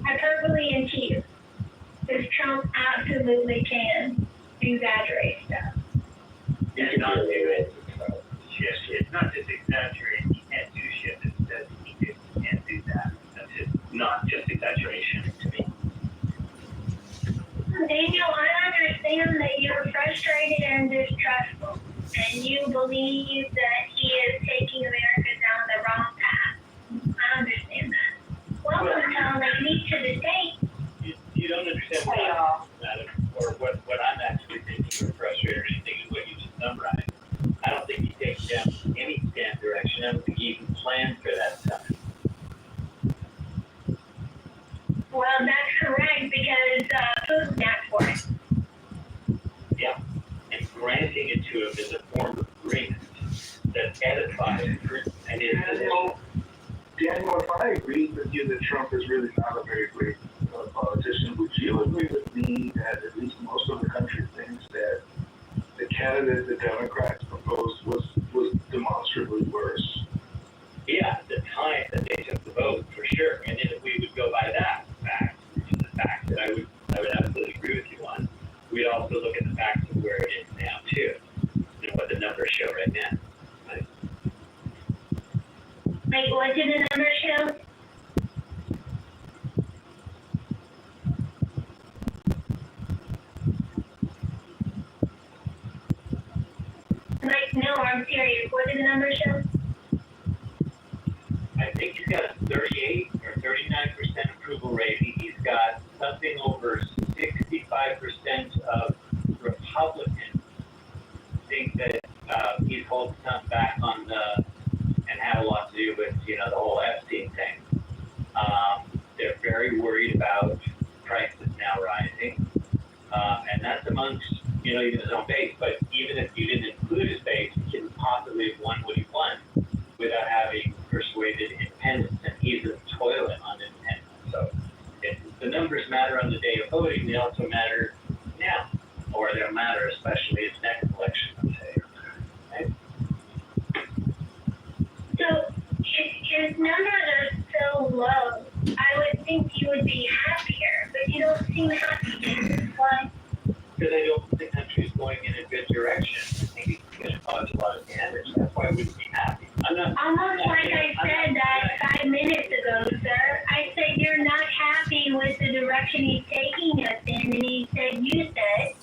hyperbole and cheese. Because Trump absolutely can exaggerate stuff. It's not shift. It's not just exaggerate. He can't do shift. It's that he can't do that. That's just not just exaggeration to me. Daniel, I understand that you're frustrated and distrustful, and you believe that he is taking America down the wrong path. I understand that. Welcome to Lady to the state. You don't understand what or what I'm actually thinking or frustrated or anything is what you just summarized. I don't think he takes down any stand direction. I don't think he even plans for that stuff. Well, that's correct because Putin asked for it. Yeah, and granting it to him is a form of agreement that edifies and is Daniel, if I agree with you that Trump is really not a very great politician, would you agree with me that at least most of the country thinks that the candidate the Democrats proposed was demonstrably worse? Yeah, at the time that they took the vote, for sure. And then if we would go by that fact, which is the fact that I would absolutely agree with you on, we'd also look at the facts of where it is now, too, and what the numbers show right now. Right? Like, what did the numbers show? Like, no, I'm serious. What did the numbers show? I think he's got a 38 or 39% approval rating. He's got something over 65% of Republicans think that he's holding something back on and had a lot to do with, the whole Epstein thing. They're very worried about prices now rising. And that's amongst, even his own base. But even if you didn't include his base, he couldn't possibly have won what he won without having persuaded independents, and he's a toilet on independents. So the numbers matter on the day of voting, they also matter now, or they'll matter especially in next election, I'd say. Right? So, if his numbers are so low, I would think you would be happier, but you don't seem happy. Why? Because I don't think the country's going in a good direction. I think it's going to cause a lot of damage. That's why I wouldn't be happy. Almost like I said that 5 minutes ago, sir. I said you're not happy with the direction he's taking us in, and you said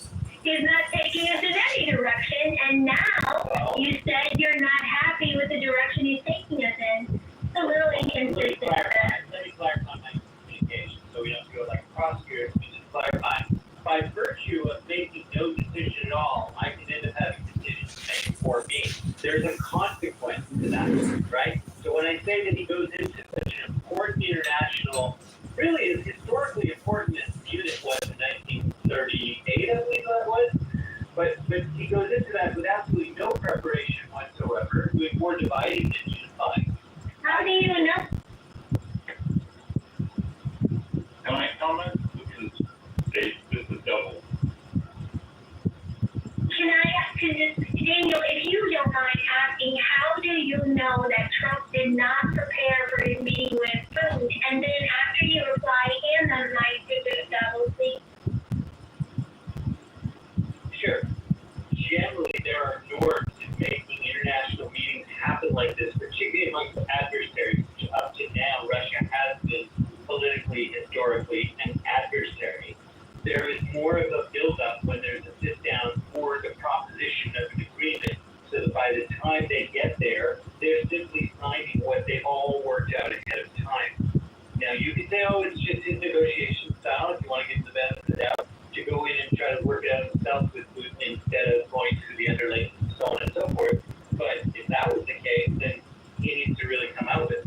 he's not taking us in any direction, and now you said you're not happy with the direction he's taking us in. It's a little inconsistent. Let me clarify my communication so we don't go like a prosecutor. Let me just clarify. By virtue of making no decision at all, I can end up having decisions made for me. There's a consequence to that, right? So when I say that he goes into such an important international, really as historically important as Munich was in 1938, I believe that was, but he goes into that with absolutely no preparation whatsoever, with more dividing than unifying. How do you know? Can I comment? This is double. Can I ask Daniel, if you don't mind asking, how do you know that Trump did not prepare for his meeting with Putin? And then after you reply, hand them my ticket double, please. Sure. Generally, there are norms in making international meetings happen like this, particularly amongst adversaries. Up to now, Russia has been politically, historically, an adversary. There is more of a buildup when there's a sit-down for the proposition of an agreement, so that by the time they get there, they're simply signing what they all worked out ahead of time. Now, you can say, oh, it's just his negotiation style, if you want to give him the benefit of the doubt, to go in and try to work it out himself with Putin instead of going through the underlings and so on and so forth. But if that was the case, then he needs to really come out with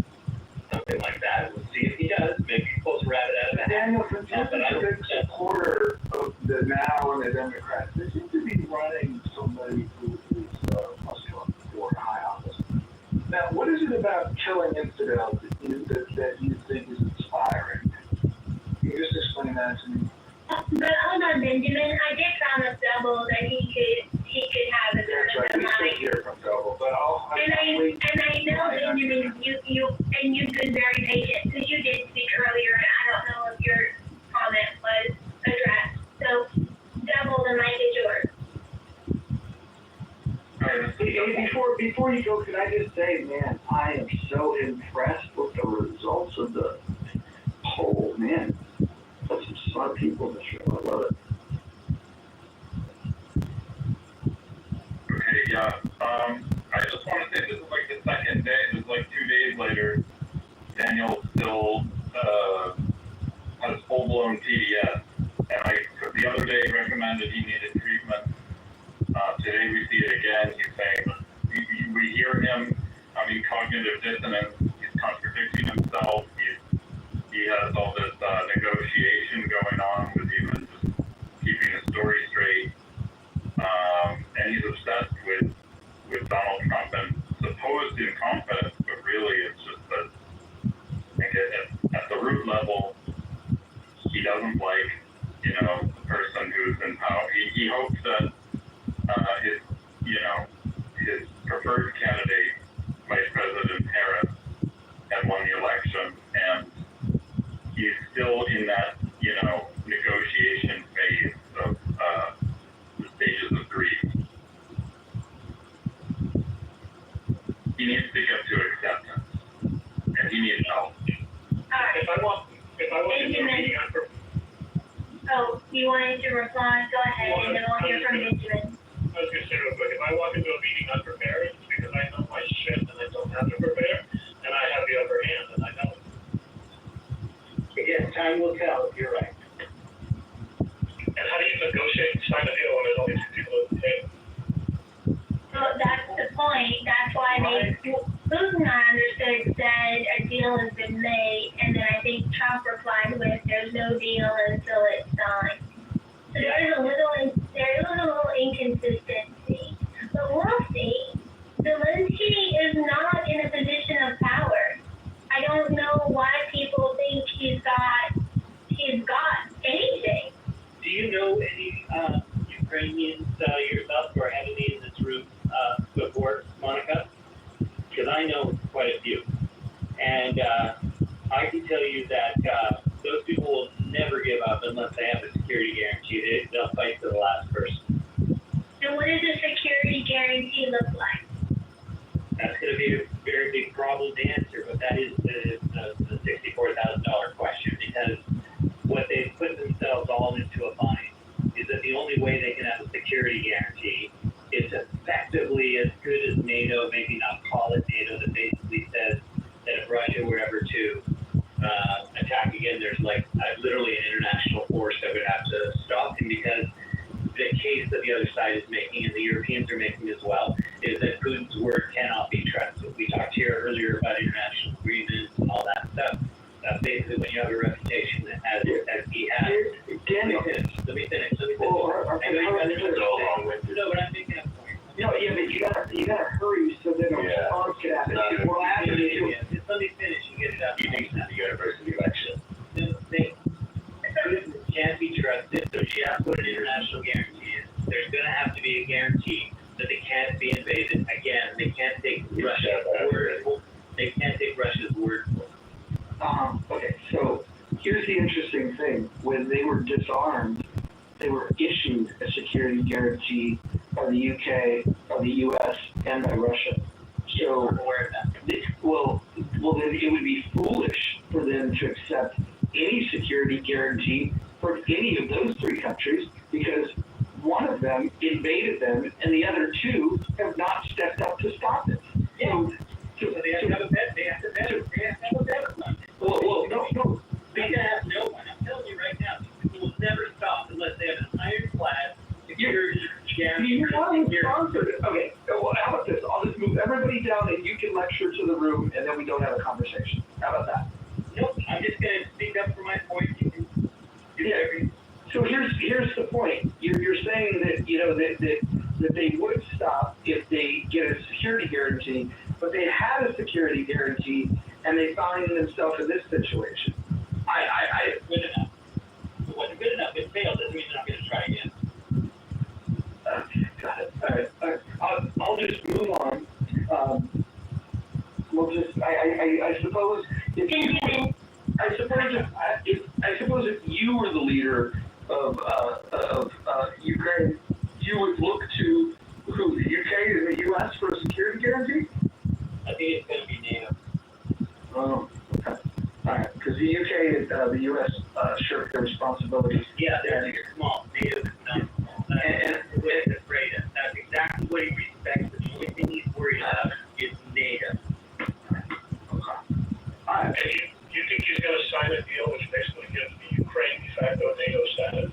something like that. We'll see if he does. Maybe he pulls a rabbit out of the hat. Daniel, from a big supporter of the now and the Democrats, they seem to be running somebody who is muscular for high office. Now, what is it about killing infidels that you think is inspiring? Can you just explain that to me? But hold on, Benjamin. I did double that he could have a certain amount. Here from Double, but And I know, Benjamin, you've been very patient, because you did speak earlier, and I don't know if your comment was addressed. So, double, the mic is yours. Before you go, can I just say, man, I am so impressed with the results of the poll, man. That's some smart people in this room. I love it. Okay, yeah. I just want to say this is like the second day. It was like 2 days later. Daniel still has full-blown TDS. And the other day recommended he needed treatment. Today we see it again. He's saying, we hear him having cognitive dissonance. He's contradicting himself. He has all this negotiation going on with even just keeping the story straight. And he's obsessed with Donald Trump and supposed incompetence, but really it's just that I think at the root level, he doesn't like, the person who's in power. He hopes that his preferred candidate, Vice President Harris, had won the election, and he's still in that, negotiation phase of the stages of grief. He needs to get to acceptance, and he needs help. If I want to go meeting on. Oh, you wanted to reply? Go ahead, and then we'll hear from Benjamin. I was going to say real quick, if I walk into a meeting unprepared, it's because I know my shit and I don't have to prepare, and I have the upper hand, and I know it. Again, time will tell, you're right. And how do you negotiate and sign a deal when there's only 2 people at the table? Well, that's the point. That's why Putin, I understood, said a deal has been made, and then I think Trump replied with, "There's no deal until it's signed." So there's a little inconsistency, but we'll see. Zelensky is not in a position of power. I don't know why people think he's got anything. Do you know any Ukrainians yourself who are heavily in this room before, Monica? Because I know quite a few. And I can tell you that those people will never give up unless they have a security guarantee. They'll fight to the last person. And what does a security guarantee look like? That's going to be a very big problem to answer, but that is the $64,000 question, because what they've put themselves all into a bind is that the only way they can have a security guarantee is effectively as good as NATO, maybe not call it NATO, that basically says that if Russia were ever to attack again, there's literally an international force that would have to stop him, because the case that the other side is making, and the Europeans are making as well, is that Putin's word cannot be trusted. We talked here earlier about international agreements and all that stuff. Basically, when you have a reputation as he has. Daniel. Let me finish. No, but I'm making a point. No, yeah, but you gotta hurry so that a response can happen. We're asking you. Just let me finish and get it out. He thinks it's the university election. Putin can't be trusted, so she has to put an international guarantee in. There's going to have to be a guarantee that they can't be invaded again. They can't take Russia's word. They can't take Russia's word for it. Okay, so here's the interesting thing. When they were disarmed, they were issued a security guarantee by the UK, by the US, and by Russia. So, well, then it would be foolish for them to accept any security guarantee for any of those 3 countries, because one of them invaded them and the other 2 have not stepped up to stop it. So they have to have a bet. They have to have a bet. Well, no. They can have no one. I'm telling you right now, people will never stop unless they have an ironclad security guarantee. Okay, well, how about this? I'll just move everybody down and you can lecture to the room, and then we don't have a conversation. How about that? Nope, I'm just going to speak up for my point. You can do everything. So here's the point. You're saying that that they would stop if they get a security guarantee, but they had a security guarantee and they find themselves in this situation. Good enough. It wasn't good enough. It failed. Doesn't mean they're not going to try again. responsibilities. Yeah, they're small, native is not small. And with the afraid of, that's exactly what he respects. The only thing he's worried about is native. And you think he's gonna sign a deal which basically gives the Ukraine de facto NATO status?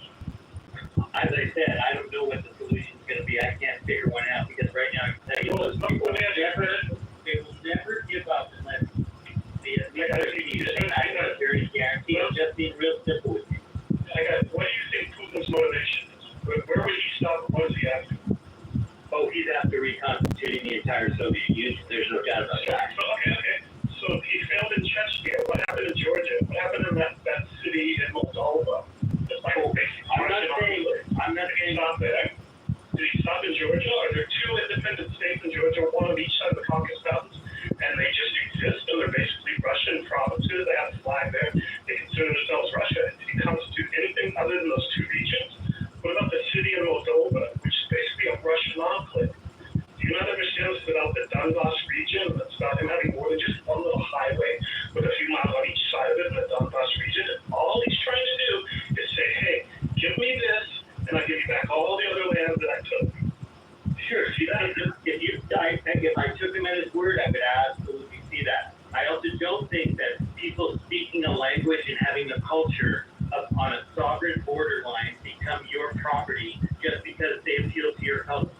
As I said, I don't know what the solution's gonna be. I can't figure one out because right now I can tell you, they will never give up unless the guarantee. I'm just being real simple with you. What do you think Putin's motivation is? Where would he stop? What is he after? Oh, he's after reconstituting the entire Soviet Union. There's no doubt about that. Okay. So he failed in Chechnya. What happened in Georgia? What happened in that city in Moldova? I'm not saying stop there. Did he stop in Georgia? Are there two independent states in Georgia, one on each side of the Caucasus Mountains, and they just exist, and they're basically Russian provinces? They have a flag there. They consider themselves Russia. Did he constitute anything other than those two regions? What about the city of Moldova, which is basically a Russian enclave? Do you not understand this about the Donbass region? It's about him having more than just one little highway with a few miles on each side of it in the Donbass region. And all he's trying to do is say, hey, give me this, and I'll give you back all the other lands that I took. Sure, if I took him at his word, I could absolutely see that. I also don't think that people speaking a language and having a culture on a sovereign borderline become your property just because they appeal to your culture.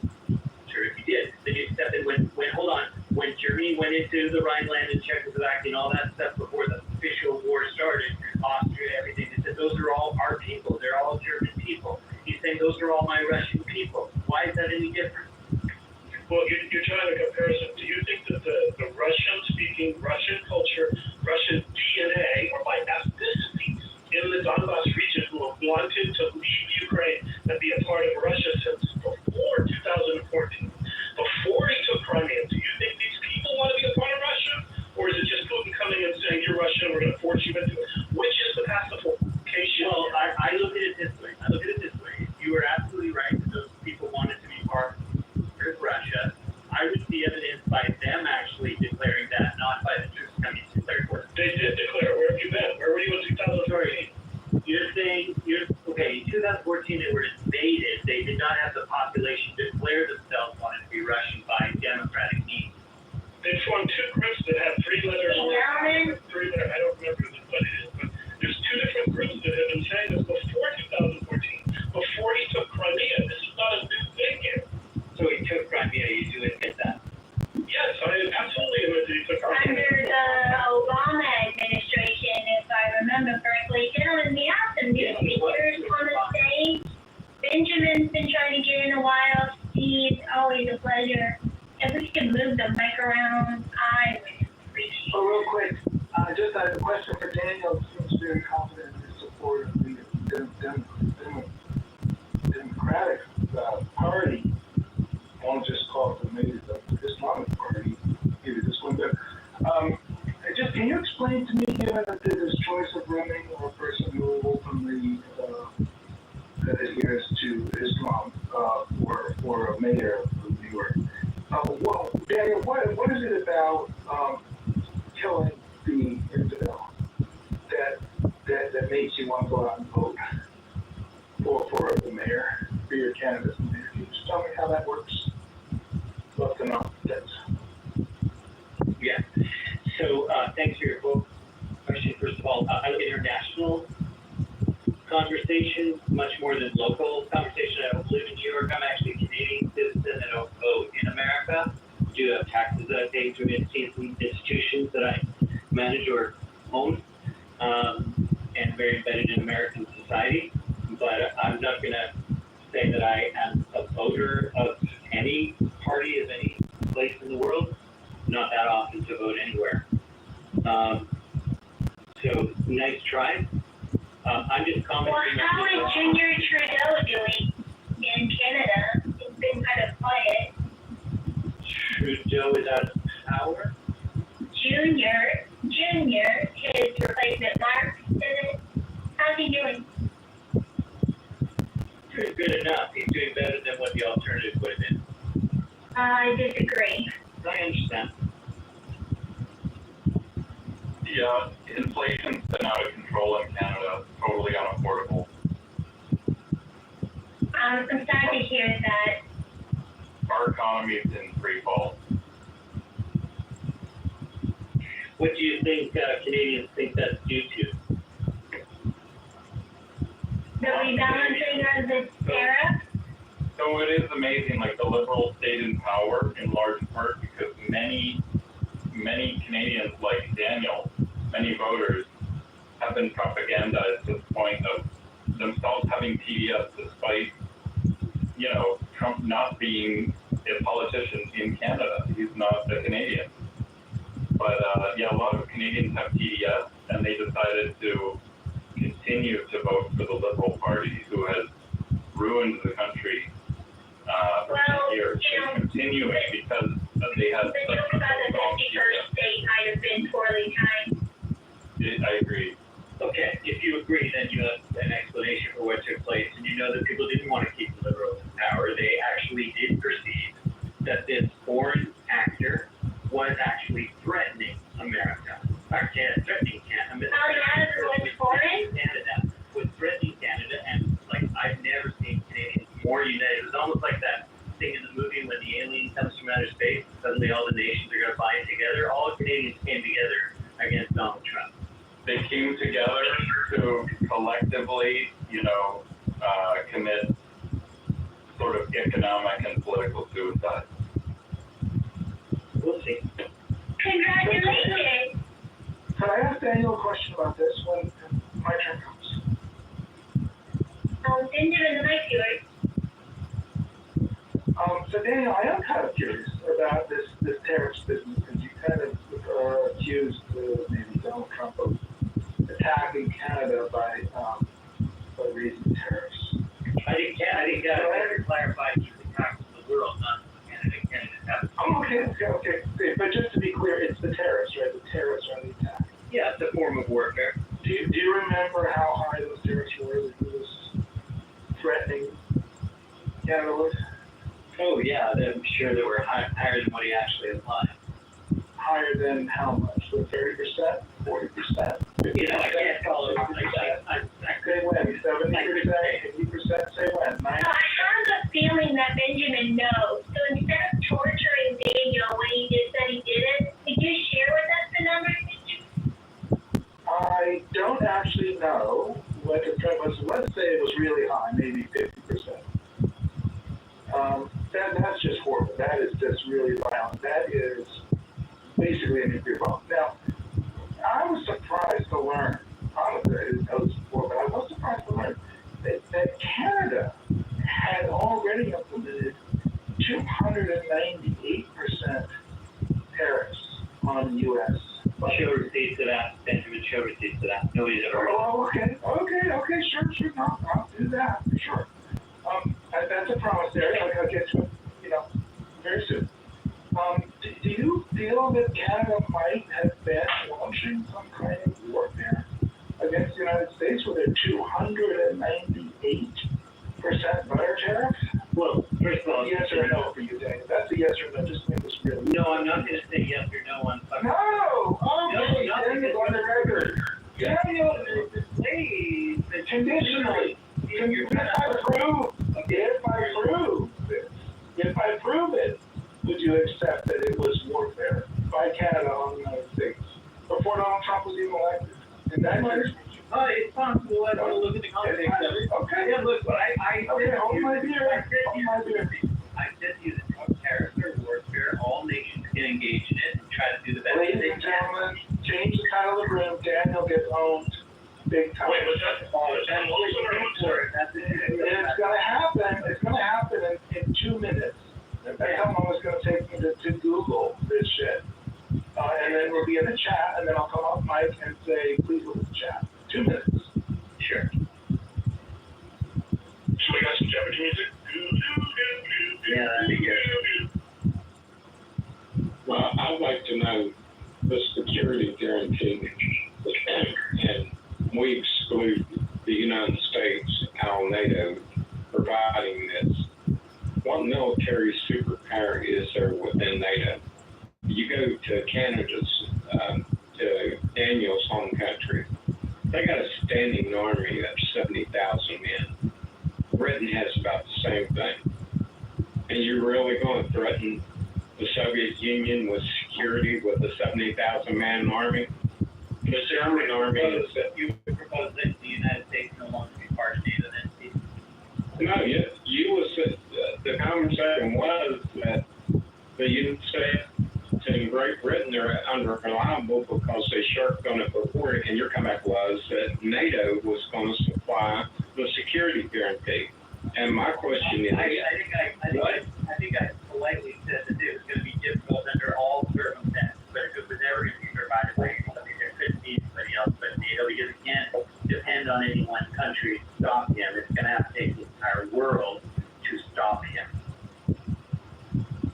If you did, then you accept it. When Germany went into the Rhineland and Czechoslovakia and all that stuff before the official war started, Austria, everything, they said those are all our people. They're all German people. He's saying those are all my Russian people. Why is that any different? Well, you're trying to comparison. Do you think that the Russian-speaking, Russian culture, Russian DNA, or by ethnicity in the Donbass region who have wanted to leave Ukraine and be a part of Russia since before 2014, before he took Crimea, do you think these people want to be a part of Russia? Or is it just Putin coming and saying, you're Russian, we're going to force you into it? Which is the pacification? Well, I look at it this way. You are absolutely right that those people wanted to be part of Russia. I would see evidence by them actually declaring that, not by the troops coming to declare war. They did declare. Where have you been? Where were you in 2014? You're saying, okay, in 2014 they were invaded. They did not have the population declare themselves wanted to be Russian by democratic means. They formed two groups that have three letters. I don't remember what it is, but there's two different groups that have been saying this before 2014, before he took Crimea. This is not a new thing here. So he took Crimea, you do admit that? Yes, I absolutely admit that he took Crimea. Under the Obama administration, if I remember correctly, gentlemen, we have some new speakers on the stage. Benjamin's been trying to get in a while. Steve, always a pleasure. If we could move the mic around, I would appreciate it. Real quick, just a question for Daniel. Seems very confident in his support of the Democratic Party. I won't just call it maybe the Islamic Party, maybe this one. But just can you explain to me, given that there's this choice of running or a person who openly adheres to Islam for a mayor of New York? Daniel, what is it about killing the infidel that makes you want to go out and vote for the mayor, for your candidate? Can you just tell me how that works? Love to know. Thanks. Yeah. So thanks for your question. First of all, I look at international conversations much more than local conversation. I don't live in New York. I'm actually a Canadian citizen. I don't vote in America. I do have taxes that I pay through institutions that I manage or own, and very embedded in American society. But I'm not going to say that I am a voter of any party of any place in the world. Not that often to vote anywhere. So nice try. I'm just commenting. Well, how is Junior Trudeau doing in Canada? It's been kind of quiet. Trudeau is out of power? Junior, his replacement, Mark, how's he doing? Doing good enough. He's doing better than what the alternative would have been. I disagree. I understand. Yeah, inflation's been out of control in Canada, totally unaffordable. I'm sad to hear that. Our economy is in free fall. What do you think Canadians think that's due to? The rebalancing of the tariff? So it is amazing, like the Liberals stayed in power in large part because many Canadians like Daniel, many voters, have been propagandized to the point of themselves having TDS despite, you know, Trump not being a politician in Canada. He's not a Canadian. But yeah, a lot of Canadians have TDS, and they decided to continue to vote for the Liberal Party, who has ruined the country for years. They're continuing because they have The joke about the 51st state might have been poorly timed. I agree. Okay, if you agree, then you have an explanation for what took place, and you know that people didn't want to keep the Liberals in power. They actually did perceive that this foreign actor was actually threatening America. Threatening Canada. Canada was threatening Canada, and like I've never seen Canadians more united. It was almost like that thing in the movie when the alien comes from outer space, and suddenly all the nations are going to bind together. All Canadians came together against Donald Trump. They came together to collectively, you know, commit sort of economic and political suicide. We'll see. Congratulations! Can I ask Daniel a question about this when my turn comes? Benjamin, the mic's yours. So Daniel, I am kind of curious about this tariffs business, because you kind of accused maybe Donald Trump of attacking Canada by raising tariffs. I think to clarify, he's attacking the world, not Canada. Canada. Oh, okay. But just to be clear, it's the tariffs, right? The tariffs are the attack. Yeah, it's a form of warfare. Do you remember how high those tariffs were that he was threatening Canada with? Oh yeah, I'm sure they were higher than what he actually applied. Higher than how much? So 30%, 40%? You know, I can't call it like that. Say when? 70%, 80%? Say when? 90%? I have a feeling that Benjamin knows. So instead of torturing Daniel when he just said he did it, could you share with us the numbers? I don't actually know what the trend was. Let's say it was really high, maybe 50%. That's just horrible. That is just really violent. That is basically a nuclear bomb. Now, I was surprised to learn, honestly, I didn't know this before, but I was surprised to learn that Canada had already implemented 298% tariffs on the U.S. Show receipts to that, Benjamin. Show receipts to that. Nobody's ever heard of it. Okay, sure. No, I'll do that, for sure. That's a promise there. I'll get to it, very soon. Do you feel that Canada might have been launching some kind of warfare against the United States with a 298% butter tariff? Well, first of all, yes or no for you, Daniel. That's a yes or no. Just make this real. No, I'm not going to say yes or no on fucking. No! Okay, Daniel's on the record. Daniel, please, conditionally. If I prove it, would you accept that it was warfare by Canada on the United States before Donald Trump was even elected? In that case, it's possible. I want to look at the context of it. Okay. Yeah, look, hold my beer. I said to you that tariffs are warfare. All nations can engage in it and try to do the best they can. Ladies and gentlemen, change the title of the room. Daniel gets owned big time. Wait, what's that? It's going to happen. It's going to happen in 2 minutes. That's how long it's going to take me to Google this shit. And then we'll be in the chat, and then I'll come off mic and say, please look at the chat. 2 minutes. Sure. So we got some Jeopardy music? Yeah, that'd be good. Well, I'd like to know the security guarantee, and we exclude the United States and all NATO providing this. What military superpower is there within NATO? You go to Canada's to Daniel's home country. They got a standing army of 70,000 men. Britain has about the same thing. And you're really going to threaten the Soviet Union with security with a 70,000 man army? The German army is that you propose that the United States no longer be part of NATO then? no, you was the conversation was that the United States and Great Britain are unreliable because they shirked on it before, and your comeback was that NATO was going to supply the security guarantee. And my question is, I think I politely said that it was going to be difficult under all circumstances, but if it was ever going to be provided by anybody, there couldn't be anybody else but NATO, because it can't depend on any one country to stop him. It's going to have to take the entire world to stop him.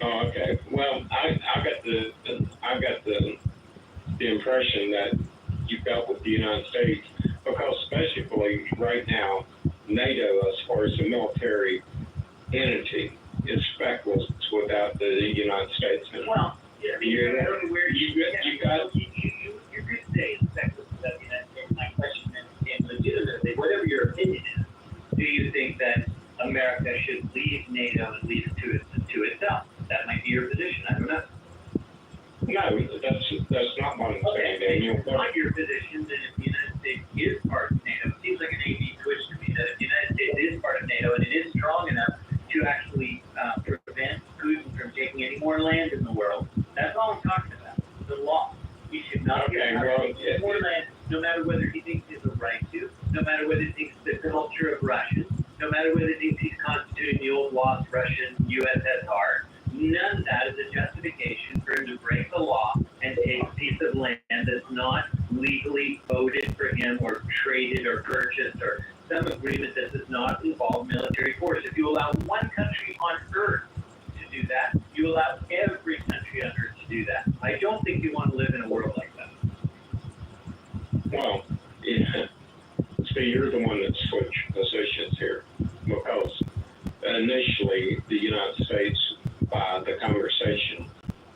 oh, okay. Well, I got the impression that you felt with the United States, because basically right now, NATO, as far as the military entity, is speckless without the United States in it. Well, yeah, you got you could say it's speckless without the United States. My question then became legitimately, whatever your opinion is, do you think that America should leave NATO and leave it to itself? That might be your position. I don't know. No, that's not what I'm saying, Daniel. It's not your position that if the United States is part of NATO, it seems like an A/B switch to me, that if the United States is part of NATO and it is strong enough to actually prevent Putin from taking any more land in the world, that's all I'm talking about. The law. He should not get more land, no matter whether he thinks he has a right to, no matter whether he thinks the culture of Russian, no matter whether he thinks he's constituting the old lost Russian USSR. None of that is a justification for him to break the law and take a piece of land that's not legally voted for him or traded or purchased or some agreement that does not involve military force. If you allow one country on earth to do that, you allow every country on earth to do that. I don't think you want to live in a world like that. Well, yeah. See, you're the one that switched positions here, because initially the United States, by the conversation,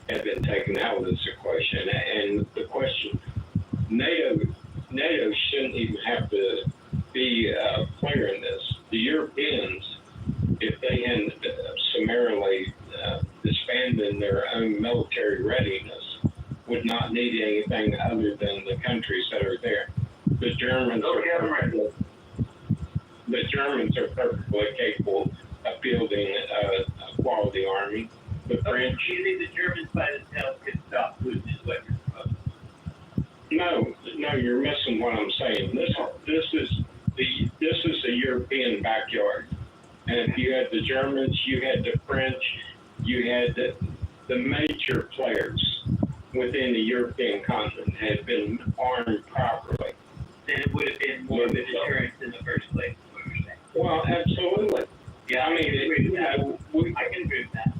had been taken out of this equation. And the question, NATO shouldn't even have to be a player in this. The Europeans, if they had summarily disbanded their own military readiness, would not need anything other than the countries that are there. The Germans are perfectly capable of building a quality army. The French. Do you think the Germans by themselves could stop Putin? Is what you're proposing? No, you're missing what I'm saying. This is the European backyard, and if you had the Germans, you had the French, you had the major players within the European continent had been armed properly, then it would have been more of a deterrence in the first place. Well, absolutely. Yeah, I can agree with that.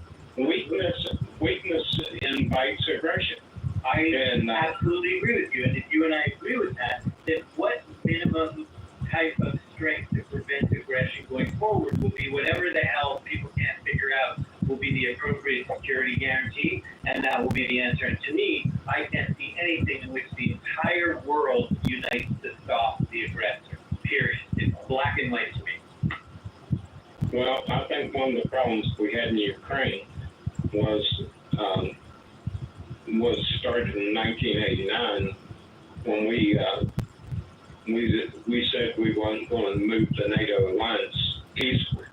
Weakness invites aggression. I absolutely agree with you. And if you and I agree with that, then what minimum type of strength to prevent aggression going forward will be whatever the hell people can't figure out will be the appropriate security guarantee, and that will be the answer. And to me, I can't see anything in which the entire world unites to stop the aggressor. Period. It's black and white to me. Well, I think one of the problems we had in Ukraine was started in 1989 when we said we weren't going to move the NATO alliance eastward,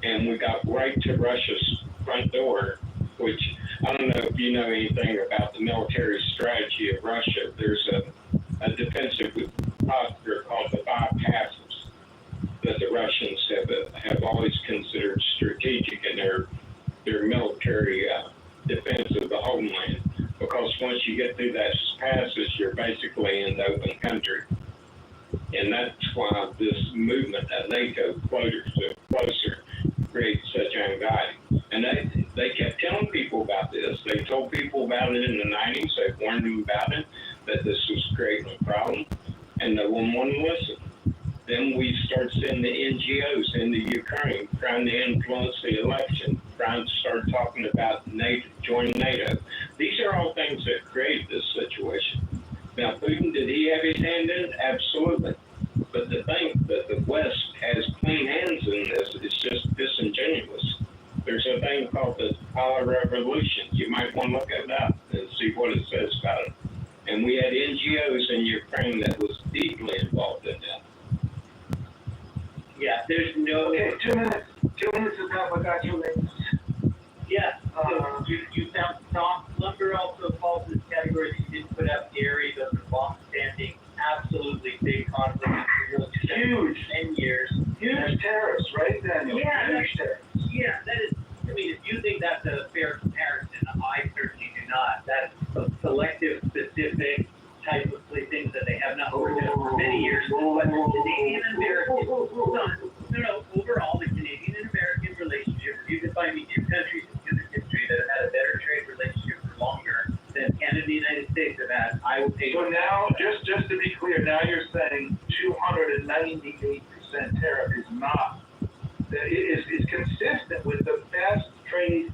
and we got right to Russia's front door. Which I don't know if you know anything about the military strategy of Russia. There's a defensive posture called the Five Passes that the Russians have always considered strategic in their military defense of the homeland. Because once you get through that passes, you're basically in the open country. And that's why this movement at NATO closer creates such anxiety. And they kept telling people about this. They told people about it in the 90s. They warned them about it, that this was creating a problem. And no one wanted to listen. Then we start sending the NGOs into Ukraine, trying to influence the election, trying to start talking about NATO, joining NATO. These are all things that create this situation. Now, Putin, did he have his hand in it? Absolutely. But the thing that the West has clean hands in this is just disingenuous. There's a thing called the Color Revolution. You might want to look at that and see what it says about it. And we had NGOs in Ukraine that was deeply involved in that. Yeah, there's no. Okay, 2 minutes. 2 minutes is up. I got you, ladies. Yeah, so you found soft lumber also falls in this category that you didn't put up dairy. Those are long-standing, absolutely big conflicts. Huge. 10 years. Huge tariffs, right, Daniel? Yeah, Huge tariffs. Yeah, that is. I mean, if you think that's a fair comparison, I certainly do not. That's a selective, specific type of things that they have not worked out for many years. But Canadian American, no, overall, the Canadian and American relationship, you can find me two countries in human history that have had a better trade relationship for longer than Canada and the United States have had. I will pay. So now, just to be clear, now you're saying 298% tariff is not, is consistent with the best trade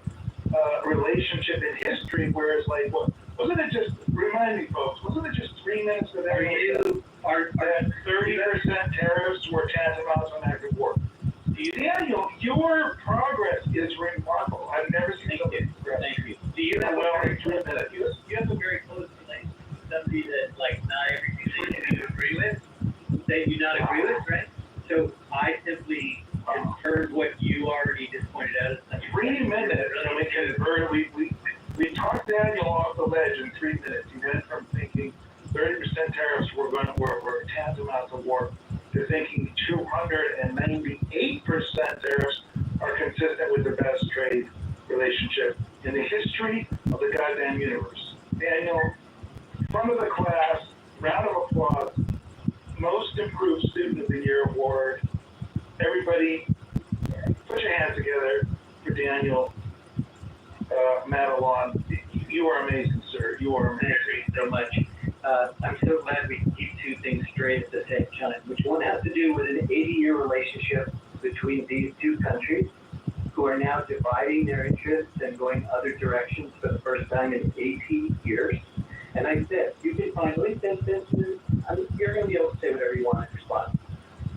relationship in history, whereas like, what, wasn't it just, remind me folks, wasn't it just 3 minutes with everyone that 30% tariffs were tantamount to an act of war? Daniel, your progress is remarkable. I've never seen something progress. Thank you. Do you have you have a very close relationship with somebody that, like, not everything that you agree with, that you not agree with, right? So I simply confirmed what you already just pointed out. 3 minutes, and we converted, we talked Daniel off the ledge in 3 minutes. He went from thinking 30% tariffs were tantamount to war to thinking 298% tariffs are consistent with the best trade relationship in the history of the goddamn universe. Daniel, front of the class, round of applause, most improved student of the year award. Everybody, put your hands together for Daniel Madelon. You are amazing, sir. You are amazing. Thank you so much. I'm so glad we can keep two things straight at the same time, which one has to do with an 80-year relationship between these two countries who are now dividing their interests and going other directions for the first time in 80 years. And I said, you can find, you're going to be able to say whatever you want in response.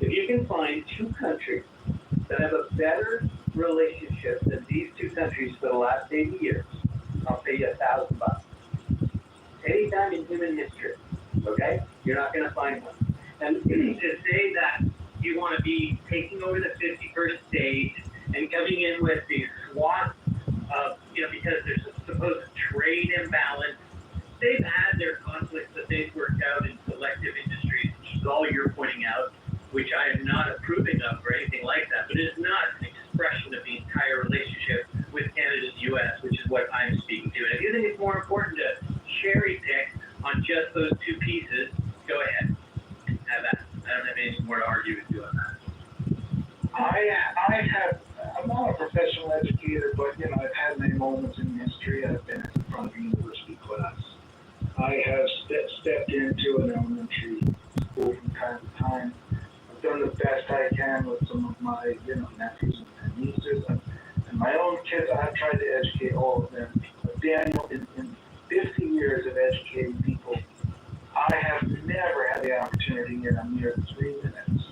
If you can find two countries that have a better relationship than these two countries for the last 80 years, I'll pay you $1,000. Anytime in human history, okay? You're not going to find one. And to say that you want to be taking over the 51st state and coming in with these swaths of, because there's a supposed trade imbalance, they've had their conflicts that they've worked out in selective industries, which is all you're pointing out, which I am not approving of or anything like that, but it's not an expression of the entire relationship with Canada and the U.S., which is what I'm speaking to. And if you think it's more important to cherry pick on just those two pieces, go ahead. Have that. I don't have anything more to argue with you on that. I'm not a professional educator, but I've had many moments in history. I've been in front of a university class. I have stepped into an elementary school from time to time. I've done the best I can with some of my nephews and nieces and my own kids. I've tried to educate all of them. But Daniel, in 50 years of educating people, I have never had the opportunity in a mere 3 minutes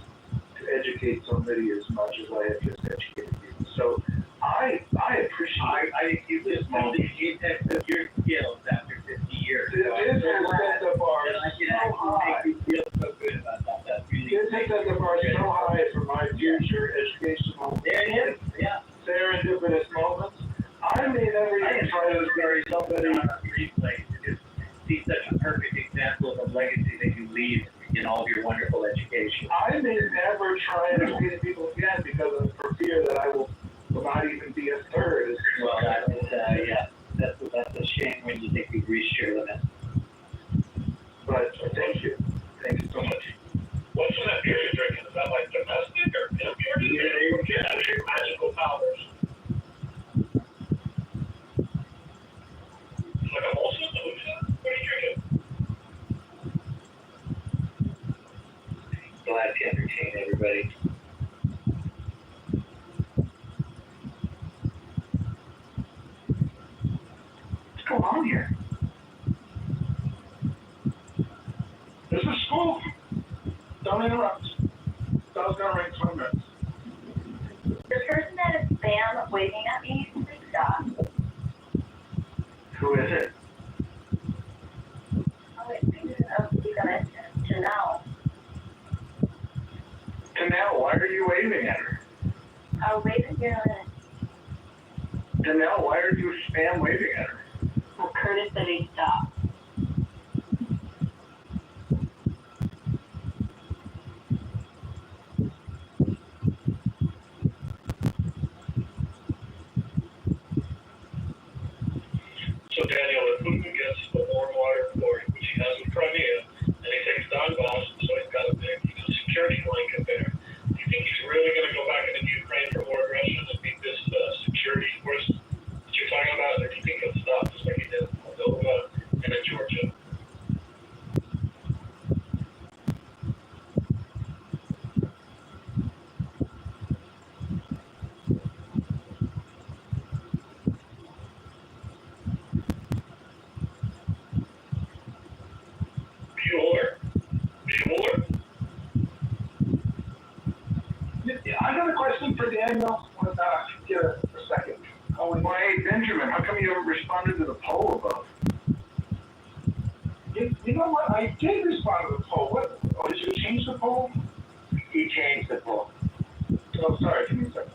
to educate somebody as much as I have just educated you. So I appreciate I think you just know the apex of your skills after 50 years. This has set the bar and I can so actually high. make you feel so good about that. That's really This has set the bar so high for my future educational serendipitous moments. I may never even try to marry somebody. Replay to just see such a perfect example of a legacy that you leave in all of your wonderful education. I may never try and educate people again because for fear that I will not even be a third. Well, that's a shame when you think you've reached your limit. But thank you. Thank you so much. What's in that beer you're drinking? Is that like domestic or your magical powders? It's like a Molson? What are you drinking? Glad to entertain everybody. What's going on here? Don't interrupt. So I was gonna ring 20 minutes. The person that is spam waving at me, please stop. Who is it? Oh, wait, dígame, Janelle. Danelle, why are you waving at her? I'll wave at you. Danelle, why are you spam waving at her? Well, Curtis said he'd stop. So Daniel, if Putin gets the warm water port, which he has in Crimea, and he takes Donbass, so he's got a big security blanket there, do you think he's really going to go back into Ukraine for more aggression and beat this security force that you're talking about, or do you think he'll stop just like he did in Moldova and in Georgia? Yeah, I got a question for Daniel. Get a second. Oh, well, hey, Benjamin, how come you haven't responded to the poll above? You know what? I did respond to the poll. What? Oh, did you change the poll? He changed the poll. Oh, sorry. Give me a second.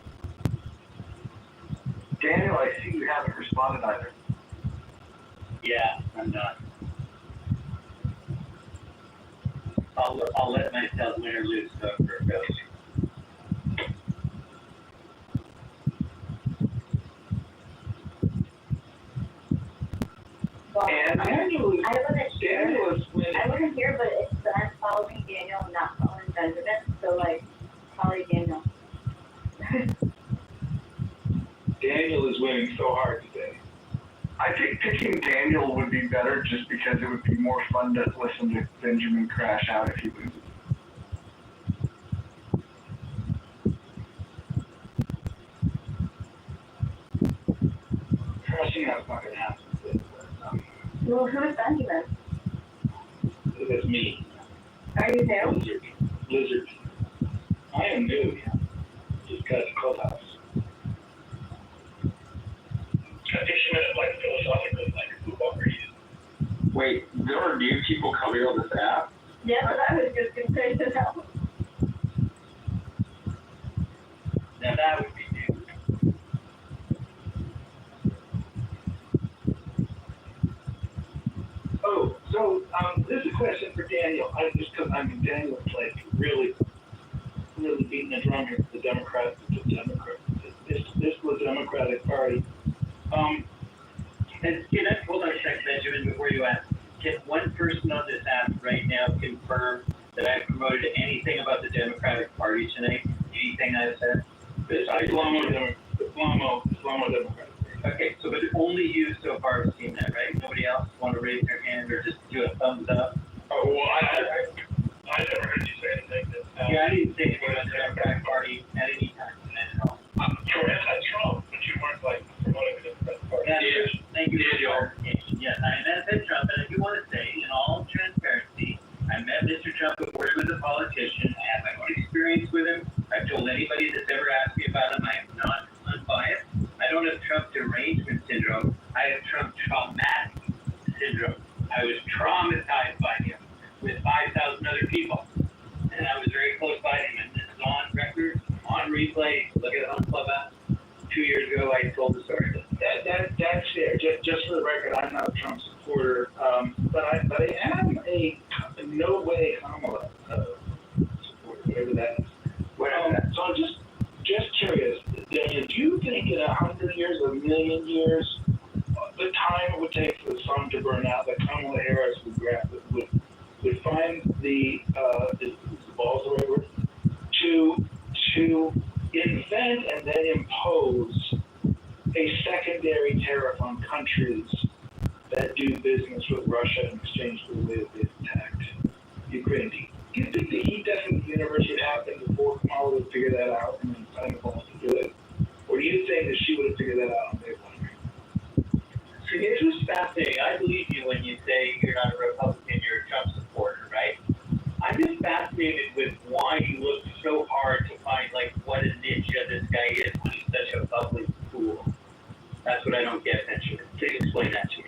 Daniel, I see you haven't responded either. Yeah, I'm not. I'll let myself win or lose for a bit. And Daniel is, I wasn't here, but it's that I'm following Daniel and not following Benjamin. So, like, probably Daniel. Daniel is winning so hard today. I think picking Daniel would be better just because it would be more fun to listen to Benjamin crash out if he loses. Crashing out is not going to happen. Well, who's Benjamin? That's me. Are you new? Lizard. I am new, yeah. Just got to Clubhouse. I think she meant it like philosophically, like who are you? Wait, there are new people coming on this app? Yeah, but I was just going to say that. Now that would be new. Oh, so this is a question for Daniel. Daniel's like really beating the drum here for the Democrats. This was the Democratic Party. And hold on a second, Benjamin, before you ask. Can one person on this app right now confirm that I promoted anything about the Democratic Party tonight? Anything I've said? Islamo Democratic. Okay, so but only you so far have seen that, right? Nobody else want to raise their hand or just do a thumbs up? Oh, well, I never heard you say anything. Yeah, I didn't say anything about the Democratic Party at any time tonight at all. You were anti-Trump, but you weren't like promoting the Democratic Party. Yeah, thank you for the clarification. Yes, I am anti-Trump, and I do want to say, in all transparency, I met Mr. Trump before he was a politician. I have my own experience with him. I've told anybody that's ever asked me about him, I am not unbiased. I don't have Trump derangement syndrome. I have Trump traumatic syndrome. I was traumatized by him with 5,000 other people. And I was very close by him. And this is on record, on replay. Look at it on Clubhouse. 2 years ago, I told the story. That's fair. Just for the record, I'm not a Trump supporter, but I am in no way Kamala supporter, whatever that is. So I'm just curious, Daniel, do you think in 100 years, a million years, the time it would take for the sun to burn out, that Kamala Harris would find the balls the right word, to invent and then impose a secondary tariff on countries that do business with Russia in exchange for the way that they've attacked Ukraine? Do you think the heat death in the universe would happen before Kamala would figure that out and then find the balls to do it? Or do you think that she would have figured that out on day one? So here's what's fascinating. I believe you when you say you're not a Republican, you're a Trump supporter, right? I'm just fascinated with why he looked so hard to find like what a ninja this guy is when he's such a bubbly fool. That's what I don't get, Benjamin. Please explain that to me.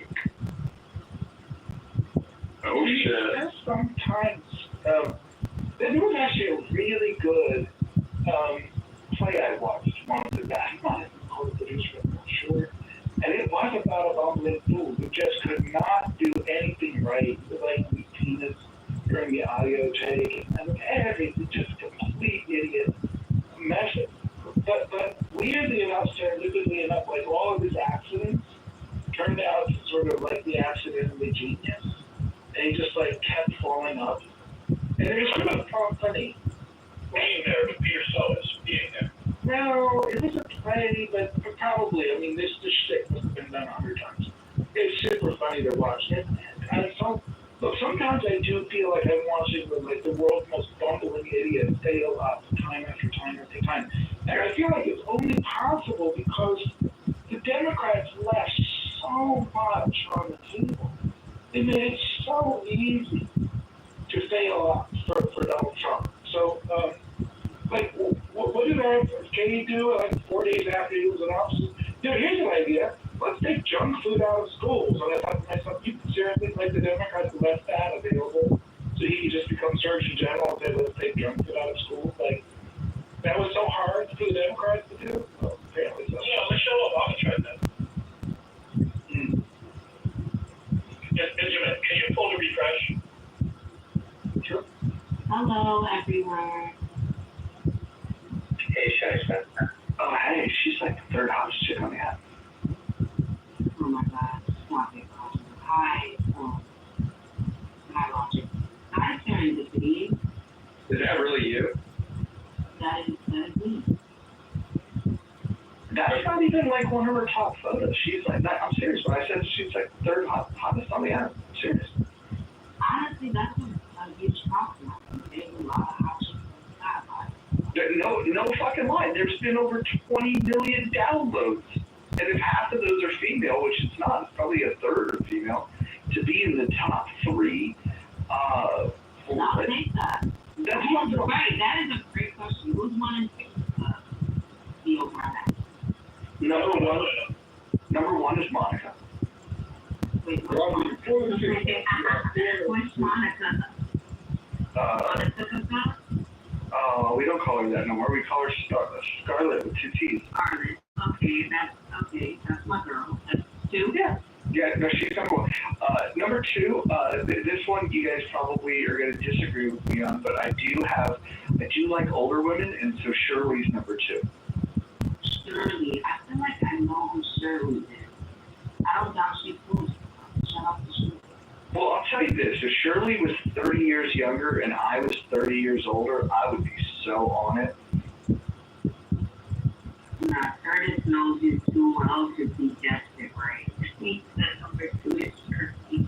Oh shit. Sometimes, there was actually a really good play I watched months back. I might have called the producer, I'm not sure. And it was about a bumbling fool who just could not do anything right. He was like the penis during the audio take and everything, just complete idiot mess. But weirdly enough, serendipitously enough, like all of his accidents turned out to sort of like the accident of the genius. And he just like kept falling up. And it was sort of funny. Being there, but Peter Sellers being there. No, it was a play, but probably, I mean, this shit must have been done 100 times. It's super funny to watch. And sometimes I do feel like I'm watching the world's most bumbling idiot fail up time after time after time. And I feel like it's only possible because the Democrats left so much on the table. They made it so easy to fail up for Donald Trump. So, what did RFK do like 4 days after he was in office? Dude, here's an idea. Let's take junk food out of schools. And I thought to myself, you seriously like the Democrats left that available so he could just become Surgeon General and say, let's take junk food out of schools? Like, that was so hard for the Democrats to do? Well, apparently so. Yeah, Michelle Obama tried that. Yes, Benjamin, can you pull the refresh? Sure. Hello, everyone. Hey, Shy. Oh, hey, she's like the third hottest chick on the app. Oh my God, stop it, Roger. Hi, Roger. Hi, Serendipity. Is that really you? That is me. That's not even like one of her top photos. She's like, I'm serious. When I said she's like third hottest on the app, I'm serious. Honestly, that's a huge compliment. There's a lot of hot chicks on the app. No fucking lie. There's been over 20 million downloads. And if half of those are female, which it's not, it's probably a third are female, to be in the top three. I'll take that. That's right. That is a great question. Who's one in the over that? Number one is Monica. Wait, what's Monica? We don't call her that no more. We call her Scarlett with 2 T's. Scarlett. That's my girl. That's 2? Yeah, no, she's number one. Number 2, this one you guys probably are going to disagree with me on, but I do like older women, and so Shirley's number 2. Shirley, I feel like I know who Shirley is. I don't doubt she's cool. Shout out to Shirley. Well, I'll tell you this, if Shirley was 30 years younger and I was 30 years older, I would be so on it. Nah, Curtis knows you too well to be desperate, right? He said number 2 is Shirley.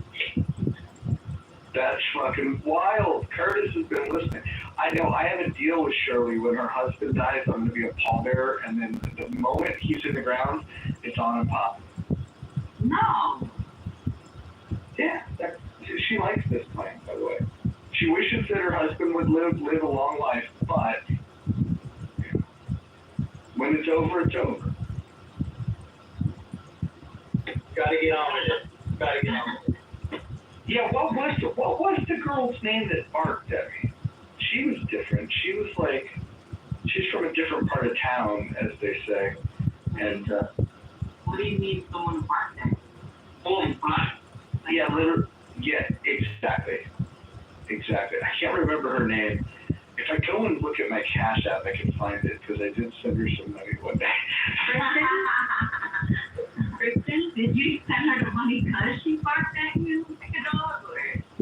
That's fucking wild. Curtis has been listening. I know I have a deal with Shirley. When her husband dies, I'm going to be a pallbearer, and then the moment he's in the ground, it's on and pop. No. Yeah, she likes this plan, by the way. She wishes that her husband would live a long life, but when it's over, it's over. Gotta get on with it. Yeah, what was the girl's name that barked at me? She was different. She was like, she's from a different part of town, as they say. And what do you mean someone barked at you? Well, yeah, literally. Yeah, exactly. I can't remember her name. If I go and look at my Cash App, I can find it because I did send her some money one day. Kristen, did you send her the money because she barked at you like a dog, or?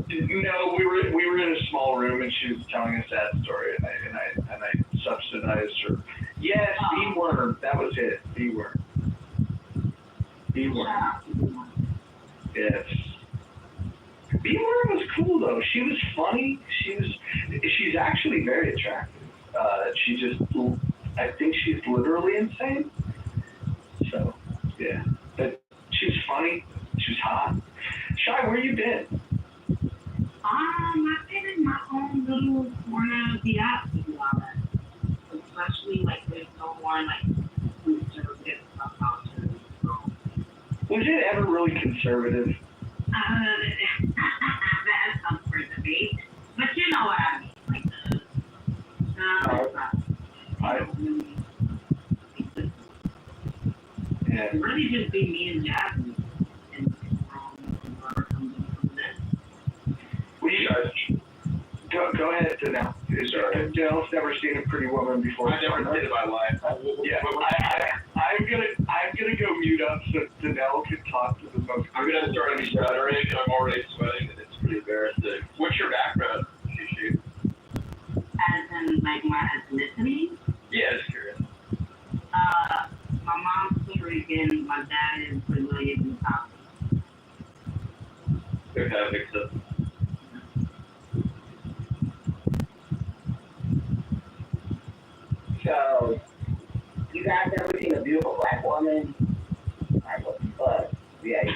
No, we were in a small room and she was telling a sad story, and I subsidized her. Yes, B-worm. That was it. B-worm. Yes. B-worm was cool though. She was funny. She's actually very attractive. I think she's literally insane. So, yeah. But she's funny. She's hot. Shy, where you been? I've been in my own little Was it ever really conservative? That's up for debate. But you know what I mean. Like Yeah. really just be me and Jasmine. And Go ahead, Danelle. Danelle's never seen a pretty woman before. I've never seen it in my life. Yeah, I'm gonna go mute up so Danelle can talk to the most. I'm gonna start stuttering. I'm already sweating, and it's pretty embarrassing. What's your background, Shishu? as in like my ethnicity. Yeah, just curious. My mom's Puerto Rican, my dad is Brazilian and South. They're kind of mixed up. So, you guys ever seen a beautiful black woman? Like, what the fuck? Yeah. Wait,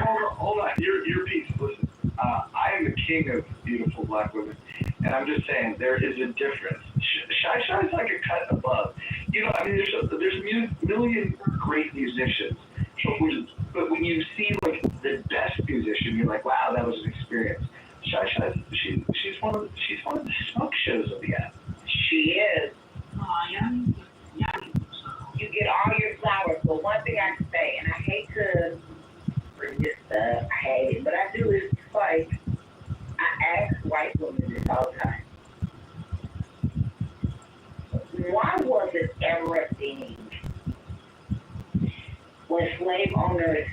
hold on. Your piece. Listen, I am the king of beautiful black women, and I'm just saying there is a difference. Shy is like a cut above. You know, I mean, there's a million great musicians, but when you see like the best musician, you're like, wow, that was an experience. Shy, she's one of the smoke shows of the app. She is. You get all your flowers, but one thing I can say, and I hate to bring this up, I hate it, but I do is like, I ask white women this all the time. Why was it ever a thing when slave owners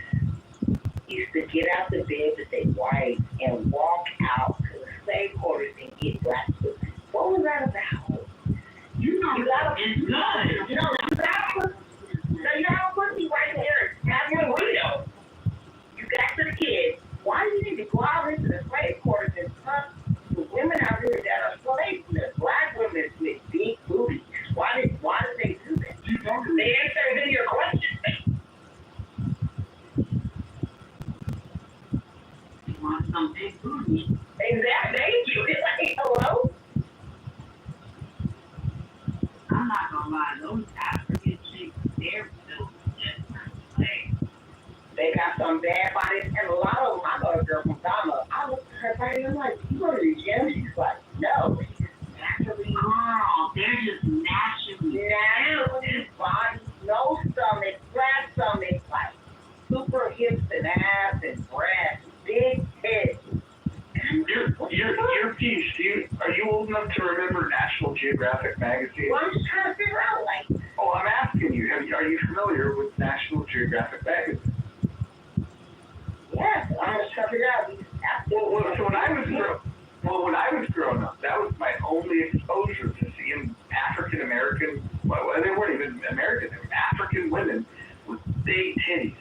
used to get out the bed with their wives and walk out to the slave quarters and get black food? What was that about? You gotta it's good. You gotta put me right there and have your window. You got the kids. Why do you need to go out into the slave quarters and touch the women out here that are slaves, the black women with big booties? Why did they do that? The answer is in your question. You want some big booty. Exactly. Thank you. It's like, hello? I'm not gonna lie, those African chicks, they're still just like they got some bad bodies, and a lot of them, I got a girl from Ghana, I looked at her body and I'm like, you go to the gym? She's like, no. She's just naturally. Girl, they're just naturally body, no stomach, flat stomach, like super hips and ass and breasts, big tits. Your piece, are you old enough to remember National Geographic magazine? Well, I'm just trying to figure out, like. Oh, I'm asking you, are you familiar with National Geographic magazine? Yes, I'm just trying to figure out these. So when I was growing up, that was my only exposure to seeing African American. Well, they weren't even American; they were African women with big titties.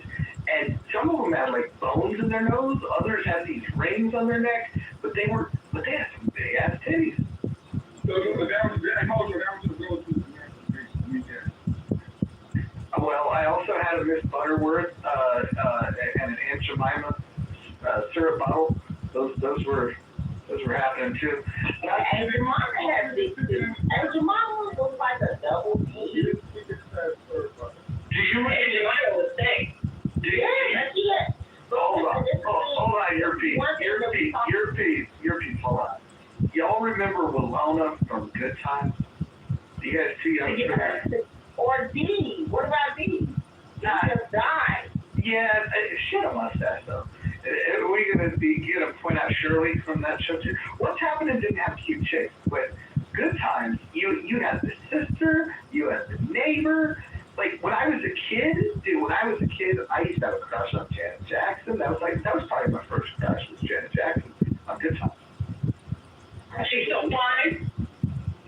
And some of them had like bones in their nose, others had these rings on their neck, but they had some big ass titties. Well, I also had a Miss Butterworth and an Aunt Jemima syrup bottle. Those were happening too. And your mom had big titties. And your mom was like a double D. Do you remember the thing? Yeah. Hold on, your piece, hold on. Y'all remember Walona from Good Times? You guys too young for that? Or D. What about D? She just died. Yeah, she had a mustache though. Are we gonna point out Shirley from that show too? What's Happening didn't have cute chicks, but Good Times, you had the sister, you had the neighbor. Like when I was a kid, I used to have a crush on Janet Jackson. That was probably my first crush was Janet Jackson on Good Times. She's so fine.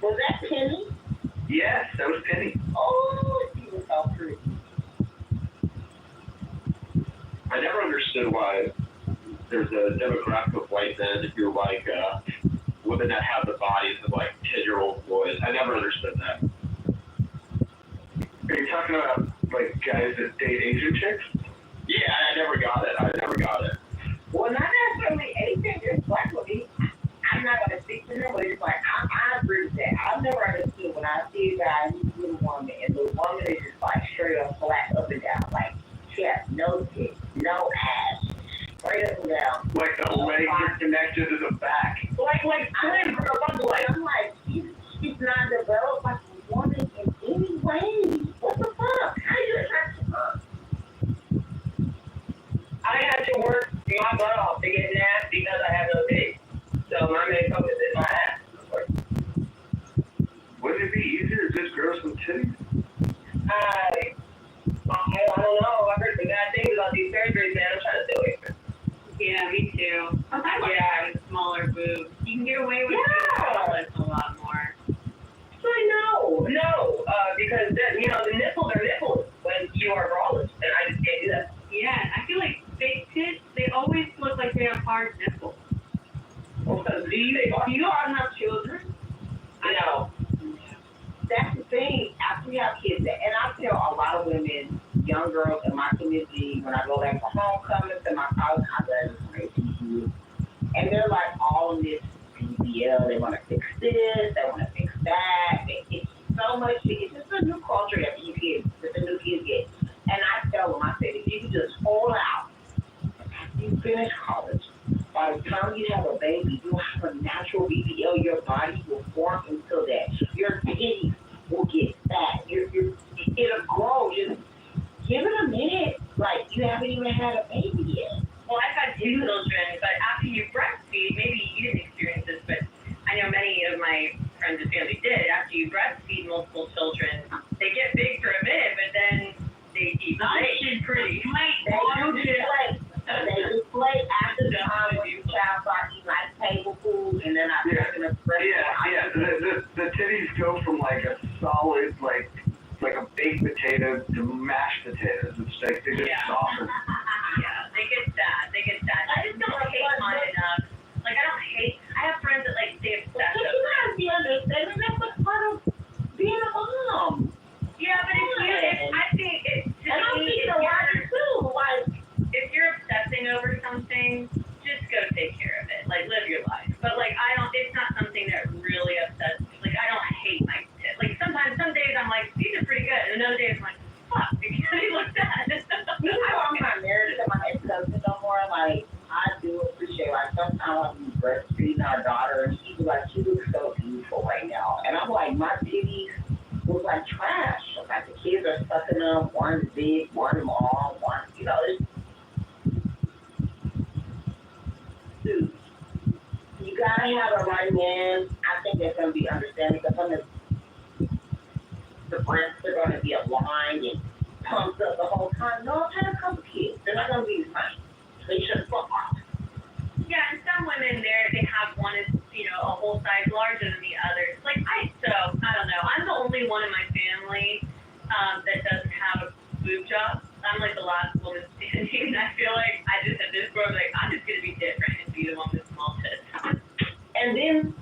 Was that Penny? Yes, that was Penny. Oh, she was so pretty. I never understood why there's a demographic of white men if you're like women that have the bodies of like 10-year-old boys. I never understood that. Are you talking about like guys that date Asian chicks? Yeah, I never got it. Well, not necessarily Asian, just black women. I'm not going to speak to them, but it's like, I agree with that. I've never understood when I see a guy who's with a woman, and the woman is just like straight up black up and down, like, yeah, no tits, no ass, right up and down. Like the legs are connected to the back. I'm like, she's not developed like a woman in any way. What the fuck? How you attract to her? I had to work my butt off to get nasty because I have no titties. So my main focus is my ass. Wouldn't it be easier to just grow some titties? I don't know. I heard some bad things about these surgeries, man. I'm trying to stay away from it. Yeah, me too. I like having smaller boobs. You can get away with it a lot more. No, because then, the nipples are nipples when you are braless, and I just can't do that. Yeah, I feel like fake tits, they always look like they have hard nipples. Well, Do you all have children? No. That's the thing. After we have kids, and I tell a lot of women, young girls in my community, when I go back to homecoming to my college, I graduated, and they're like all in this BBL. They want to fix this, they want to fix that. It's so much. It's just a new culture that the new kids get. And I tell them, I said, if you can just hold out after you finish college, by the time you have a baby, you'll have a natural BBL. Your body will form into that. Your titties will get fat. It'll grow. Just give it a minute. Like, you haven't even had a baby yet. Well, I've had 2 children, but after you breastfeed, maybe you didn't experience this, but I know many of my friends and family did. After you breastfeed multiple children, they get big for a minute, but then they deflate pretty. They deflate after the time when you child start eating like table food, and then I start to The titties go from like a solid, like a baked potato to mashed potatoes. It's like they just soften. Yeah, they get sad. I just don't hate mine enough. Like, I have friends that, like, they obsess over it. You gotta be understanding. That's part of being a mom. Yeah, but I think it's just, and I'm thinking a lot too. Like, if you're obsessing over something, just go take care of it. Like, live your life. But, like, it's not something that really upsets me. Like, I don't hate my tits. Like, some days I'm like, these are pretty good. And another day I'm like, fuck, because they look bad. I'm not married to my ex-husband no more. Like, I do appreciate, like, sometimes I'll be breastfeeding our daughter, and she's like, she looks so beautiful right now. And I'm like, my titties look like trash. Like, the kids are sucking them. One's big, one small, one, Dude, you gotta have a right man. I think that's gonna be understanding because the breasts are gonna be aligned and pumped up the whole time. No, I'm trying to come kids. They're not gonna be the same. They should fuck off. Yeah, and some women they have one is, a whole size larger than the others. Like, I don't know. I'm the only one in my family that doesn't have a boob job. I'm like the last woman standing, and I feel like I just at this point, like, I'm just gonna be different and be the one with small tits. And then,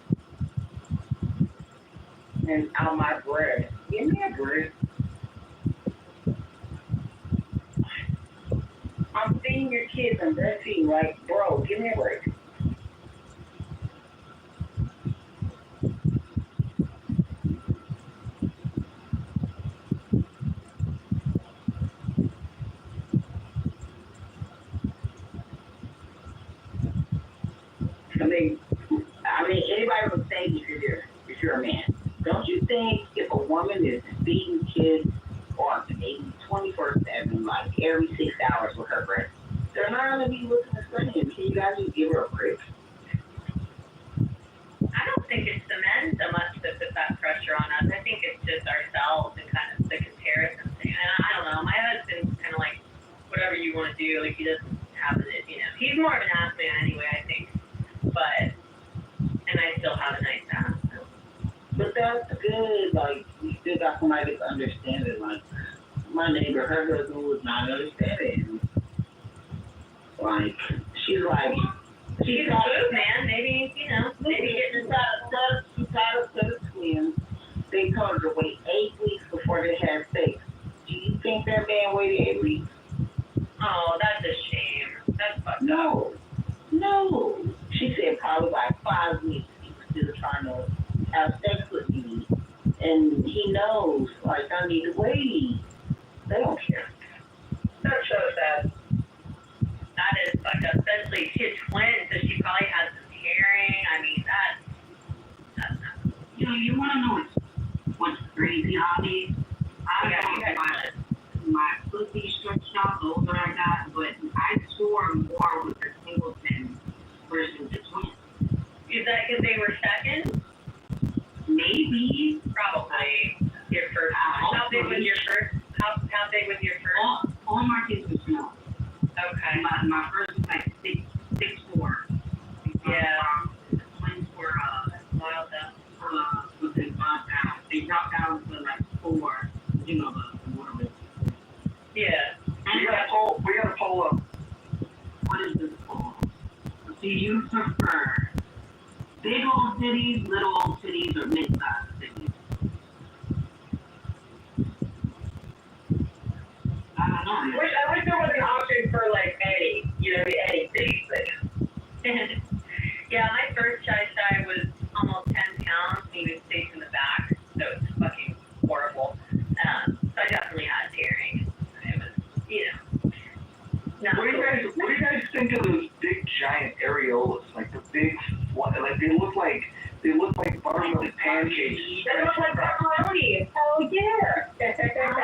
on my bread, give me a bread. I'm feeding your kids and breastfeeding, like, bro, give me a break. I mean, anybody would say if you're a man, don't you think if a woman is feeding kids or maybe 24/7, like every 6 hours with her breast, they're not gonna be looking the same. Can you guys just give her a break? I don't think it's the men so much that put that pressure on us. I think it's just ourselves and kind of the comparison thing. And I don't know. My husband's kind of like, whatever you want to do. Like, he doesn't have it. He's more of an ass man anyway, I think. And I still have a nice ass. So. But that's good. Like, you still got somebody that's understanding. Like, my neighbor, her husband was not understanding. Like, she's like, she's a boob man. Maybe, maybe getting she's got a set of twins. They told her to wait 8 weeks before they had sex. Do you think that man waited 8 weeks? Oh, that's a shame. That's fucked up. No. She said probably like 5 weeks he was still trying to have sex with me. And he knows, like, I need to wait. They don't care. That's so sad. especially she had twins, so she probably has some tearing. I mean, that's nuts. You want to know what's crazy, Holly? I got my pussy stretched out, the older I got, but I score more with the singleton versus the twins. Is that because they were second? Maybe. Probably. Your first. How big was your first? How big was your first? All my kids were small. Okay. My first was like 6'4". Yeah. The twins were wild though. But they dropped down. They dropped down to like 4. You know the water. Yeah. We gotta pull up. What is this poll? Do you prefer big old cities, little old cities, or mid-sized cities? I don't know. I wish there was an option for like any, any city, but. Yeah, my first shy was almost 10 pounds. He was stayed in the back, so it's fucking horrible. So I definitely had tearing. It was, not What do you guys think of those big giant areolas? Like the big, like they look like buttermilk pancakes. They look like pepperoni. Oh yeah.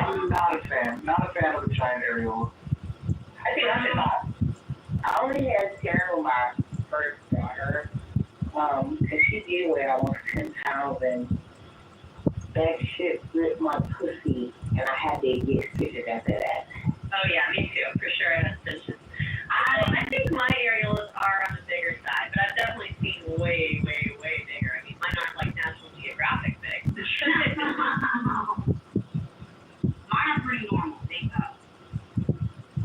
I'm not a fan of the giant areola. I think that's enough. I only had tearing with my first daughter, because she did weigh almost 10 pounds, and that shit ripped my pussy, and I had to get stitches after that. Oh yeah, me too, for sure. I had stitches. I think my areolas are on the bigger side, but I've definitely seen way, way, way bigger. I mean, mine aren't like National Geographic big. Mine are pretty normal. Thank God.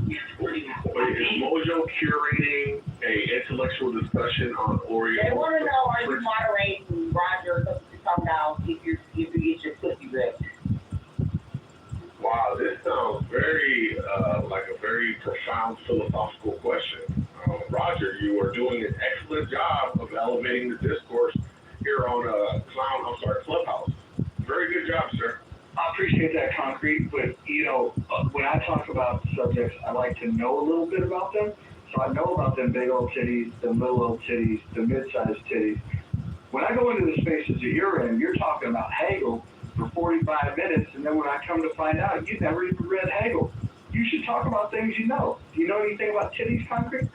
Yeah, pretty normal. Is Mojo curating a intellectual discussion on Oreo? They want to know, are you moderating Roger to come down if you get your pussy ripped? Wow, this sounds very like a very profound philosophical question. Roger, you are doing an excellent job of elevating the discourse here on Clubhouse. Very good job, sir. I appreciate that, Concrete, but when I talk about subjects, I like to know a little bit about them. So I know about them big old titties, the little old titties, the mid-sized titties. When I go into the spaces that you're in, you're talking about Hegel for 45 minutes, and then when I come to find out, you never even read Hegel. You should talk about things you know. Do you know anything about titties, Concrete?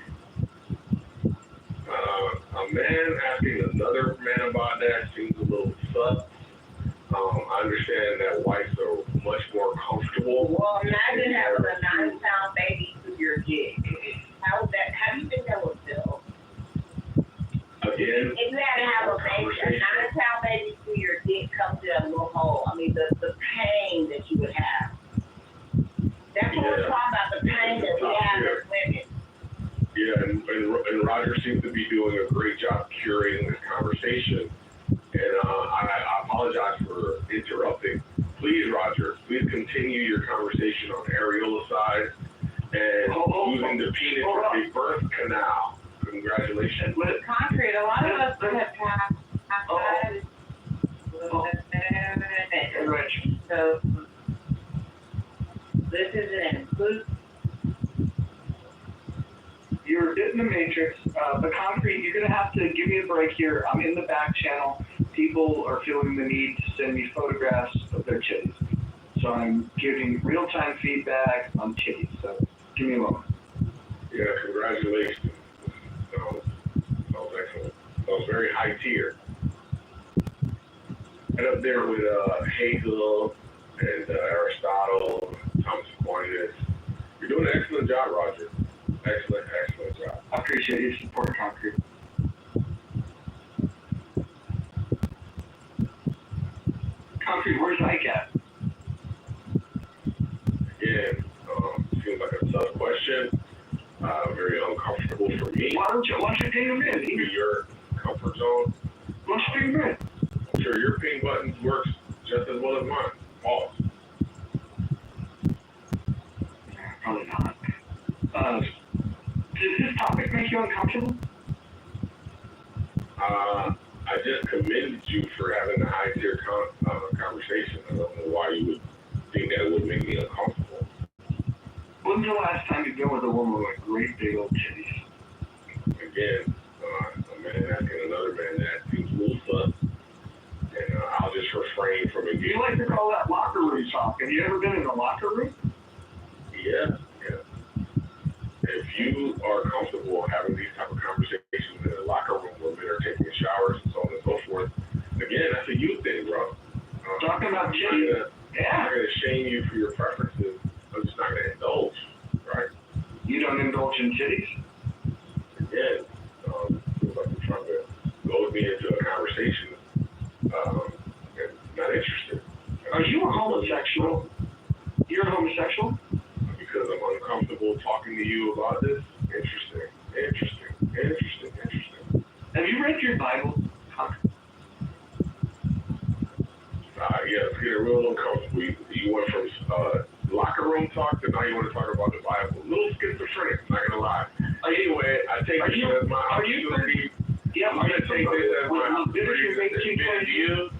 A man asking another man about that seems a little sus. I understand that whites are much more comfortable. Well, imagine having a 9-pound baby through your dick. How do you think that would feel? Again, If you had to have a baby, a 9-pound baby through your dick come to that little hole, I mean, the pain that you would have. That's what we're talking about, the pain that we have as women. Yeah, and Roger seems to be doing a great job curating this conversation. And I apologize for interrupting. Please, Roger, please continue your conversation on areola size and using the penis as a birth canal. Congratulations. Concrete, a lot of us have had so this is an inclusive. You're in the matrix. But Concrete, you're going to have to give me a break here. I'm in the back channel. People are feeling the need to send me photographs of their titties. So I'm giving real-time feedback on titties. So give me a moment. Yeah, congratulations. That was excellent. That was very high tier. And up there with Hegel and Aristotle, Thomas Aquinas. You're doing an excellent job, Roger. Excellent job. I appreciate your support, Concrete. Concrete, where's Mike at? Again, seems like a tough question. Very uncomfortable for me. Why don't you ping him in? Maybe your comfort zone. Why don't you ping him in? I'm sure your ping buttons works just as well as mine. Pause. Probably not. Does this topic make you uncomfortable? I just commended you for having a high tier conversation. I don't know why you would think that would make me uncomfortable. When's the last time you've been with a woman with great big old titties? again, a man asking another man that seems a little sus. And I'll just refrain from engaging. You like to call that locker room talk. Have you ever been in a locker room? Yeah. If you are comfortable having these type of conversations in a locker room where men are taking showers and so on and so forth, again, that's a you thing, bro. Talking about titties. I'm not going to shame you for your preferences. I'm just not going to indulge, right? You don't indulge in titties? Again, seems like you're trying to goad me into a conversation. And not interested. Are you a homosexual? You're a homosexual? Because I'm uncomfortable talking to you about this. Interesting. Have you read your Bible? Yeah, it's getting real uncomfortable. You went from locker room talk to now you want to talk about the Bible. A little schizophrenic, I'm not gonna lie. Anyway, I take this as my opportunity. I'm gonna take this as my opportunity to admit to you.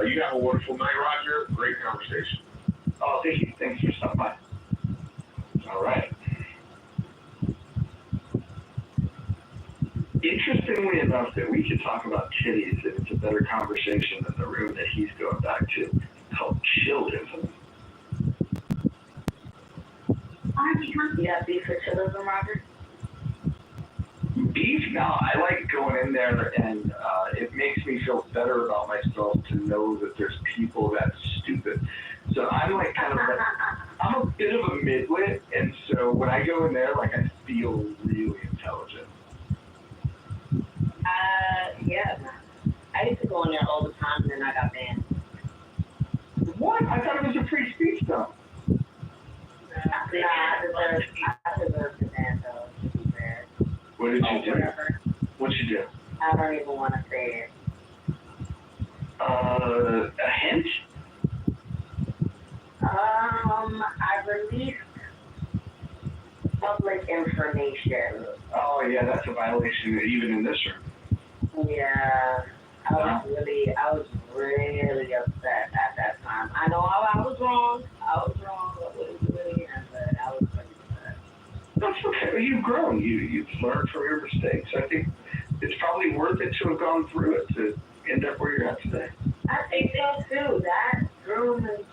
You have a wonderful night, Roger. Great conversation. Oh, thank you. Thanks for stopping by. All right. Interestingly enough, that we could talk about titties, and it's a better conversation than the room that he's going back to. It's called chillism. You got beef for chillism, Robert? Beef? No, I like going in there, and it makes me feel better about myself to know that there's people that stupid. So I'm like kind of like, I'm a bit of a midwit, and so when I go in there, like I feel really intelligent. Yeah. I used to go in there all the time, and then I got banned. What? I thought it was a free speech though. I deserve the ban, though, to be fair. What did you do? Whatever. What'd you do? I don't even want to say it. A hint? I released public information. Oh yeah, that's a violation even in this room. Yeah, I was really upset at that time. I know I was wrong. I wouldn't do it again, but I was pretty upset. That's okay. You've grown. You've learned from your mistakes. I think it's probably worth it to have gone through it to end up where you're at today. I think so too. That room is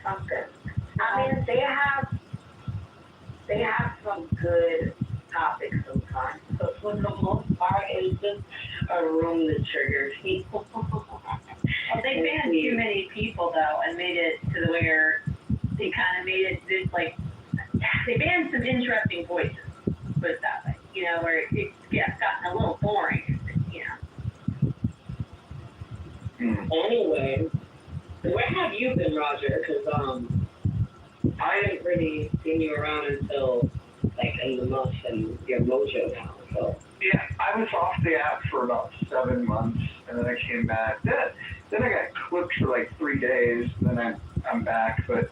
something. I mean, they have some good topics sometimes, but for the most part, it's just a room that triggers people. Well, they banned too many people though, and made it to the where they kind of made it this like they banned some interesting voices. Put it that way, you know, where it's gotten a little boring, you know. Anyway, where have you been, Roger? Because I didn't really see you around until like in the month and your mojo now. So yeah, I was off the app for about 7 months, and then I came back. Then I got clipped for like 3 days, and then I'm back. But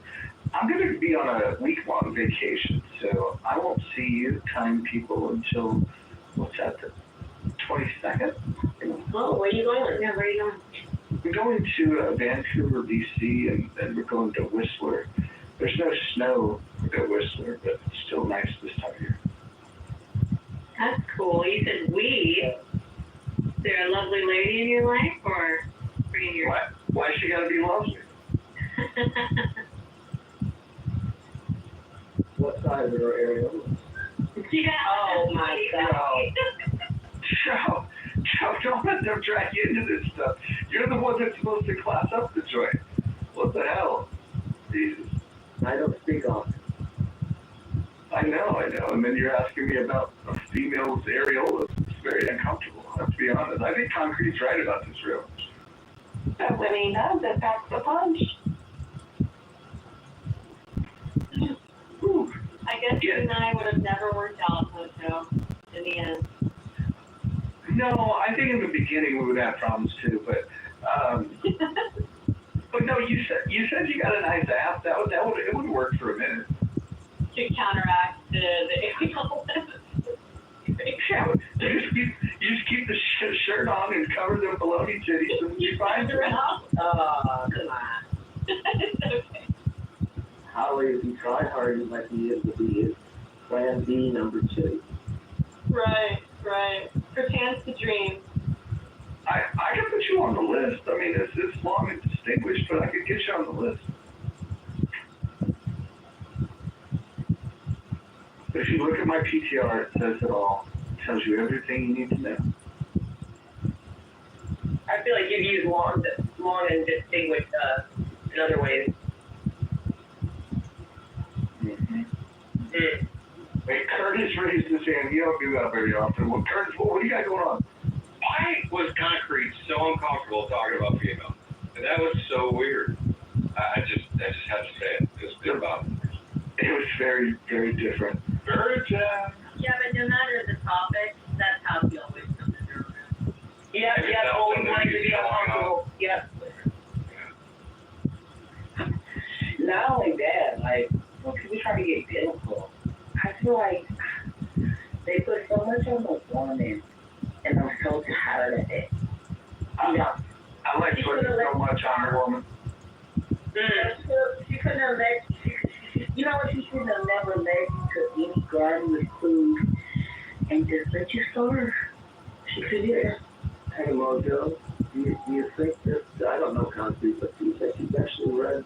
I'm going to be on a week-long vacation, so I won't see you kind people until what's that? The 22nd. Oh, where are you going? Yeah, where are you going? We're going to Vancouver, BC, and then we're going to Whistler. There's no snow at Whistler, but it's still nice this time of year. That's cool. You said we. Is there a lovely lady in your life, or bringing your? Why she gotta be lovely? What side of her area? Yeah. Oh my God. Joe, don't let them drag you into this stuff. You're the one that's supposed to class up the joint. What the hell? Jesus. I don't speak on. I know. And then you're asking me about a female's areola. It's very uncomfortable. I have to be honest. I think Concrete's right about this, real. That's what he does. That packs the punch. I guess you and I would have never worked out, Joe, in the end. No, I think in the beginning we would have problems too, but but no, you said you got a nice app. It would work for a minute. To counteract the areola. Yeah, you just keep the shirt on and cover the baloney titties, and you find her out. Oh, come on. It's okay. However, if you try hard, you might be able to be plan B number 2. Right. Right. For chance to dream. I can put you on the list. I mean, it's long and distinguished, but I could get you on the list. If you look at my PTR, it says it all. It tells you everything you need to know. I feel like you've used long and distinguished in other ways. Mm-hmm. Hey, Curtis raised his hand. You don't do that very often. Well, Curtis, what do you got going on? Why was concrete so uncomfortable talking about female? And that was so weird. I just had to say it. It was good about it. It was very, very different. Very Yeah, but no matter the topic, that's how he always comes in your room. Yeah, always wanting to be uncomfortable. Yep. Not only that, like, when people try to get biblical, I feel like they put so much on the woman, and I'm so tired of it. I like putting so much on a woman. She couldn't have let, you know what, she shouldn't have never let you to any garden with food and just let you starve. She could do that. Hey, Mojo, do you think that, I don't know concrete, but do you think you've actually read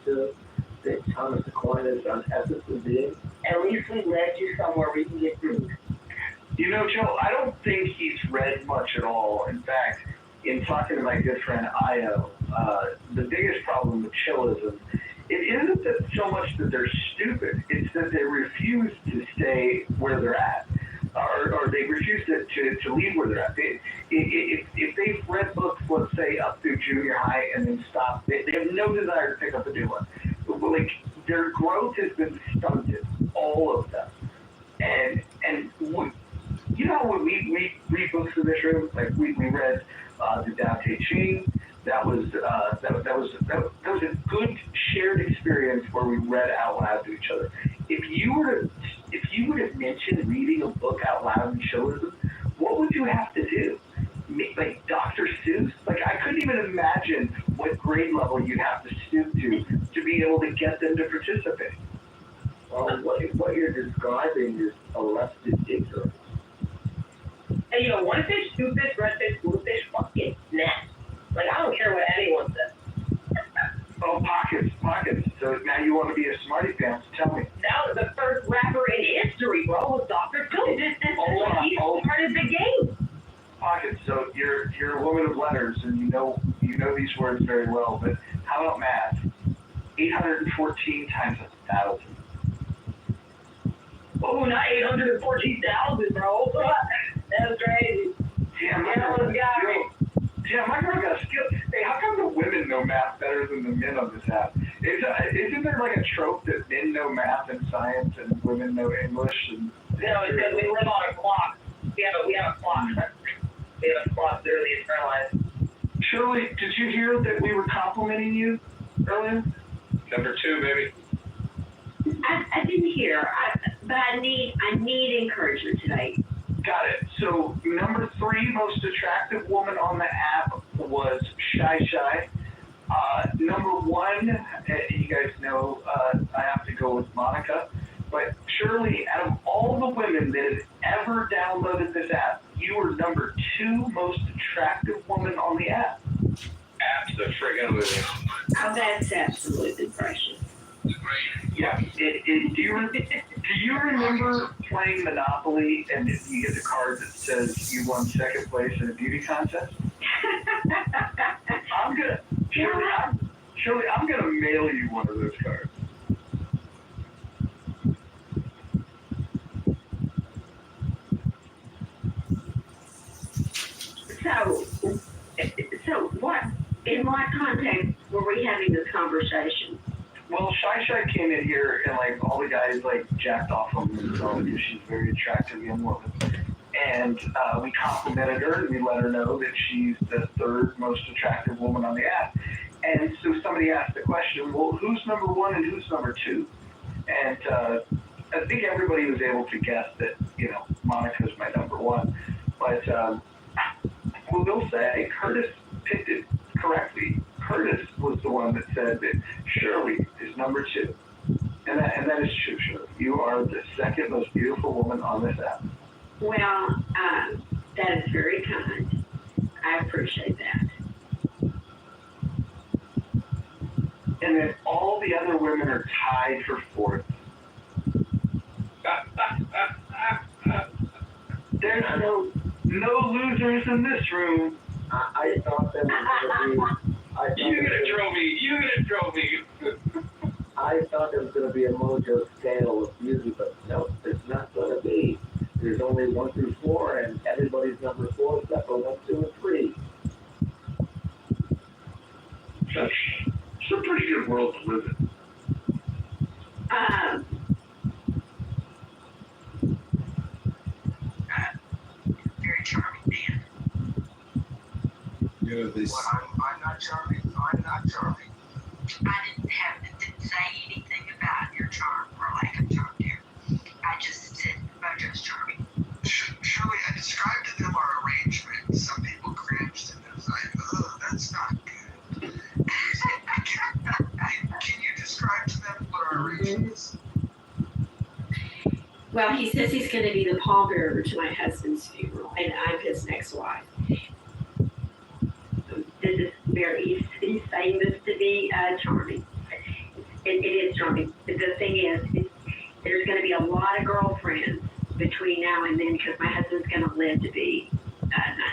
that Thomas Aquinas on ethics of being? At least we led you somewhere we can get food. You know, Joe, I don't think he's read much at all. In fact, in talking to my good friend Io, the biggest problem with chillism, it isn't that so much that they're stupid, it's that they refuse to stay where they're at. Or they refuse to leave where they're at. If they've read books, let's say, up through junior high and then stop, they have no desire to pick up a new one. Like, their growth has been stunted, all of them. And you know, when we read books in this room, like we read the Tao Te Ching. That was a good shared experience where we read out loud to each other. If you would have mentioned reading a book out loud in chillism, what would you have to do? Like Dr. Seuss? Like, I couldn't even imagine what grade level you'd have to stoop to be able to get them to participate. Well, what you're describing is arrested ignorance. And you know, one fish, two fish, red fish, blue fish, fucking snap. Like, I don't care what anyone says. Oh, pockets. So now you want to be a smarty pants? Tell me. That was the first rapper in history, bro, was Dr. Seuss. He started the game. Pockets. So you're a woman of letters, and you know these words very well. But how about math? 814 times 1,000. Oh, not 814,000, bro. That's crazy. Damn, my girl got skill. Hey, how come the women know math better than the men on this app? Isn't there like a trope that men know math and science and women know English? And no, it's because we live on a clock. We have a clock. We have a clock literally internalized. Shirley, did you hear that we were complimenting you earlier? Number 2, baby. I didn't hear, but I need encouragement today. Got it. So number 3 most attractive woman on the app was Shy. Number 1, you guys know I have to go with Monica. But Shirley, out of all the women that have ever downloaded this app, you were number 2 most attractive woman on the app. Absolutely. Oh, that's absolutely precious. Yeah. Do you remember playing Monopoly and you get the card that says you won second place in a beauty contest? Shirley, I'm gonna mail you one of those cards. So what? In what context were we having this conversation? Well, Shy came in here and like all the guys like jacked off on themselves because she's a very attractive young woman. And we complimented her and we let her know that she's the 3rd most attractive woman on the app. And so somebody asked the question, well, who's number 1 and who's number 2? And I think everybody was able to guess that, you know, Monica's my number 1. But we'll say Curtis picked it correctly. Curtis was the one that said that Shirley is number 2. And that is true, Shirley. You are the 2nd most beautiful woman on this app. Well, That is very kind. I appreciate that. And then all the other women are tied for fourth. There's no losers in this room. I thought that was going to be. You get a trophy. You get a trophy. I thought there was going to be a mojo scale of music, but no, there's not going to be. There's only 1 through 4, and everybody's number 4 except for 1, 2, and 3. It's a pretty good world to live in. Very charming man. You know, this. Well, I'm not charming. I'm not charming. I didn't say anything about your charm or lack of charm, dear. I just said Mojo's charming. Shirley, I described to them our arrangement. Some people cringed and it was like, oh, that's not good. Can you describe to them what our arrangement is? Well, he says he's going to be the pallbearer to my husband's funeral, and I'm his next wife. This is very, he's saying this to be charming. It is charming. The thing is, there's going to be a lot of girlfriends between now and then because my husband's going to live to be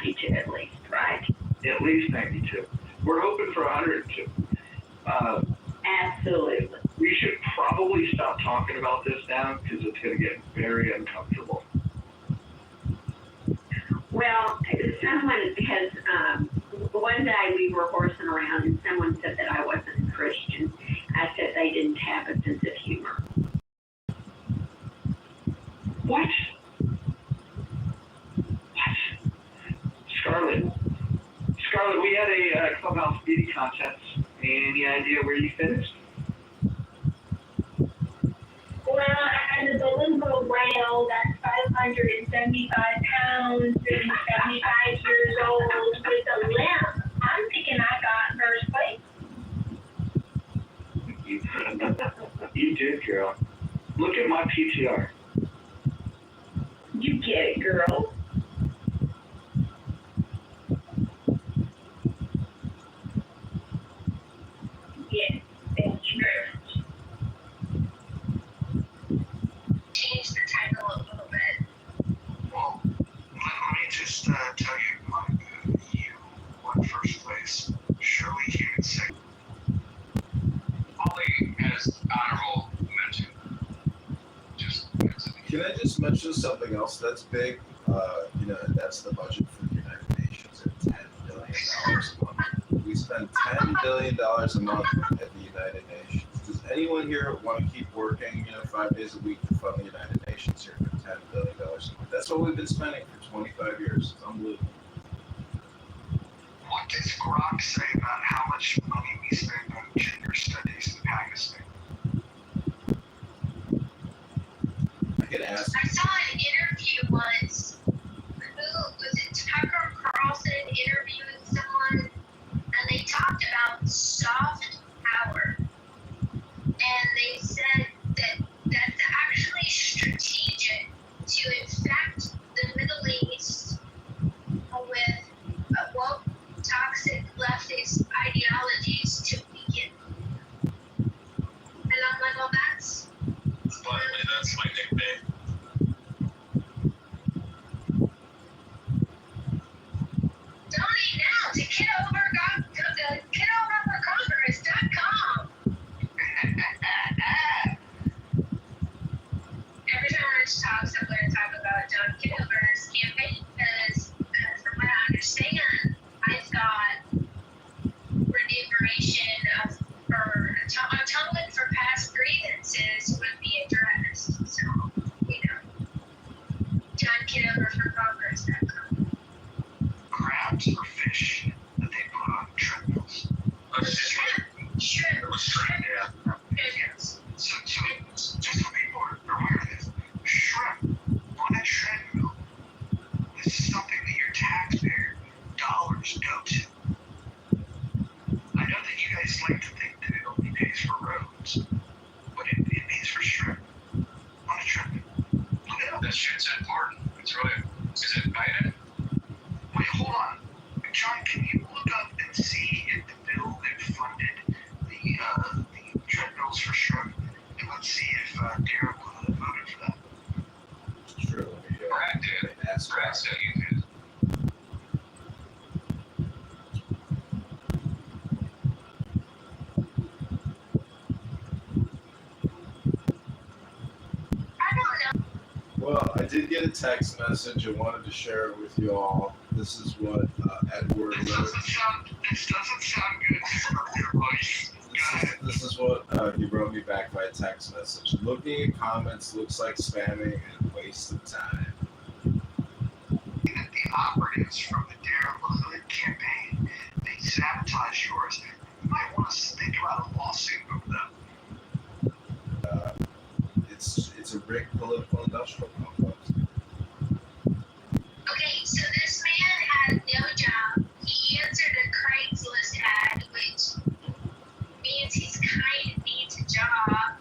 92 at least, right? At least 92. We're hoping for 102. Absolutely. We should probably stop talking about this now because it's going to get very uncomfortable. Well, someone has, one day we were horsing around and someone said that I wasn't a Christian. I said they didn't have a sense of humor. What? Scarlett, we had a clubhouse beauty contest. Any idea where you finished? Well, I was a little whale that's 575 pounds and 75 years old with a limp. I'm thinking I got first place. You did, girl. Look at my PTR. You get it, girl. Yes, thank you very much. Change the title a little bit. Well, let me just tell you, you won first place. Shirley came in second. Holly has honorable mention. Can I just mention something else that's big? You know, and that's the budget for the United Nations at $10 billion a month. We spend $10 billion a month at the United Nations. Does anyone here want to keep working, 5 days a week to fund the United Nations here for $10 billion a month? That's what we've been spending for 25 years. It's unbelievable. What does Grok say about how much money we spend on gender studies in Pakistan? I saw an interview once. Who was it? Tucker Carlson interviewing someone, and they talked about soft power, and they said that that's actually strategic to infect the Middle East with woke, toxic leftist ideologies to weaken. And I'm like, well, that's. Finally, that's my nickname. Donate now to Kitovercongress.com. Every time Rich talks, I'm going to talk about John Kitover's campaign because, from what I understand, I thought remuneration or atonement for past grievances would be addressed. So, John Kitover for Congress.com. Crabs or fish that they put on treadmills? Shrimp. It was shrimp, yeah. Yes. So just so people are aware of this, shrimp on a treadmill, this is something that your taxpayer dollars go to. I know that you guys like to think that it only pays for roads, but it pays for shrimp on a treadmill. Look it up. That shit's important. It's really, is it bad? miracle that I voted for that. True. Brad did. Brad said you did. Well, I did get a text message. I wanted to share it with you all. This is what Edward wrote. It doesn't sound good from your voice. This is what he wrote me back by text message. Looking at comments looks like spamming and waste of time. The operatives from the Dare LaHood campaign, they sabotage yours. You might want to think about a lawsuit over them. It's a rigged political industrial complex. Okay, so this man had no job. He answered a Craigslist ad, which means he's kind of needs a job.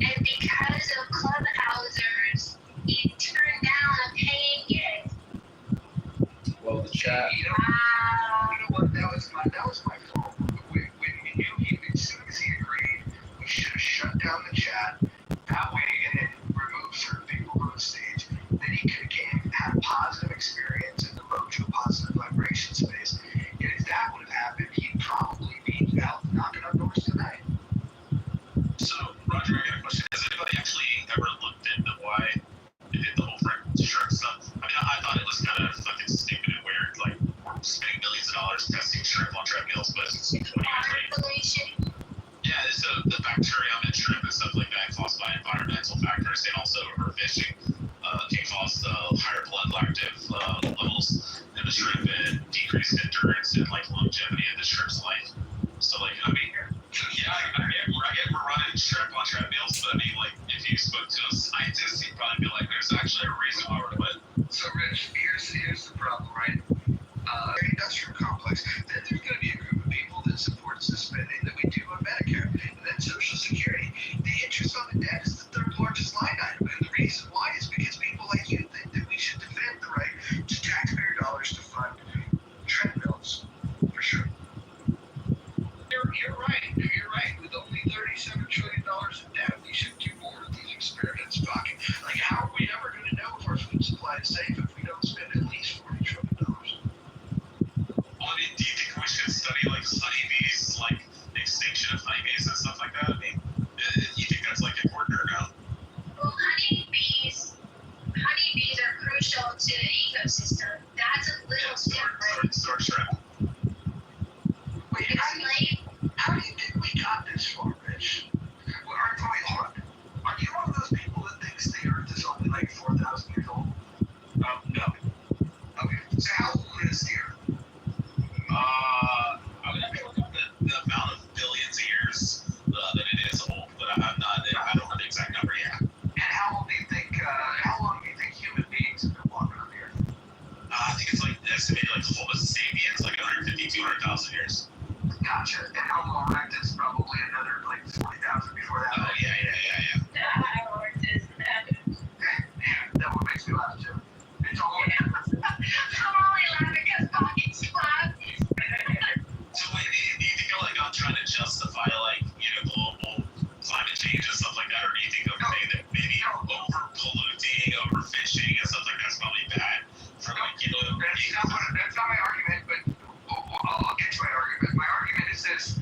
And because of clubhousers, he turned down a paying gig. Well, the chat. You know what? That was my fault. As soon as he agreed, we should have shut down the chat that way, and then removed certain people from the stage. Then he could have had a positive experience and devote to a positive vibration space. And if that would have happened, he'd probably be out knocking on doors tonight. So, Roger, I got a question. Has anybody actually ever looked into why they did the whole shark stuff? I mean, I thought it was kind of fucking stupid and weird, like spending millions of dollars testing shrimp on treadmills, but it's 20 years later. Yeah, so the bacterium in shrimp and stuff like that caused by environmental factors and also overfishing can cause higher blood lactic levels in the shrimp and decreased endurance and like longevity of the shrimp's life. So like, I mean, yeah, I get we're running shrimp on treadmills, but I mean, like, if you spoke to a scientist, he'd probably be like, there's actually a reason why we're doing it. So, Rich, here's the problem, right? Industrial complex. Then there's going to be a group of people that supports the spending that we do on Medicare, and then Social Security. The interest on the debt is the third largest line item, and the reason why is because people like you think that we should defend the right to taxpayer dollars to fund treadmills, for sure. You're right. You're right. With only $37 trillion in debt, we should do more of these experiments. Fucking, like, how are we ever going to know if our food supply is safe if we don't spend at least $40 trillion? Well, I mean, do you think we should study like honeybees, like extinction of honeybees and stuff like that? I mean, you think that's like important or no? Well, honeybees are crucial to the ecosystem. That's a little different. Store shrimp. Wait, how do you think we got this far, Rich? Well, hold on. Are you one of those people that thinks the Earth is only like 4,000 years old? No. Okay, so how old is the Earth? I would have to look up the amount of billions of years that it is old, but I don't know the exact number yet. And how long do you think human beings have been walking on the Earth? I think it's like estimated like Homo sapiens, like 150, 200,000 years. Gotcha. And Homo erectus probably another like 40,000 before that. Oh, yeah. That one makes me laugh too. It's all I'm only laughing because pockets clap. So wait, do you think like I'm trying to justify like, global climate change and stuff like that, or do you think that maybe over-polluting, overfishing and stuff like that's probably bad for like, That's not my argument, but I'll get to my argument. My argument is this: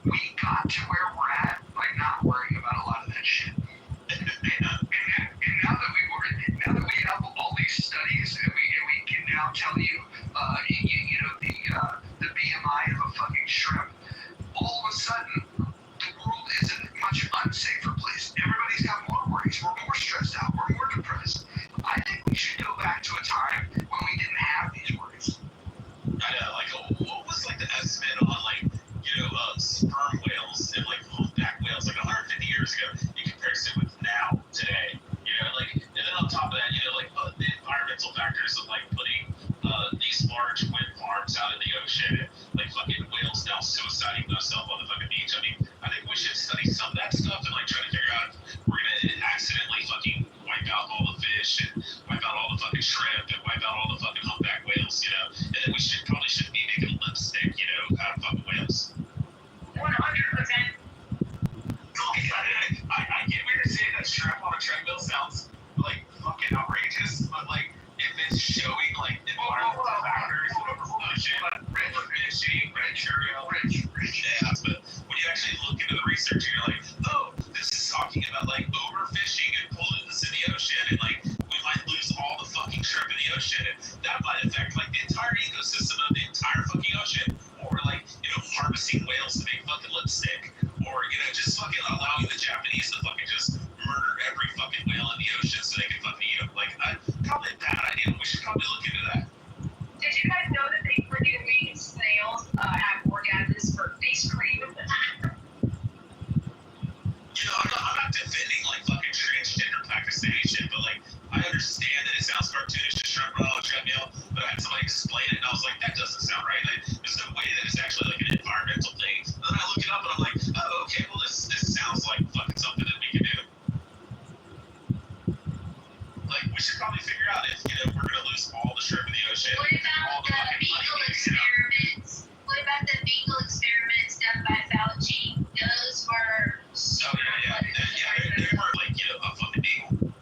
we got to where we're at by not worrying about a lot of that shit. And now that we have all these studies, and we can now tell you, the BMI of a fucking shrimp, all of a sudden, the world is a much unsafer place. Everybody's got more worries. We're more stressed out. We're more depressed. I think we should go back to a time when we didn't have these worries. What was like the estimate on like, sperm whales and like humpback whales like 150 years ago in comparison with now, today? And then on top of that, the environmental factors of like putting these large wind farms out in the ocean and like fucking whales now suiciding themselves on the fucking beach. I mean, I think we should study some of that stuff and like try to figure out if we're gonna accidentally fucking wipe out all the fish and wipe out all the fucking shrimp and wipe out all the fucking humpback whales, and then we probably shouldn't be making lipstick, out of fucking whales. 100%. I get what you're saying, that's true. should probably figure out if, you know, we're going to lose all the shrimp in the ocean. What about the beagle experiments? What about the beagle experiments done by Fauci? Those were super They were like, you know, a fucking beagle.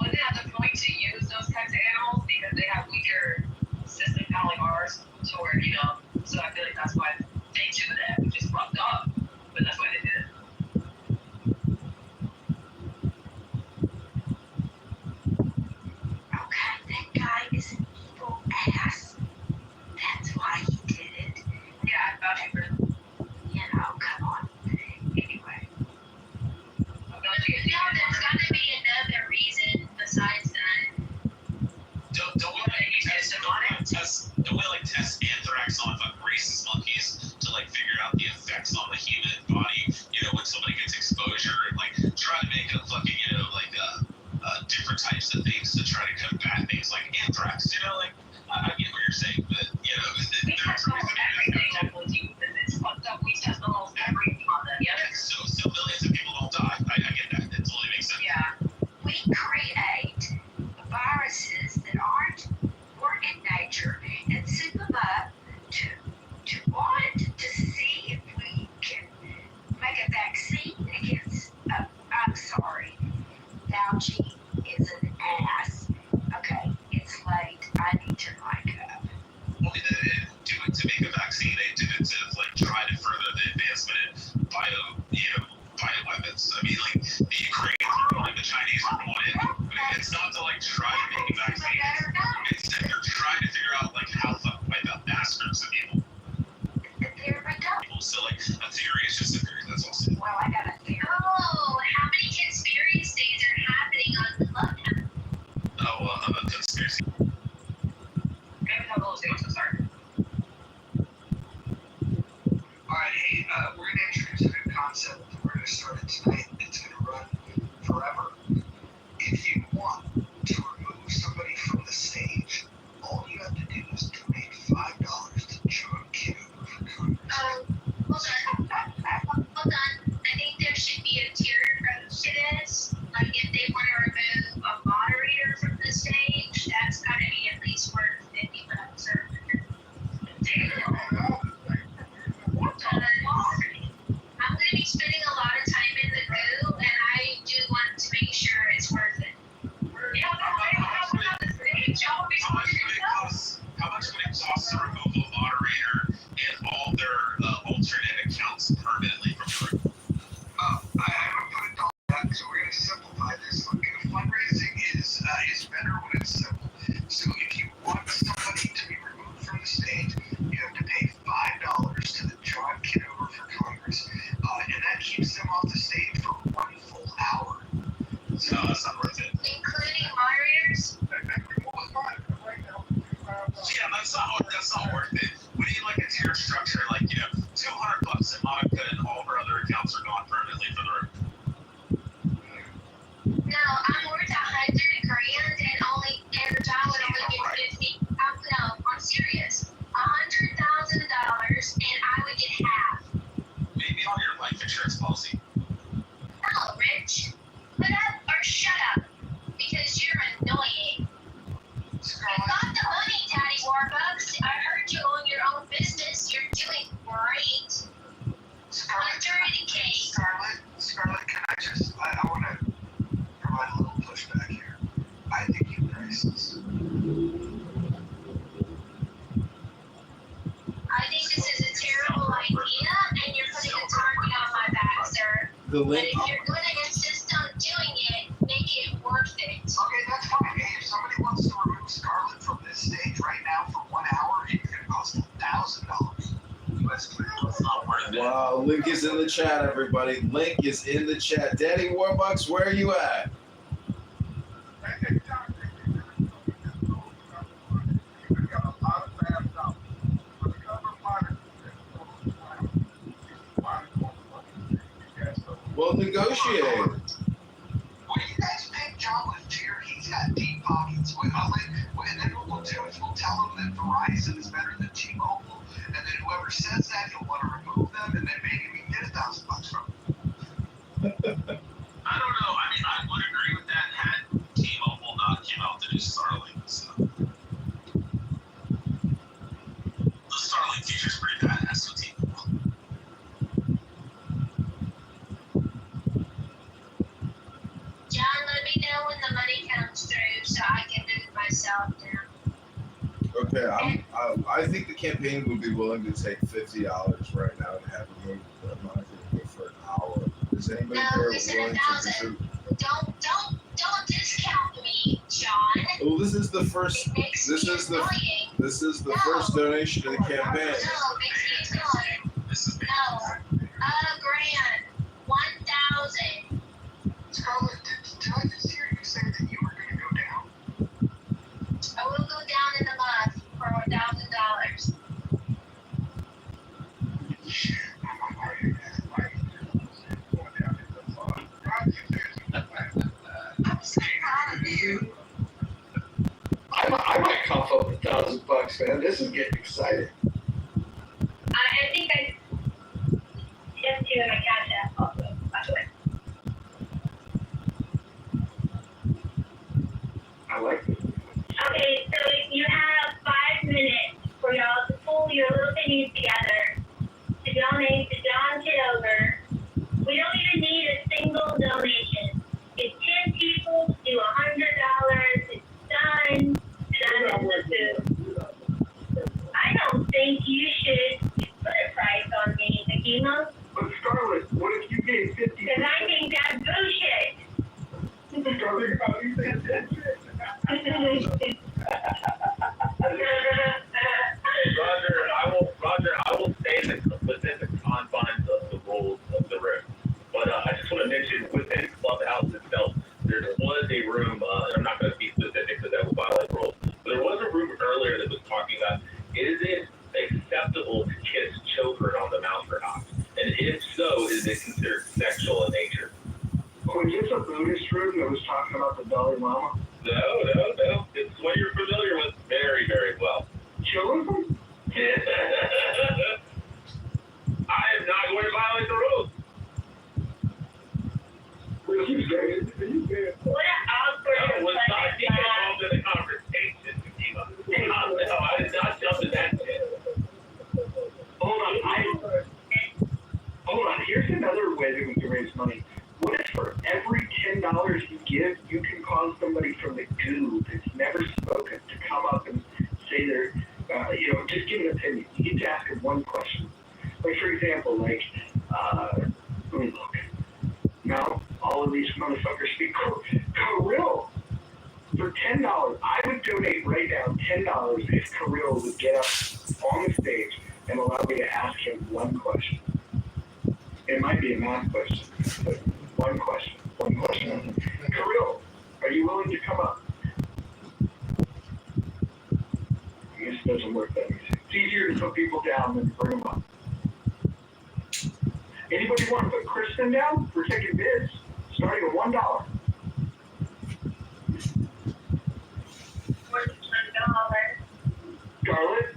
Wouldn't it have the point to use those types of animals because they have weaker systems kind of like ours to where, you know, so I feel like that's why they do that, which is fucked up, but that's why they did it. Okay, that guy is an evil ass. That's why he did it. Yeah, I thought you were. You know, come on. Anyway. I'm glad you No, there's gotta be another reason besides that. Don't we like test anthrax on fucking rhesus monkeys to like figure out the effects on the human body, you know, when somebody gets exposure and like try to make a fucking, you know, like different types of things to try to combat things like anthrax, you know, like I get what you're saying, but you know, We test almost everything that was used, and it's fucked up. We test almost everything on them. yeah, so millions of people don't die. I get that. It totally makes sense. Yeah. We create viruses that aren't work in nature and send them up to want to see if we can make a vaccine against. I'm sorry, Fauci is an ass. Okay, it's late. I need to mic up. Well, they didn't do it to make a vaccine. They did it to like try to further the advancement in bioweapons. I mean, like the Ukraine, like the Chinese are going in. It's not to like try to make a vaccine. It's that they're trying to figure out like how to wipe out mass groups of people. There we go. So like a theory is just a theory. That's all. Well, I got a theory. Oh, how many conspiracies are happening on Clubhouse? Oh, a conspiracy. Maybe have those things to start. Alright, hey, we're going to introduce a new concept. We're going to start it tonight. It's going to run forever. If you want to remove somebody from the stage, all you have to do is donate $5 to John Kitover for Congress. Hold on. I think there should be a tiered approach to this. Like if they want to remove a moderator from the stage, that's gotta be at least worth $50 or I'm gonna be spending a lot of time in the goo, and I do want to make sure it's worth it. How much would it cost to remove a moderator and all their alternate accounts permanently from the room? I haven't put a dollar yet, so we're going to simplify this. Look, fundraising is better when it's simple. So if you want somebody to be removed from the stage, you have to pay $5 to the John Kitover for Congress, and that keeps them off the stage for 1 full hour. So that's not worth it. Including moderators? Yeah, that's not worth it. We need like a tier structure, like, you know, $200 and Monica and all of her other accounts are gone permanently for the room. No, I'm worth $100,000 and John would only get 50. No, I'm serious. $100,000 and I would get half. Maybe on your life insurance policy. No, Rich. Put up or shut up. Because you're annoying. You got the money, Daddy Warbucks. I heard you own your own business. You're doing great. $100K. Scarlett, can I want to provide a little pushback here. I think you're racist. I think this is a terrible idea, and you're putting a target on my back, sir. The But link. if you're going to insist on doing it, make it worth it. Okay, that's fine. Hey, if somebody wants to remove Scarlett from this stage right now for 1 hour, it's going to cost $1,000. US It's not worth it. Wow, link is in the chat, everybody. Link is in the chat. Daddy Warbucks, where are you at? Well, negotiate. When you guys pick John Leftier, he's got deep pockets. And then what we'll do is we'll tell him that Verizon is better than T-Mobile, and then whoever says that, he'll want to remove them, and then maybe we can get $1,000 from him. I don't know. I mean, I would agree with that had T myself down. Okay, I think the campaign would be willing to take $50 right now to have removed the moniker for an hour. Is anybody No, there we said willing to 1,000. contribute? Don't discount me, John. Well, this is the first. It makes This me is the. annoying. This is the No. first donation to the campaign. No, it makes me annoying. No. $1,000. 1,000. Scarlett, did I just hear you say that you were going to go down? I will go down in a month for $1,000. Shit, I'm going down in the fun. I'm so proud of you. I might cough up $1,000, man. This is getting exciting. I think I just do my cash app also, by the way. I like this. Okay, so you have 5 minutes for y'all to pull your little thingies together to donate to John Kitover. We don't even need a single donation. If 10 people do $100, it's done. Done with the food. I don't think you should put a price on me, Nakima. But Scarlett, what if you gave 50? Because I think that's bullshit. Scarlett, how do you think that's shit? Roger, I will stay within the confines of the rules of the room. But I just want to mention, within Clubhouse itself, there was a room, and I'm not going to be specific because that would violate rules, but there was a room earlier that was talking about, is it acceptable to kiss children on the mouth or not? And if so, is it considered sexual in nature? Was this a Buddhist room that was talking about the Dalai Lama? No. It's what you're familiar with very, very well. Children? I am not going to violate the rules. What are you saying? What an awkward No, was not being involved in the conversation. No, I did not jump in that shit. Hold on. Here's another way that we can raise money. What if for every $10 you give, you can cause somebody from the goo that's never spoken to come up and say their, just give an opinion. You get to ask them one question. Like, for example, let me look. Now, all of these motherfuckers speak Kirill. For $10, I would donate right now $10 if Kirill would get up on the stage and allow me to ask him one question. It might be a math question, but one question. Kirill, are you willing to come up? This doesn't work that easy. It's easier to put people down than to bring them up. Anybody want to put Kristen down? We're taking bids, starting at $1. Scarlett?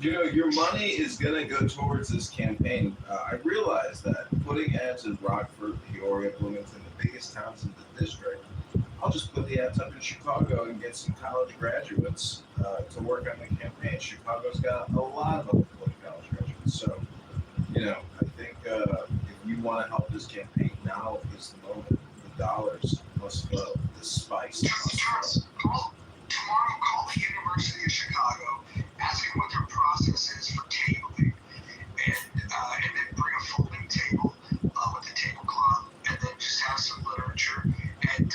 Your money is going to go towards this campaign. I realize that putting ads in Rockford, Peoria, Bloomington, the biggest towns in the district, I'll just put the ads up in Chicago and get some college graduates to work on the campaign. Chicago's got a lot of college graduates. So, I think if you want to help this campaign, now is the moment. The dollars must flow. The spice must flow. Tomorrow, call the University of Chicago, ask them what their process is for tabling, and then bring a folding table with a tablecloth, and then just have some literature, and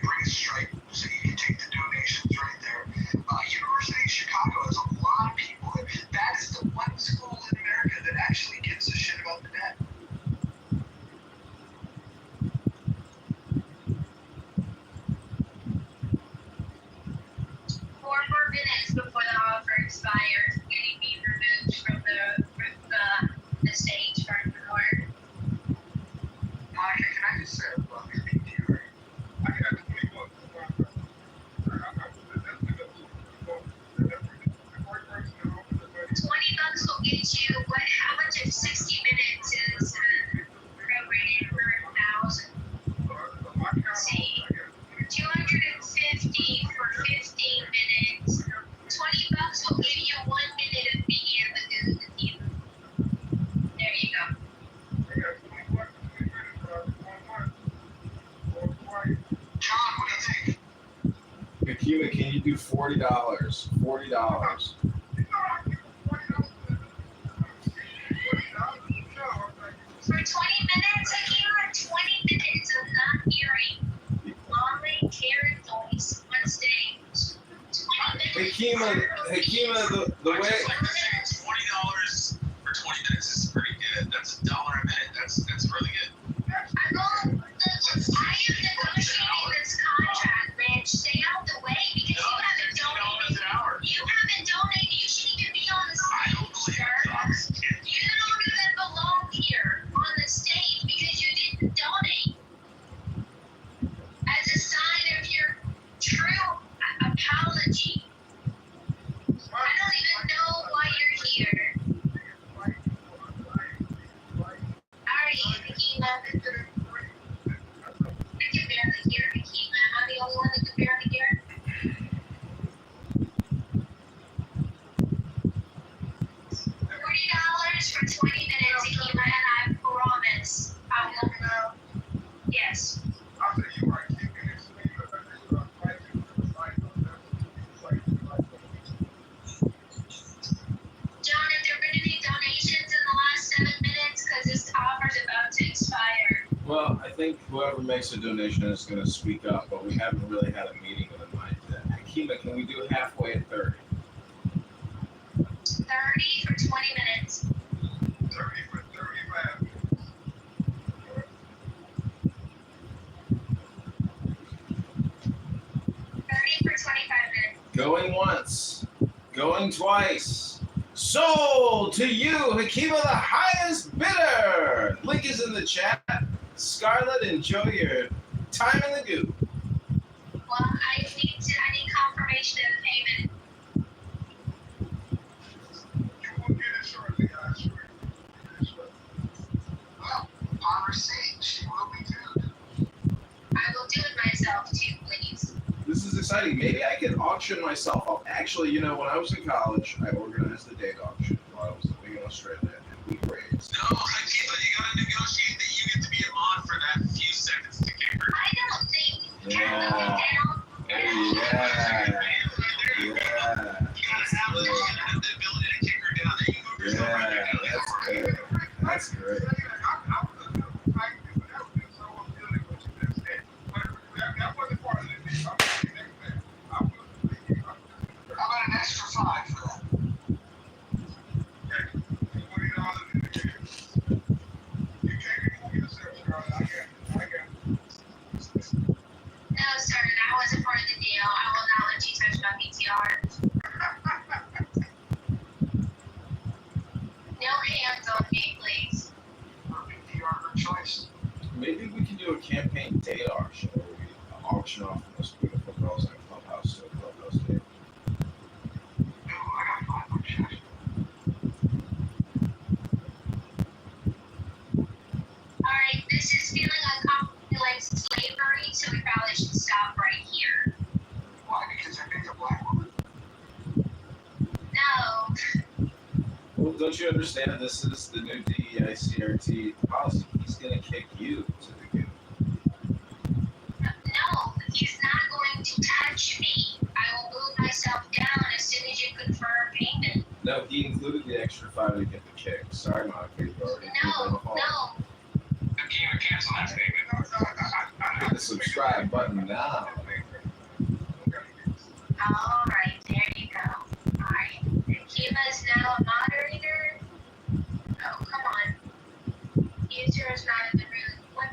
bring a stripe so you can take the donations right there. University of Chicago has a lot of people. That is the one school in America that actually gives a shit about the net. 4 more minutes before the offer expires, getting me removed Hakima, can you do $40? $40. For 20 minutes, Akira, 20 minutes of not hearing lonely Karen voice on stage. 20 minutes. Hakima, the way. $20 for 20 minutes is pretty good. That's $1 a minute. That's really good. I am negotiating this contract, Rich. Stay out the way because you haven't donated. You haven't donated. You shouldn't even be on the stage, sir. You don't even belong here on the stage because you didn't donate. As a sign of your true apology. I don't even know why you're here. Alright, Hakima. I can barely hear Hakima. Am I the only one that can barely hear? $40 for 20 minutes, Hakima, and I promise I will know. Yes. John, have there been any donations in the last 7 minutes? Because this offer's about to expire. Well, I think whoever makes a donation is going to speak up, but we haven't really had a meeting of the mind yet. Hakima, can we do halfway at 30? 30 for 20 minutes. 30 for 35. 30 for 25 minutes. Going once, going twice. Sold to you, Hakima, the highest bidder. Link is in the chat. Scarlett, enjoy your time in the goo. Well, I need confirmation of payment. You will get it shortly, I assure you. Well, on receipt, she will be due. I will do it myself too, please. This is exciting. Maybe I can auction myself off. Actually, you know, when I was in college, I organized a date auction while I was living in Australia, and we raised. No, Hakima, you gotta negotiate that you get to be a mod for that few seconds to kick her. I don't think. Yeah. Yeah. You gotta have the ability to kick her down. That you move yourself right down. That's good. That's great. That wasn't part of the deal. How about an extra 5 for that? You can't remove yourself, Charlotte. I got it. No, sir, that wasn't part of the deal. I will not let you touch my PTR. No hands on me, please. PTR her choice. Maybe we can do a campaign date auction where we auction off the most beautiful girls in Clubhouse to a Clubhouse date. No, I got 5 bucks. Alright, this is feeling uncomfortable like slavery, so we probably should stop right here. Why? Because I picked a black woman? No. Well, don't you understand? This is the new DEI CRT policy. He's going to kick you to the goo. No, he's not going to touch me. I will move myself down as soon as you confirm payment. No, he included the extra 5 to get the kick. Sorry, Monica, you already No. Hakima, cancel that statement. Hit the subscribe button now. Alright, there you go. Alright. Akiva is now a moderator. Oh, come on. User is not in the room. What?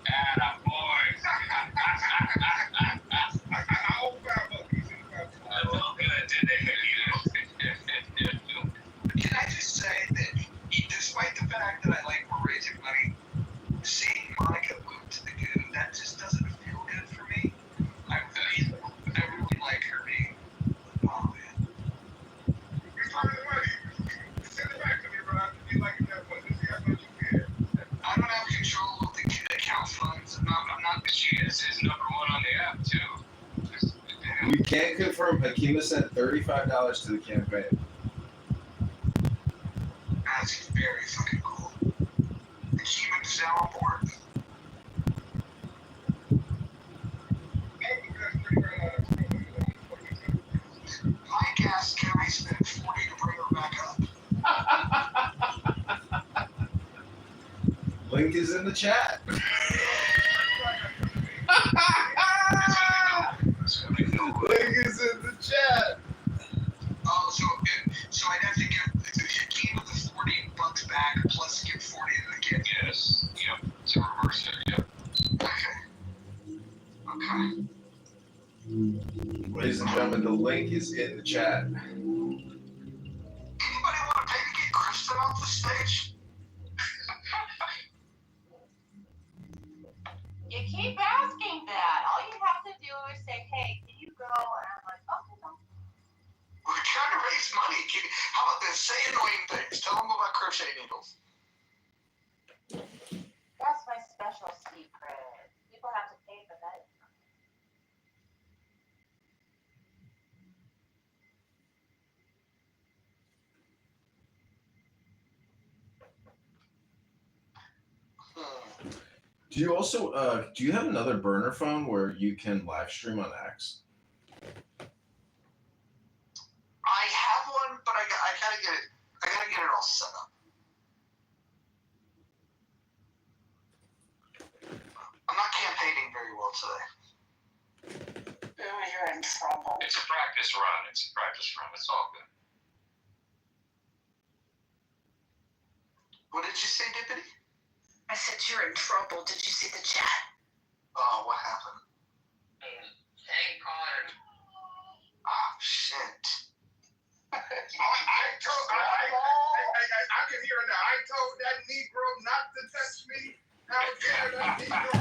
Atta boy. Can I just say that despite the fact that I like we're raising money, seeing Monica move to the goo, that just doesn't feel good for me. I really like her being oh man. You're talking money. Send it back to me, bro. You like it that much. Let's see how much you get. I don't have control of the account funds. I'm not the genius is number 1 on the app too. We can't confirm Hakima sent $35 to the campaign. That's very fucking cool. Hakima is now on board. Link is in the chat. Link is in the chat. Oh, so I'd have to give Hakeem the $40 back plus give 40 to the kid. Yes. Yep. To reverse it. Yep. Okay. Ladies and gentlemen, the link is in the chat. Anybody want to pay to get Kristen off the stage? You keep asking that. All you have to do is say, hey, can you go? And I'm like, okay, go. We're trying to raise money. How about this? Say annoying things. Tell them about crochet needles. That's my special secret. People have to pay for that. Do you also do you have another burner phone where you can live stream on X? I have one, but I gotta get it. I gotta get it all set up. I'm not campaigning very well today. Oh, you're in trouble. It's a practice run. It's all good. What did you say, Dippity? I said you're in trouble. Did you see the chat? Oh, what happened? Thank God. Oh, shit. I can hear it now. I told that Negro not to touch me. How dare that Negro?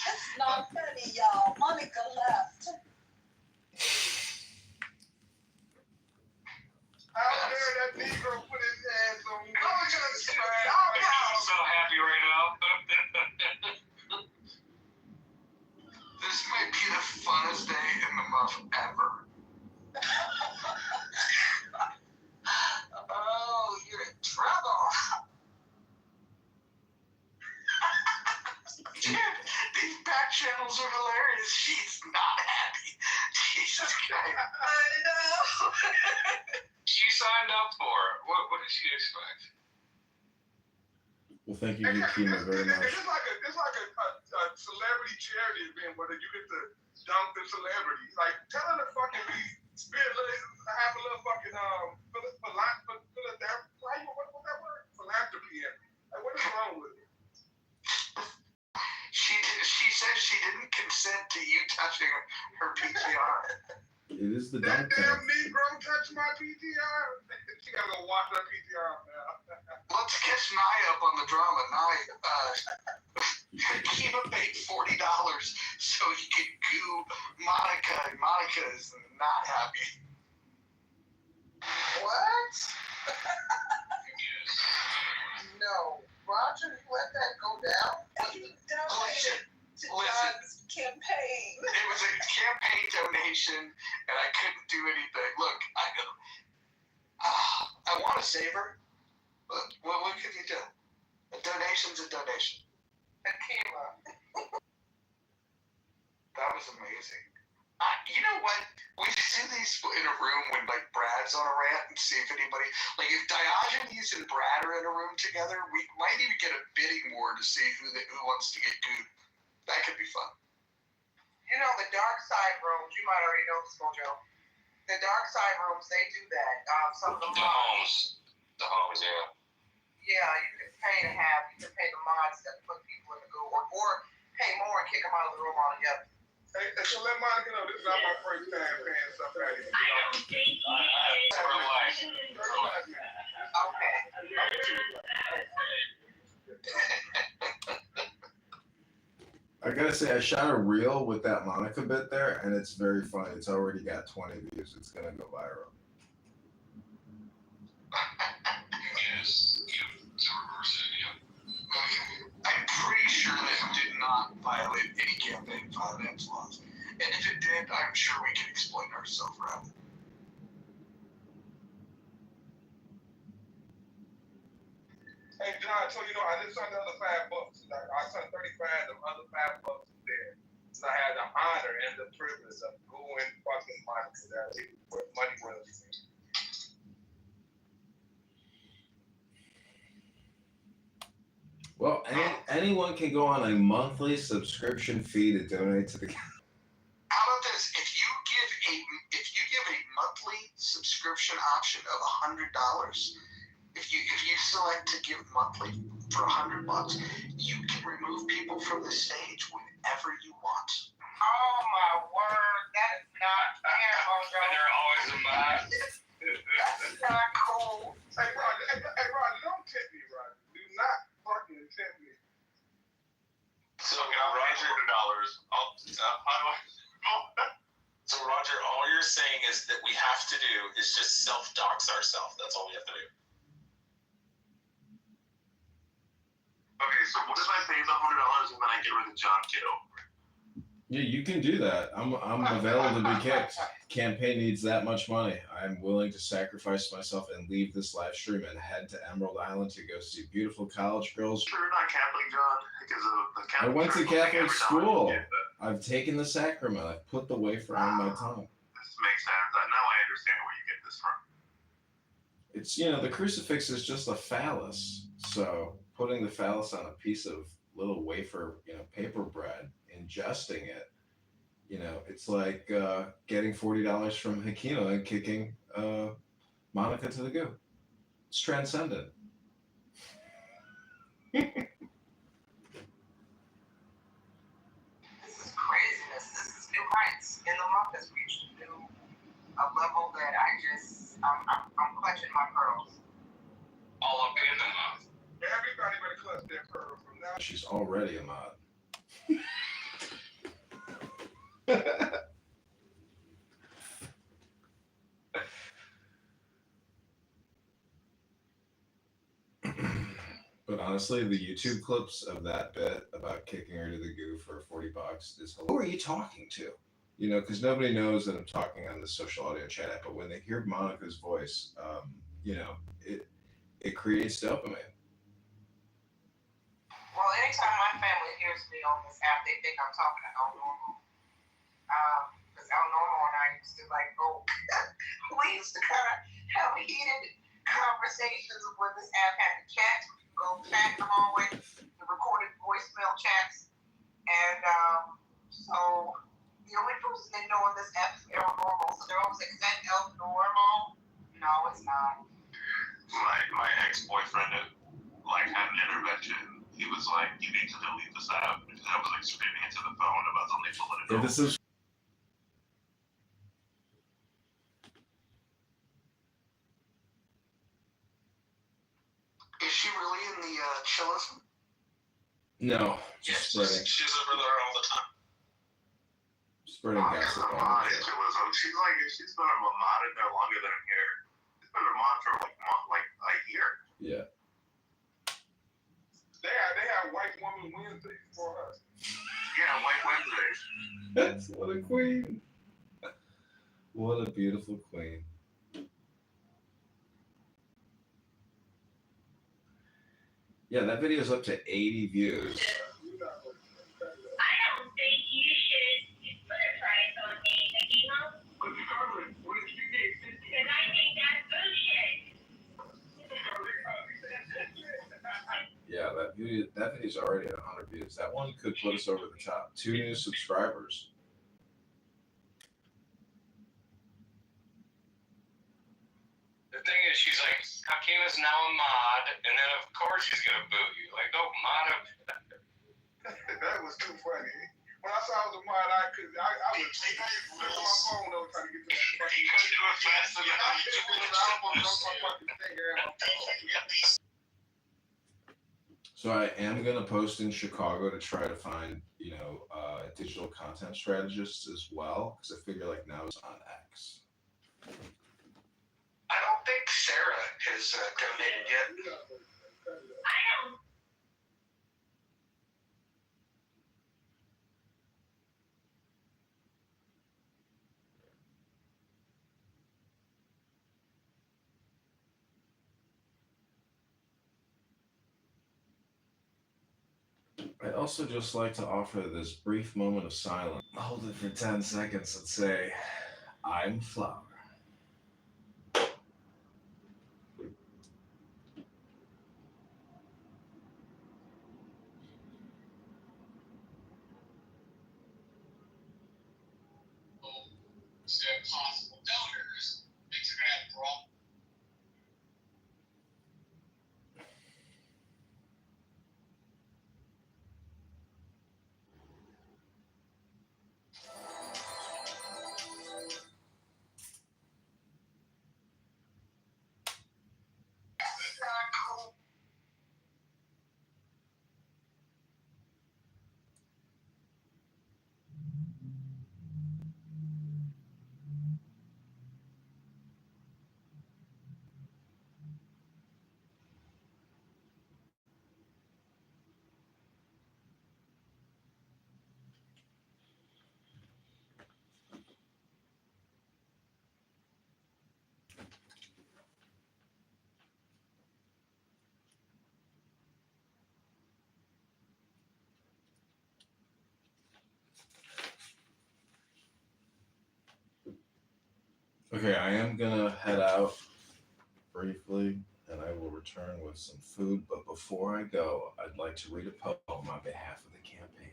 It's not funny, y'all. Monica left. How dare that Negro put his hands on me? I'm so happy right now. This might be the funnest day in the month ever. Oh, you're in trouble. Dude, these back channels are hilarious. She's not happy. Jesus Christ. I know. She signed up for it. What did she expect? Well, thank you, Yukina, very much. It's like a celebrity charity event where you get to dunk the celebrity. Like, tell her to fucking be have a little fucking philanthropy in it. Like, what is wrong with it? She says she didn't consent to you touching her PTR. It is the That dunk damn tank. Negro touched my PTR. She gotta go watch her PTR now. Let's catch Nia up on the drama. Nia, Kiva paid $40 so he could goo Monica, and Monica is not happy. What? No. Roger, you let that go down? He donated to John's campaign. It was a campaign donation, and I couldn't do anything. Look, I want to save her, but what can you do? A donation's a donation. Akima. That was amazing. You know what? We should do these in a room when like Brad's on a rant and see if anybody like if Diogenes and Brad are in a room together, we might even get a bidding war to see who wants to get gooed. That could be fun. You know, the dark side rooms, you might already know this, Mojo. The dark side rooms, they do that. Some of them. The homes, yeah. Yeah, you can pay to have, you can pay the mods that put people in the goo, or pay more and kick them out of the room altogether. Hey, so let Monica know this is not my first time paying something out of here. I don't think he is. Okay. I gotta say, I shot a reel with that Monica bit there, and it's very funny. It's already got 20 views. It's gonna go viral. Yes. To reverse it, yeah. I'm pretty sure that did not violate any campaign finance laws. And if it did, I'm sure we can explain ourselves around it. Hey, John, so you know, I just sent the other $5. I sent 35, the other $5 there. So I had the honor and the privilege of going fucking Monica. That money was. Well, anyone can go on a monthly subscription fee to donate to the. How about this? If you give a monthly subscription option of $100, if you select to give monthly for $100, you can remove people from the stage whenever you want. Oh my word, that is not fair, Mojo. And they're always a mess. That's not cool. Hey Roger, don't tempt me, Roger. Do not fucking tempt me. So Roger, So Roger, all you're saying is that we have to do is just self-dox ourselves. That's all we have to do. Okay, so what if I pay the $100 and then I get rid of John Kitover? Yeah, you can do that. I'm available to be kicked. Campaign needs that much money. I'm willing to sacrifice myself and leave this live stream and head to Emerald Island to go see beautiful college girls. Sure, not Catholic, John, because the Catholic. I went to Catholic school. Yeah, I've taken the sacrament. I've put the wafer on my tongue. this makes sense. Now I understand where you get this from. It's, the crucifix is just a phallus. So putting the phallus on a piece of little wafer, paper bread, ingesting it, it's like getting $40 from Hakino and kicking Monica to the goo. It's transcendent. This is craziness. This is new heights in the month has reached a level that I'm clutching my pearls. All up in the month. Everybody better clutch their pearls from now. She's already a mod. But honestly, the YouTube clips of that bit about kicking her to the goo for $40 is hilarious. Who are you talking to? Because nobody knows that I'm talking on this social audio chat app, but when they hear Monica's voice, it creates dopamine. Well, anytime my family hears me on this app, they think I'm talking to El Normal. Because El Normal and I used to we used to kind of have heated conversations when this app had the chats. We could go chat in the hallway, the recorded voicemail chats. And so the only person they know on this app is El Normal. So they're always like, is that El Normal? No, it's not. My ex-boyfriend had an intervention. He was like, "You need to delete this app," because I was screaming into the phone about something political. Yeah, this is. Is she really in the chillism? No, Yes, just spreading. she's over there all the time. Spreading gossip. She's been a mod in there longer than I'm here. She's been a mod for like a year. Yeah. They have White Woman Wednesdays for us. Yeah, White Wednesdays. That's what a queen. What a beautiful queen. Yeah, that video is up to 80 views. I don't think you should put a price on me, Akimo. But Scarlett, what if you get 50? Because I think that's bullshit. Yeah, that video's already at 100 views. That one could put us over the top. 2 new subscribers. The thing is, she's like, Hakima's now a mod, and then of course she's gonna boo you. Like, oh, mod him. That was too funny. When I saw I was a mod, I was flipping my phone over trying to get to my fucking. You couldn't do it fast enough. So I am going to post in Chicago to try to find, digital content strategists as well, because I figure now it's on X. I don't think Sarah has donated yet. I don't. I'd also just like to offer this brief moment of silence. Hold it for 10 seconds and say, I'm Flower. Okay, I am gonna head out briefly, and I will return with some food. But before I go, I'd like to read a poem on behalf of the campaign.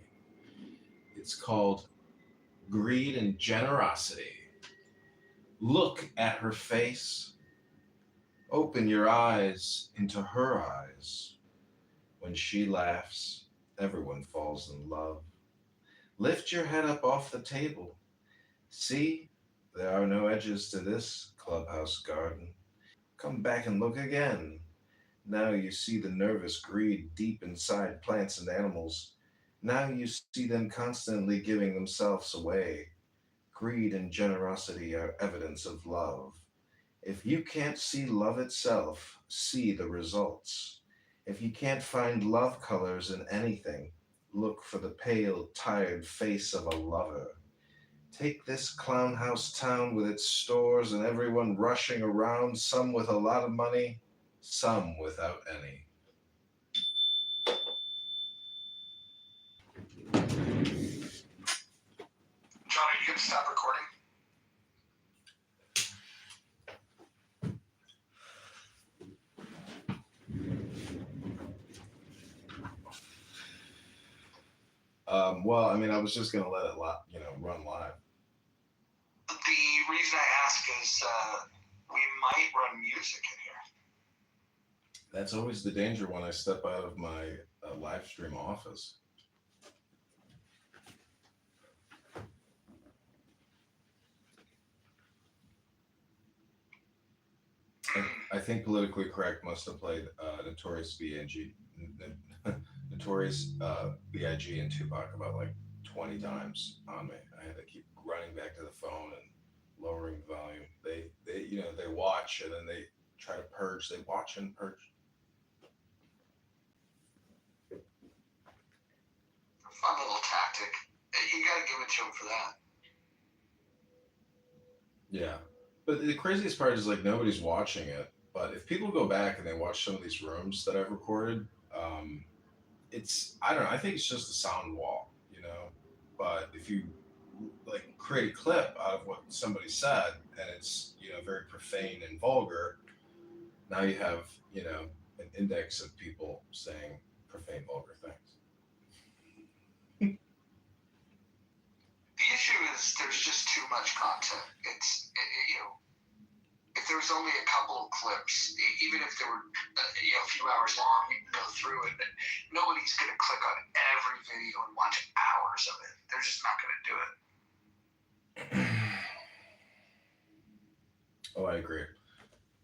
It's called Greed and Generosity. Look at her face. Open your eyes into her eyes. When she laughs, everyone falls in love. Lift your head up off the table. See, there are no edges to this clubhouse garden. Come back and look again. Now you see the nervous greed deep inside plants and animals. Now you see them constantly giving themselves away. Greed and generosity are evidence of love. If you can't see love itself, see the results. If you can't find love colors in anything, look for the pale, tired face of a lover. Take this clown house town with its stores and everyone rushing around, some with a lot of money, some without any. Johnny, you gonna stop recording? Well, I mean, I was just gonna let it, run live. The reason I ask is we might run music in here. That's always the danger when I step out of my live stream office. I think Politically Correct must have played Notorious B.I.G. Notorious B.I.G. and Tupac about like 20 times on me. I had to keep running back to the phone and lowering the volume. They watch and then they try to purge. They watch and purge. Fun little tactic. You gotta give it to him for that. Yeah. But the craziest part is like nobody's watching it. But if people go back and they watch some of these rooms that I've recorded, I don't know. I think it's just a sound wall, you know. But if you like create a clip out of what somebody said and it's very profane and vulgar, now you have an index of people saying profane, vulgar things. The issue is there's just too much content. If there was only a couple of clips, even if they were a few hours long, you can go through it. But nobody's going to click on every video and watch hours of it. They're just not going to do it. Oh, I agree.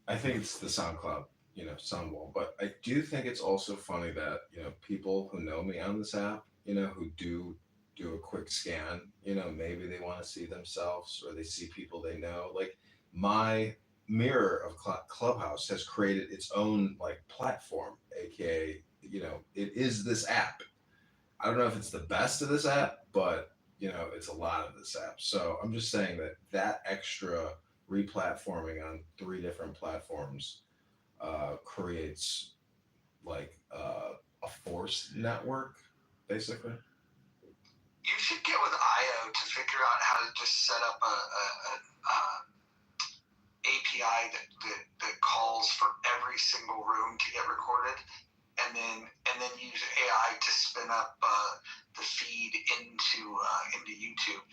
I think it's the SoundCloud, sound wall. But I do think it's also funny that, people who know me on this app, who do a quick scan, maybe they want to see themselves or they see people they know. Like my mirror of Clubhouse has created its own like platform, aka, it is this app. I don't know if it's the best of this app, but it's a lot of this app. So I'm just saying that extra replatforming on 3 different platforms creates like a force network, basically. You should get with IO to figure out how to just set up a API that calls for every single room to get recorded, and then use AI to spin up the feed into YouTube.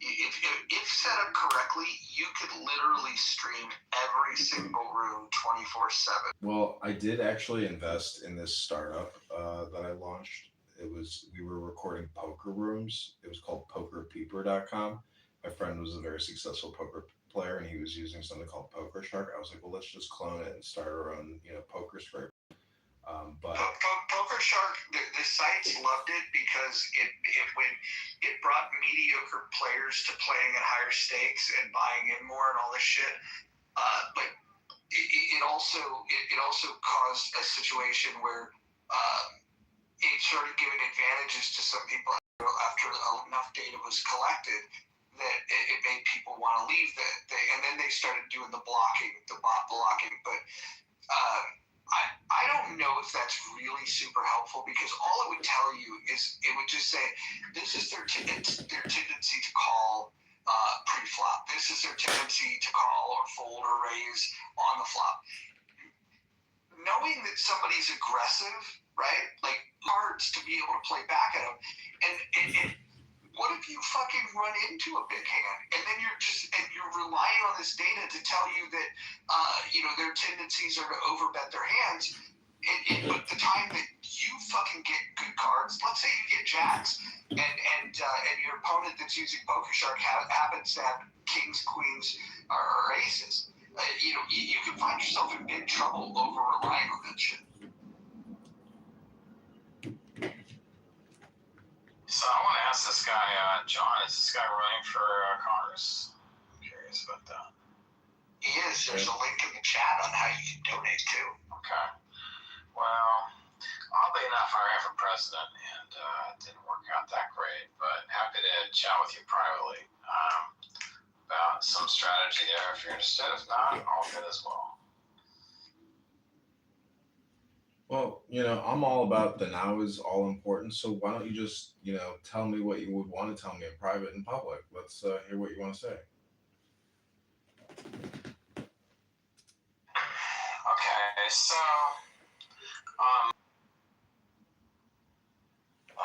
If set up correctly, you could literally stream every single room 24/7. Well, I did actually invest in this startup that I launched. We were recording poker rooms. It was called pokerpeeper.com. My friend was a very successful poker player and he was using something called Poker Shark. I was like, well, let's just clone it and start our own, poker scraper. But Poker Shark, the sites loved it because it brought mediocre players to playing at higher stakes and buying in more and all this shit. But it also caused a situation where it started giving advantages to some people after enough data was collected that it made people want to leave and then they started doing the bot blocking. But I don't know if that's really super helpful because all it would tell you is it would just say this is their tendency to call pre-flop. This is their tendency to call or fold or raise on the flop. Knowing that somebody's aggressive, right? Like cards to be able to play back at them. And what if you fucking run into a big hand and then you're relying on this data to tell you that their tendencies are to overbet their hands. But the time that you fucking get good cards, let's say you get jacks, and your opponent that's using PokerShark happens to have kings, queens, or aces. You can find yourself in big trouble over relying on that shit. So I want to ask this guy, John, is this guy running for Congress? I'm curious about that. He is. There's a link in the chat on how you can donate too. Okay. Well, oddly enough, I ran for president and it didn't work out that great, but happy to chat with you privately about some strategy there if you're interested. If not, all good as well. Well, I'm all about the now is all important. So why don't you just, tell me what you would want to tell me in private and public? Let's hear what you want to say. Okay, so,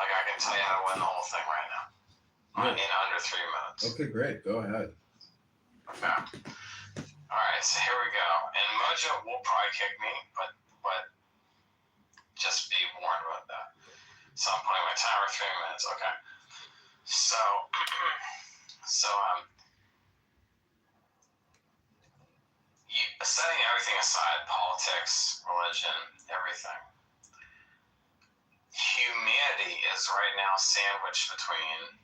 I can tell you how to win the whole thing right now. Yeah. In under 3 minutes. Okay, great. Go ahead. Okay. All right, so here we go. And Mojo will probably kick me, but just be warned about that. So I'm putting my timer 3 minutes. Okay. So setting everything aside, politics, religion, everything. Humanity is right now sandwiched between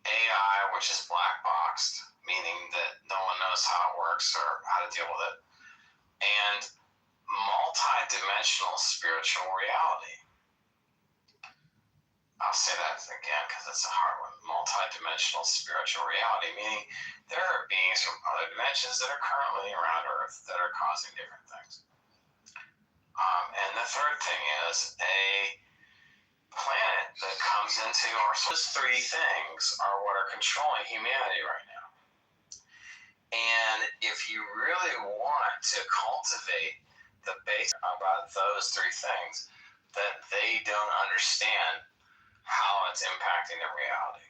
AI, which is black boxed, meaning that no one knows how it works or how to deal with it, and multi-dimensional spiritual reality. I'll say that again because it's a hard one. Multi-dimensional spiritual reality, meaning there are beings from other dimensions that are currently around Earth that are causing different things. And the third thing is a planet that comes into our. Those three things are what are controlling humanity right now. And if you really want to cultivate the base about those three things, that they don't understand how it's impacting their reality.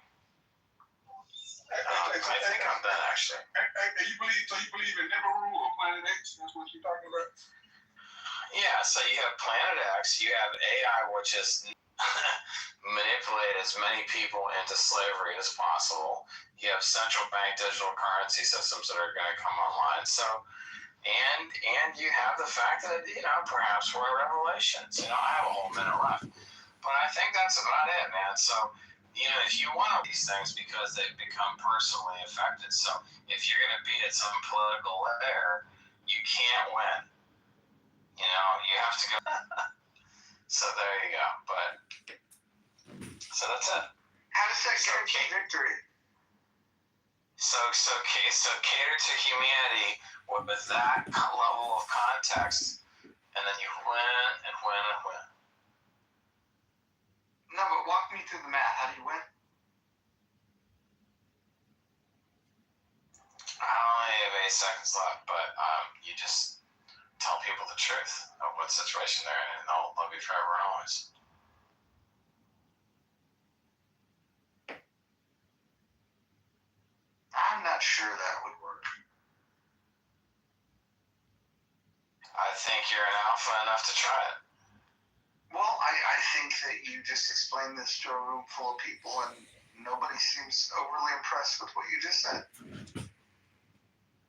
I think I'm done actually. You believe in Nibiru or Planet X? That's what you're talking about? Yeah, so you have Planet X, you have AI, which is manipulate as many people into slavery as possible. You have central bank digital currency systems that are going to come online. So, and you have the fact that, perhaps we're in Revelations. I have a whole minute left. But I think that's about it, man. So, if you want these things because they've become personally affected. So, if you're going to be at some political layer, you can't win. You have to go. So there you go. But so that's it. How does that guarantee victory? So cater to humanity with that level of context, and then you win and win and win. No, but walk me through the math. How do you win? I only have 8 seconds left, but you just tell people the truth of what situation they're in, and they'll love you forever and always. I'm not sure that would work. I think you're an alpha enough to try it. Well, I think that you just explained this to a room full of people and nobody seems overly impressed with what you just said.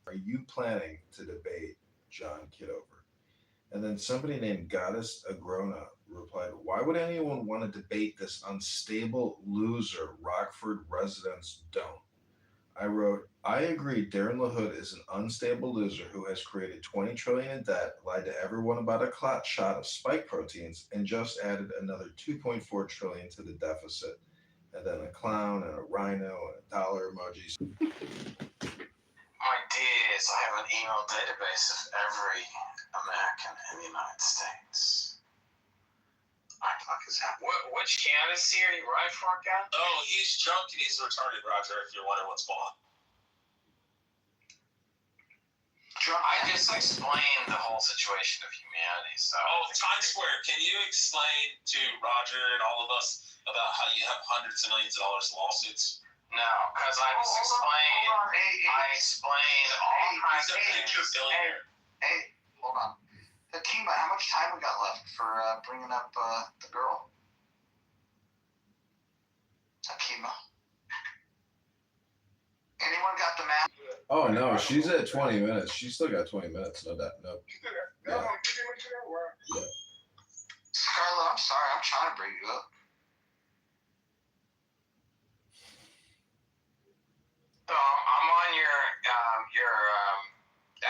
Are you planning to debate John Kitover? And then somebody named Goddess Agrona replied, why would anyone want to debate this unstable loser Rockford residents don't? I wrote, I agree Darren LaHood is an unstable loser who has created $20 trillion in debt, lied to everyone about a clot shot of spike proteins, and just added another $2.4 trillion to the deficit. And then a clown and a rhino and a dollar emoji. My idea is I have an email database of every American in the United States. I fuck is happening? Which candidacy are you running for again? Oh, he's drunk and he's retarded, Roger, if you're wondering what's going on. I just explained the whole situation of humanity, so... Oh, Times Square, can you explain to Roger and all of us about how you have hundreds of millions of dollars in lawsuits? No, because I explained all kinds of things. Hey, hold on. Fatima, how much time we got left for bringing up the girl? Fatima. Anyone got the math? Oh no, she's at 20 minutes. She's still got 20 minutes. No doubt. No. Yeah. Yeah. Scarlett, I'm sorry. I'm trying to bring you up. So I'm on your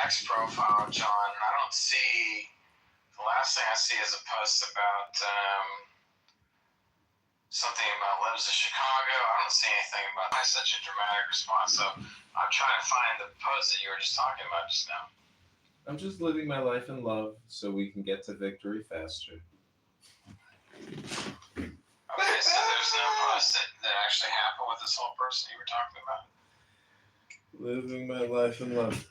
X profile, John, and I don't see. The last thing I see is a post about something about lives in Chicago. I don't see anything about that's such a dramatic response. So I'm trying to find the post that you were just talking about just now. I'm just living my life in love so we can get to victory faster. Okay, so there's no post that actually happened with this whole person you were talking about? Living my life in love.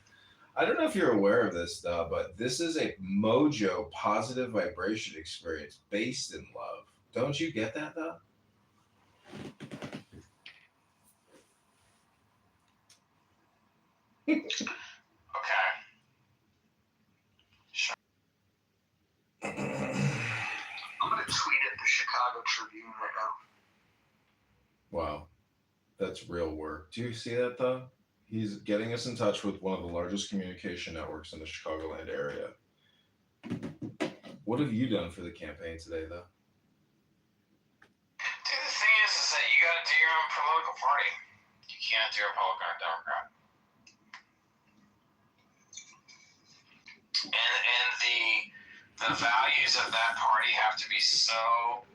I don't know if you're aware of this, though, but this is a mojo positive vibration experience based in love. Don't you get that, though? Okay. Sure. Wow, I'm going to tweet at the Chicago Tribune right now. That's real work. Do you see that, though? He's getting us in touch with one of the largest communication networks in the Chicagoland area. What have you done for the campaign today, though? Dude, the thing is that you got to do your own political party. You can't do a Republican or Democrat. And the values of that party have to be so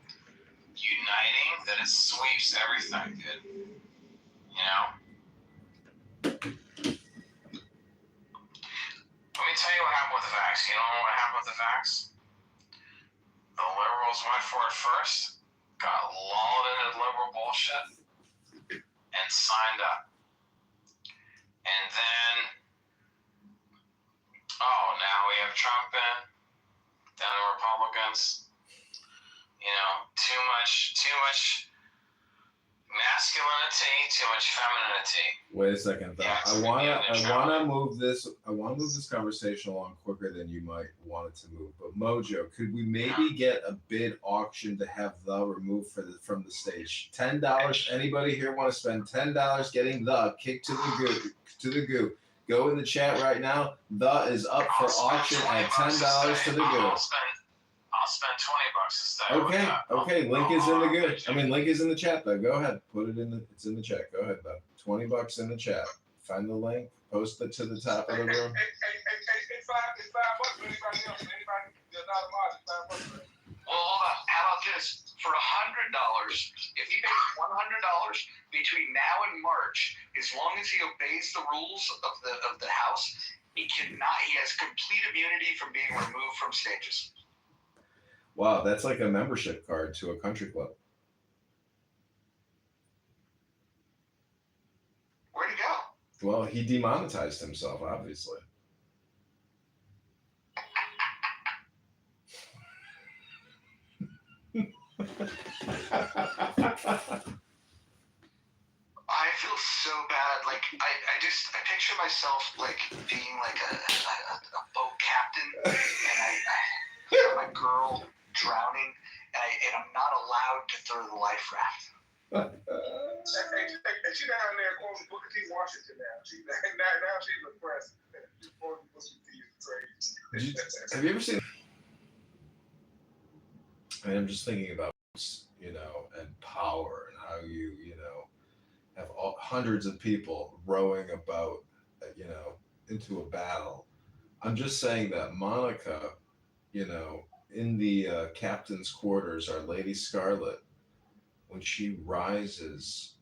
uniting that it sweeps everything, dude. You know? Let me tell you what happened with the vax. You know what happened with the vax? The liberals went for it first, got lulled into liberal bullshit, and signed up. And then, now we have Trump in, then the Republicans. You know, too much masculinity, too much femininity. Wait a second, though. Yeah, I wanna move this conversation along quicker than you might want it to move. But Mojo, could we maybe get a bid auction to have the removed from the stage? $10. Anybody here want to spend $10 getting the kicked to the goo? Go in the chat right now. The is up for auction at $10 to the goo. I'll spend $20 instead. Okay. Link is in the good. Link is in the chat though. Go ahead. Put it in the. It's in the chat. Go ahead though. $20 in the chat. Find the link. Post it to the top of the room. It's $5 for anybody else. Anybody that's not a mod, it's $5. Well, hold on. How about this? For $100, if he pays $100 between now and March, as long as he obeys the rules of the House, he has complete immunity from being removed from stages. Wow, that's like a membership card to a country club. Where'd he go? Well, he demonetized himself, obviously. I feel so bad. Like I picture myself like being like a boat captain, and I hear my girl drowning, and I'm not allowed to throw the life raft. And she down there quoting Booker T. Washington now. Now she's the press. She's quoting Booker T. Crazy. Have you ever seen? I'm just thinking about, and power and how you have hundreds of people rowing a boat, into a battle. I'm just saying that Monica, in the captain's quarters, Our Lady Scarlet, when she rises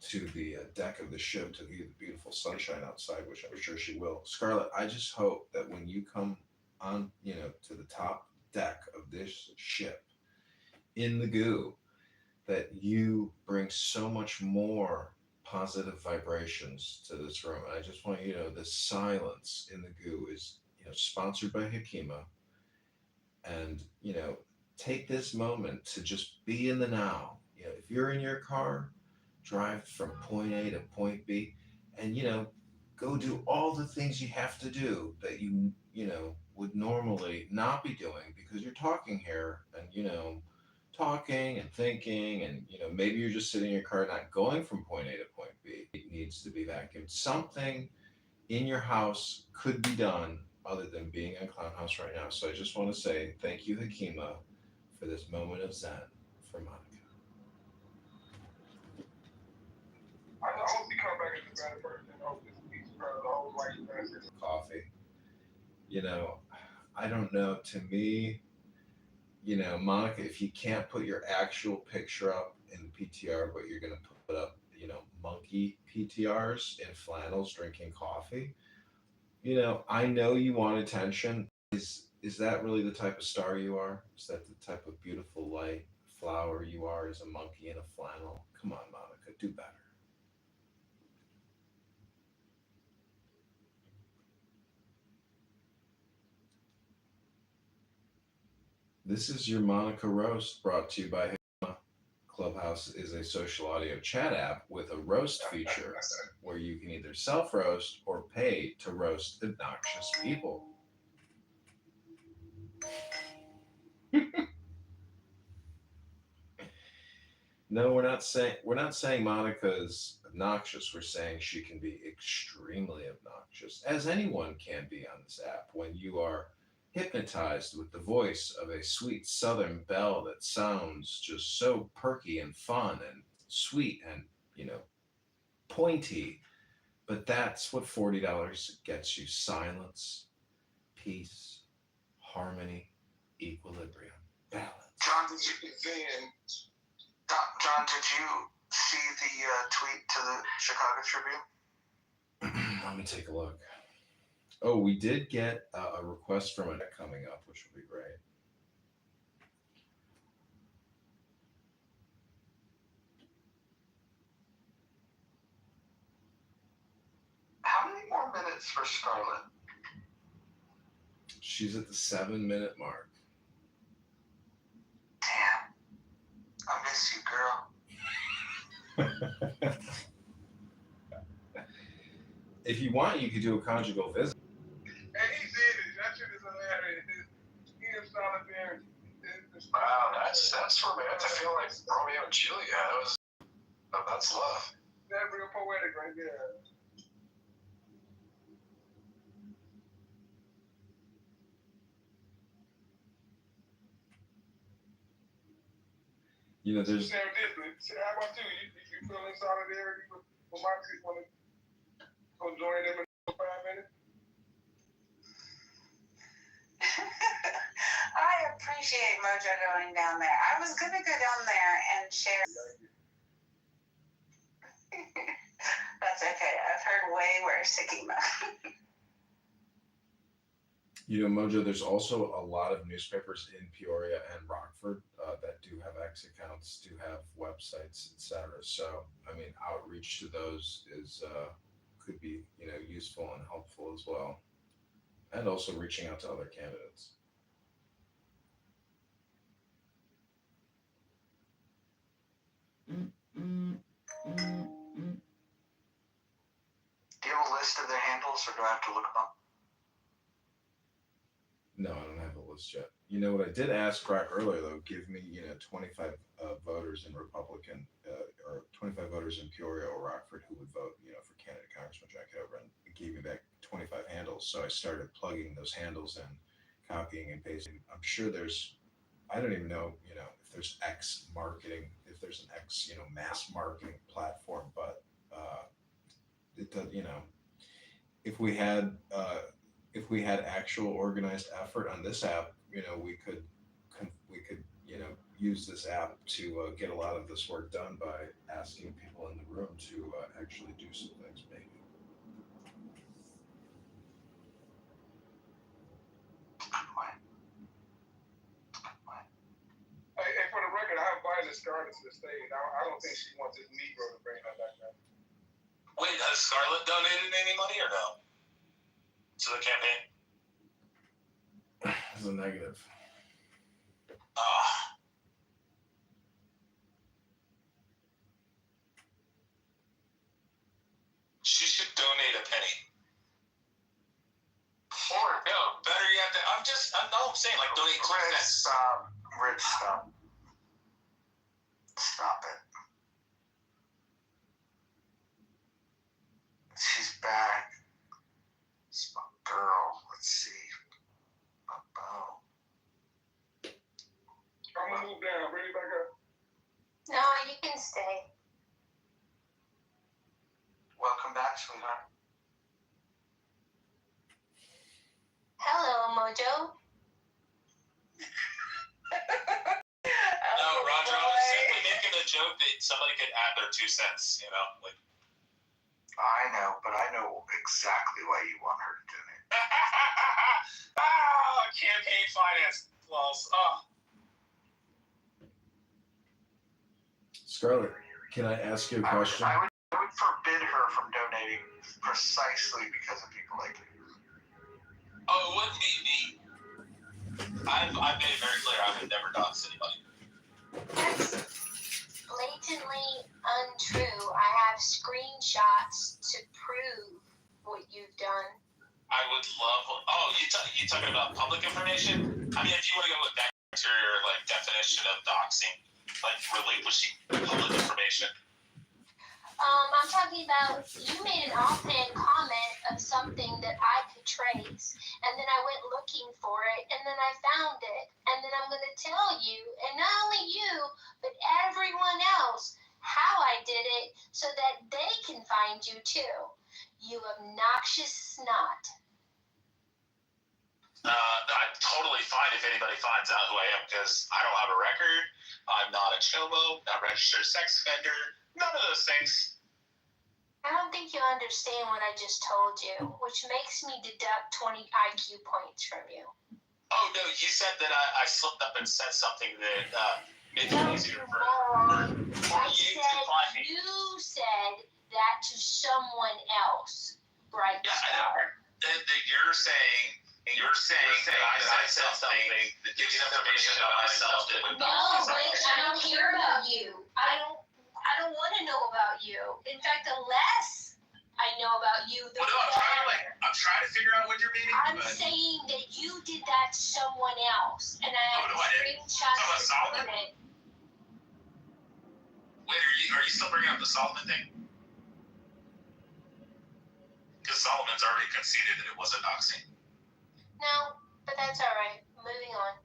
to the deck of the ship to view the beautiful sunshine outside, which I'm sure she will. Scarlet, I just hope that when you come on, to the top deck of this ship in the goo that you bring so much more positive vibrations to this room. And I just want you to know this silence in the goo is, sponsored by Hakima. And, take this moment to just be in the now. If you're in your car, drive from point A to point B and, go do all the things you have to do that you would normally not be doing because you're talking here and, talking and thinking and, maybe you're just sitting in your car not going from point A to point B. It needs to be vacuumed. Something in your house could be done other than being in Clown House right now. So I just want to say thank you, Hakima, for this moment of Zen for Monica. I hope you come back as a better person. I hope this speaks for the whole life. Coffee. I don't know. To me, Monica, if you can't put your actual picture up in the PTR, but you're going to put up, monkey PTRs in flannels drinking coffee, I know you want attention. Is that really the type of star you are? Is that the type of beautiful light flower you are as a monkey in a flannel? Come on, Monica, do better. This is your Monica Roast brought to you by Hikma. Clubhouse is a social audio chat app with a roast feature where you can either self-roast or pay to roast obnoxious people. No, we're not saying Monica's obnoxious. We're saying she can be extremely obnoxious, as anyone can be on this app when you are hypnotized with the voice of a sweet southern belle that sounds just so perky and fun and sweet and, pointy. But that's what $40 gets you: silence, peace, harmony, equilibrium, balance. John, did you see the tweet to the Chicago Tribune? Let me take a look. Oh, we did get a request from it coming up, which will be great. How many more minutes for Scarlett? She's at the 7-minute mark. Damn. I miss you, girl. If you want, you could do a conjugal visit. And he did it. That shit is hilarious. He is solitary. Wow, that's romantic. I feel like Romeo and Juliet. That's love. That's real poetic right there. There's serendipity. How about you? You feel in solidarity with Moxie want to go join them in 5 minutes? I appreciate Mojo going down there. I was gonna go down there and share. That's okay. I've heard way worse, Sakima. Mojo, there's also a lot of newspapers in Peoria and Rockford that do have X accounts, do have websites, etc. So, outreach to those is could be, useful and helpful as well. And also reaching out to other candidates. Do you have a list of their handles, or do I have to look them up? No, I don't have a list yet. What I did ask Brock earlier, though, give me, 25 voters in Republican or 25 voters in Peoria or Rockford who would vote, for candidate Congressman John Kitover, and it gave me back 25 handles. So I started plugging those handles in, copying and pasting. I'm sure I don't even know, if there's X marketing, if there's an X, mass marketing platform, but it does, if we had actual organized effort on this app, we could use this app to get a lot of this work done by asking people in the room to actually do some things, maybe. Scarlett to the stage. I don't think she wants this Negro to bring her back up. Wait, has Scarlett donated any money or no? To the campaign? It's a negative. She should donate a penny. Or, no, better yet, I'm saying, like, donate 2 cents. Stop. Rich, stop. Stop it. She's back. It's my girl. Let's see. Oh. I'm gonna move down. Bring it back up. No, you can stay. Welcome back, sweetheart. Hello, Mojo. No, Roger, I was simply making a joke that somebody could add their 2 cents, you know? Like, I know, but I know exactly why you want her to donate. Campaign finance flaws. Scarlett, can I ask you a question? I would forbid her from donating precisely because of people like you. Oh, it wouldn't be me. I've made it very clear I would never dox anybody. That's blatantly untrue. I have screenshots to prove what you've done. I would love. Oh, you talking about public information? I mean, if you want to go with that to your like definition of doxing, like relinquishing public information. I'm talking about you made an offhand comment of something that I could trace, and then I went looking for it, and then I found it, and then I'm going to tell you, and not only you, but everyone else, how I did it so that they can find you too. You obnoxious snot. I'm totally fine if anybody finds out who I am because I don't have a record. I'm not a chomo, not registered sex offender, none of those things. I don't think you understand what I just told you, which makes me deduct 20 IQ points from you. Oh, no, you said that I slipped up and said something that made it easier for you to find me. You said that to someone else, right? Yeah, I know. That you're saying that I said something that gives you information about myself that would No, wait, I don't care about you. I don't want to know about you. In fact, the less I know about you, the better. I'm trying to figure out what you're meaning. I'm saying that you did that to someone else, and I have screenshots to prove it. Wait, are you still bringing up the Solomon thing? Because Solomon's already conceded that it wasn't doxing. No, but that's all right. Moving on.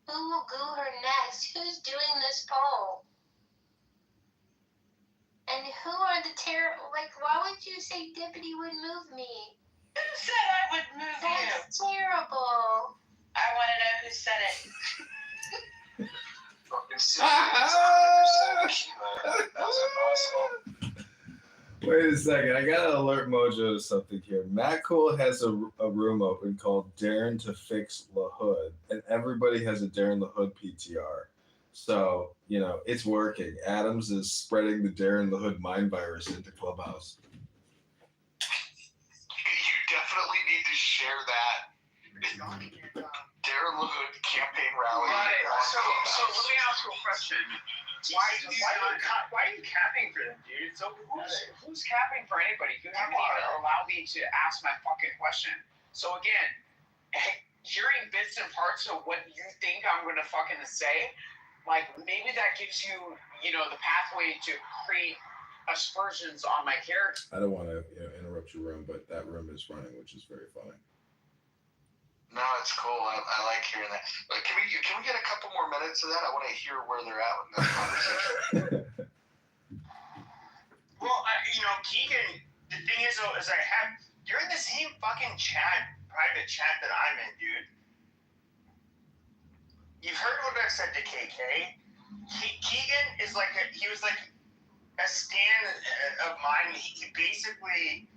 Who will goo her next? Who's doing this poll? And who are the why would you say Deputy would move me? Who said I would move you? That's terrible. I want to know who said it. That's impossible. Wait a second, I gotta alert Mojo to something here. Matt Cool has a room open called Darren to Fix La Hood, and everybody has a Darren La Hood PTR. So, it's working. Adams is spreading the Darren La Hood mind virus into Clubhouse. You definitely need to share that. Darren La Hood campaign rally. Right. So let me ask you a question. Why are you capping for them, dude? So who's capping for anybody? You haven't even allowed me to ask my fucking question. So again, hearing bits and parts of what you think I'm gonna fucking say, like maybe that gives you, the pathway to create aspersions on my character. I don't want to interrupt your room, but that room is running, which is very funny. No, it's cool. I like hearing that. But can we get a couple more minutes of that? I want to hear where they're at with this conversation. Well, Keegan, the thing is you're in the same fucking private chat that I'm in, dude. You've heard what I've said to KK. Keegan is he was like a stan of mine. He basically,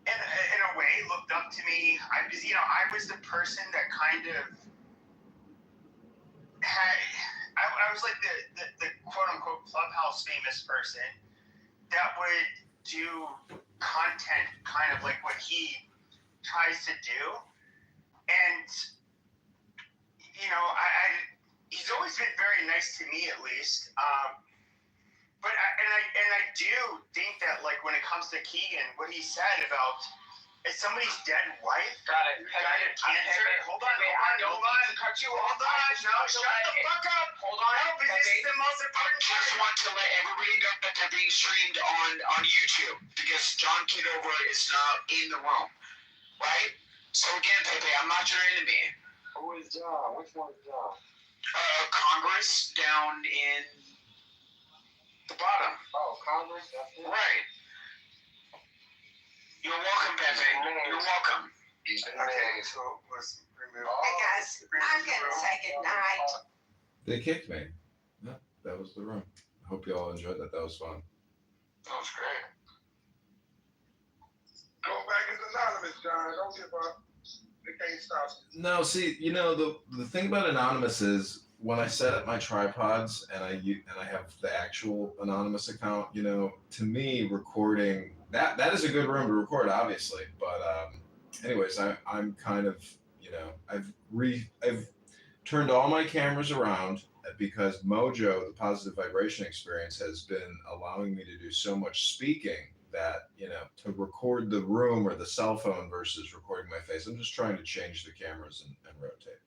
in a way, looked up to me. I was the person that kind of had. I was like the quote unquote clubhouse famous person that would do content kind of like what he tries to do, and he's always been very nice to me, at least. But I do think that, like, when it comes to Keegan, what he said about if somebody's dead wife died of cancer. Hold on. Cut you off. Hold on. No, shut the fuck up. Hold on. No, because this is the most important I just want to let everybody know that they're being streamed on YouTube because John Kitover is not in the room, right? So again, Pepe, I'm not your enemy. Who is John? Which one is John? Congress down in the bottom. Oh, Congress? That's it? Right. You're welcome, Pepe. You're welcome. Okay, so let's remove all. Hey guys, I'm gonna say goodnight. They kicked me. Yeah, that was the room. Hope you all enjoyed that. That was fun. That was great. Go back as anonymous, John. Don't give up. They can't stop you. No, see, the thing about Anonymous is when I set up my tripods and I have the actual Anonymous account, to me recording that is a good room to record, obviously. But anyways, I'm kind of I've turned all my cameras around because Mojo, the positive vibration experience, has been allowing me to do so much speaking that, to record the room or the cell phone versus recording my face, I'm just trying to change the cameras and rotate.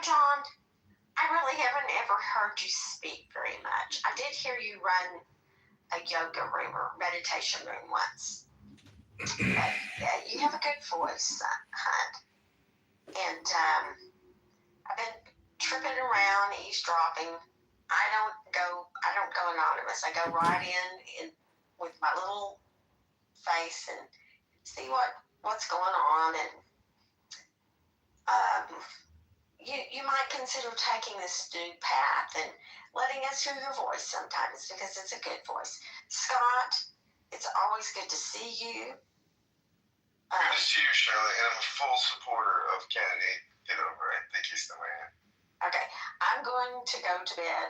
John, I really haven't ever heard you speak very much. I did hear you run a yoga room or meditation room once. But you have a good voice, hon. And I've been tripping around, eavesdropping. I don't go anonymous. I go right in with my little face and see what's going on. And you might consider taking this new path and letting us hear your voice sometimes because it's a good voice. Scott, it's always good to see you. Good to see you, Shirley, and I'm a full supporter of candidate Kitover. I think he's the man. Okay, I'm going to go to bed.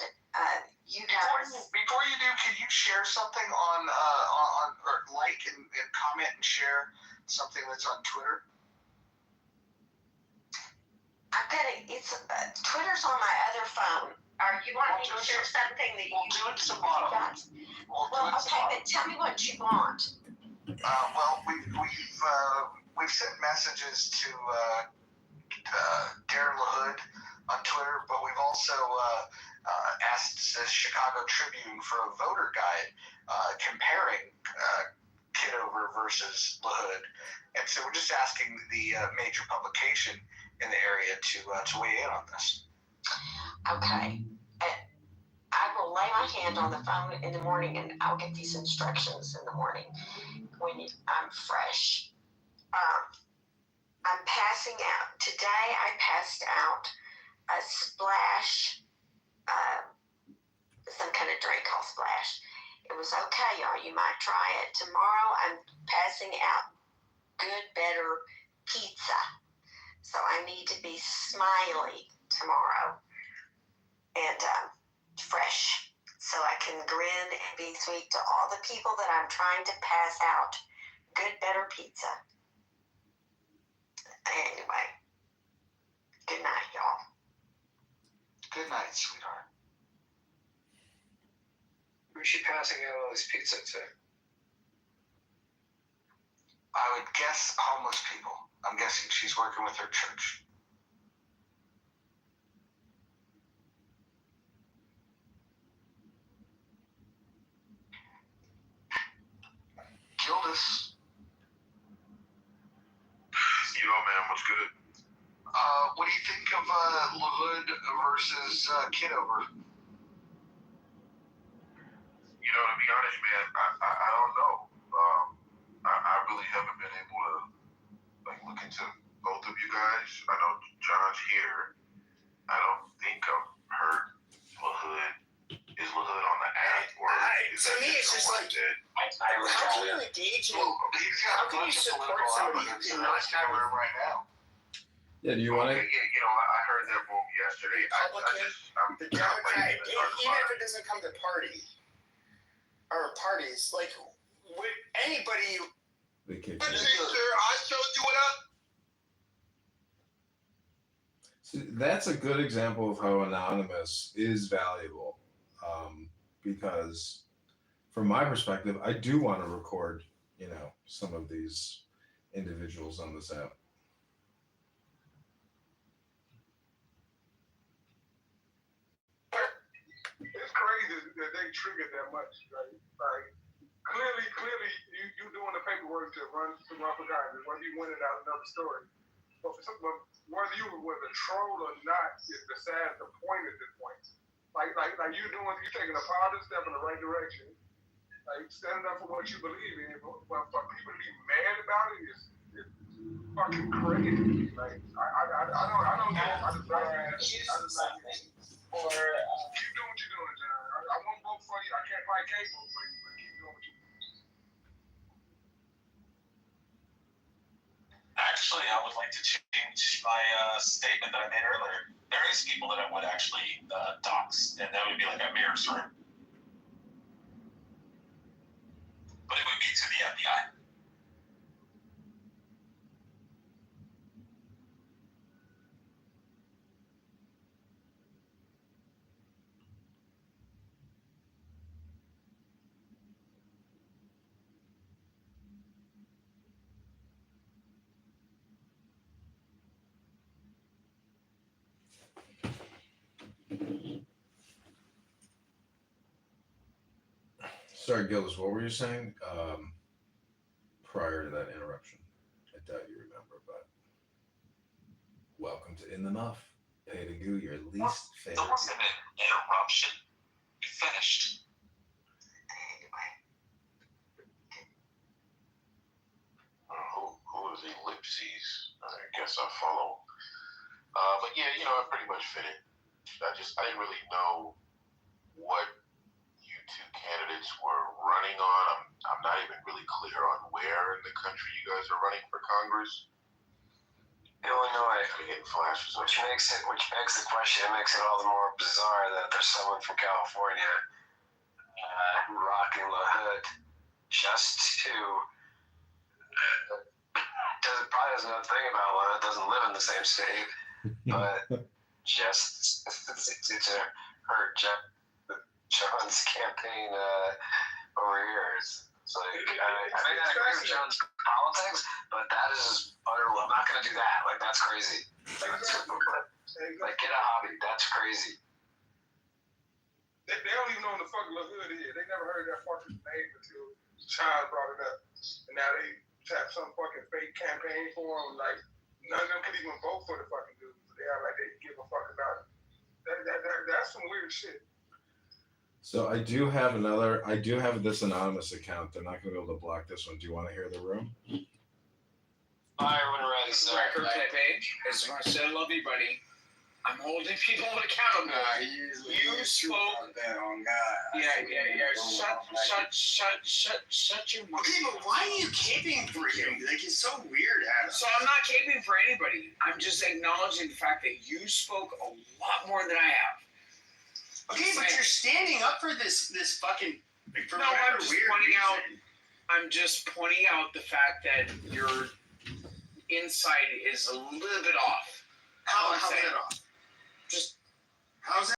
Before you do, can you share something on or like and comment and share something that's on Twitter? Twitter's on my other phone. Or you want me to share something that we'll do it tomorrow. Well, okay, then tell me what you want. Well, we've sent messages to Darren LaHood on Twitter, but we've also asked the Chicago Tribune for a voter guide comparing Kitover versus LaHood, and so we're just asking the major publication in the area to weigh in on this. Okay. I will lay my hand on the phone in the morning and I'll get these instructions in the morning when I'm fresh. I'm passing out. Today I passed out a Splash, some kind of drink called Splash. It was okay, y'all. You might try it. Tomorrow I'm passing out good, better pizza. So I need to be smiley tomorrow and fresh so I can grin and be sweet to all the people that I'm trying to pass out good, better pizza. Anyway, good night, y'all. Good night, sweetheart. Who's she passing out all this pizza to? I would guess homeless people. I'm guessing she's working with her church. Gildas. Yo, man, what's good? What do you think of LaHood versus Kitover? To be honest, man, I don't know. I really haven't been able to look into both of you guys. I know John's here. I don't think I've heard LaHood. Is LaHood on the app or is To me, it's just like, how can you engage in, how can you support somebody who cannot have right now? Yeah, do you want to? Yeah, I heard that move yesterday. the Democrat, even if it doesn't come to parties, like, would anybody... Vacation. Sir, I showed you what up. See, that's a good example of how anonymous is valuable, because from my perspective, I do want to record, some of these individuals on this app. It's crazy that they triggered that much, right? Like, clearly, you doing the paperwork to run for Congress, whether you win it out, another story. But whether you was a troll or not is besides the point at this point. Like you taking a positive step in the right direction, like standing up for what you believe in. But for people to be mad about it is fucking crazy. Like I don't know. I just not get it. Or keep doing what you're doing, John. I won't vote for you. I can't buy cable for you, but keep doing what you're doing. Actually, I would like to change my statement that I made earlier. There is people that I would actually dox, and that would be like a mirror's room. But it would be to the FBI. Sorry, Gillis, what were you saying prior to that interruption? I doubt you remember, but welcome to In the Muff. Pay to go your least favorite. There wasn't an interruption. You finished. Who is Ellipses? I guess I follow. But yeah, I pretty much fit it. I didn't really know what you two candidates were running on. I'm not even really clear on where in the country you guys are running for Congress. Illinois, getting flashes, which begs the question. It makes it all the more bizarre that there's someone from California rocking the hood just to probably doesn't know a thing about it. Doesn't live in the same state, but just to hurt John's campaign over here. It's like I may not agree with John's politics, but that is utterly. I'm not going to do that. Like, that's crazy. Like, get a hobby. That's crazy. They don't even know what the fuck La Hood is. They never heard that fucking name until Sean brought it up. And now they have some fucking fake campaign for him. Like, none of them could even vote for the fucking dude. They act like they give a fuck about it. That's some weird shit. So I do have this anonymous account. They're not going to be able to block this one. Do you want to hear the room? Fire when ready, sir. Record page. As I said, love you, buddy. I'm holding people accountable. You spoke. Yeah. Shut your mouth. Okay, but why are you caping for him? Like, it's so weird, Adam. So I'm not caping for anybody. I'm just acknowledging the fact that you spoke a lot more than I have. Okay, but you're standing up for this fucking. No, I'm just pointing out the fact that your insight is a little bit off. How's that off? Just how's that?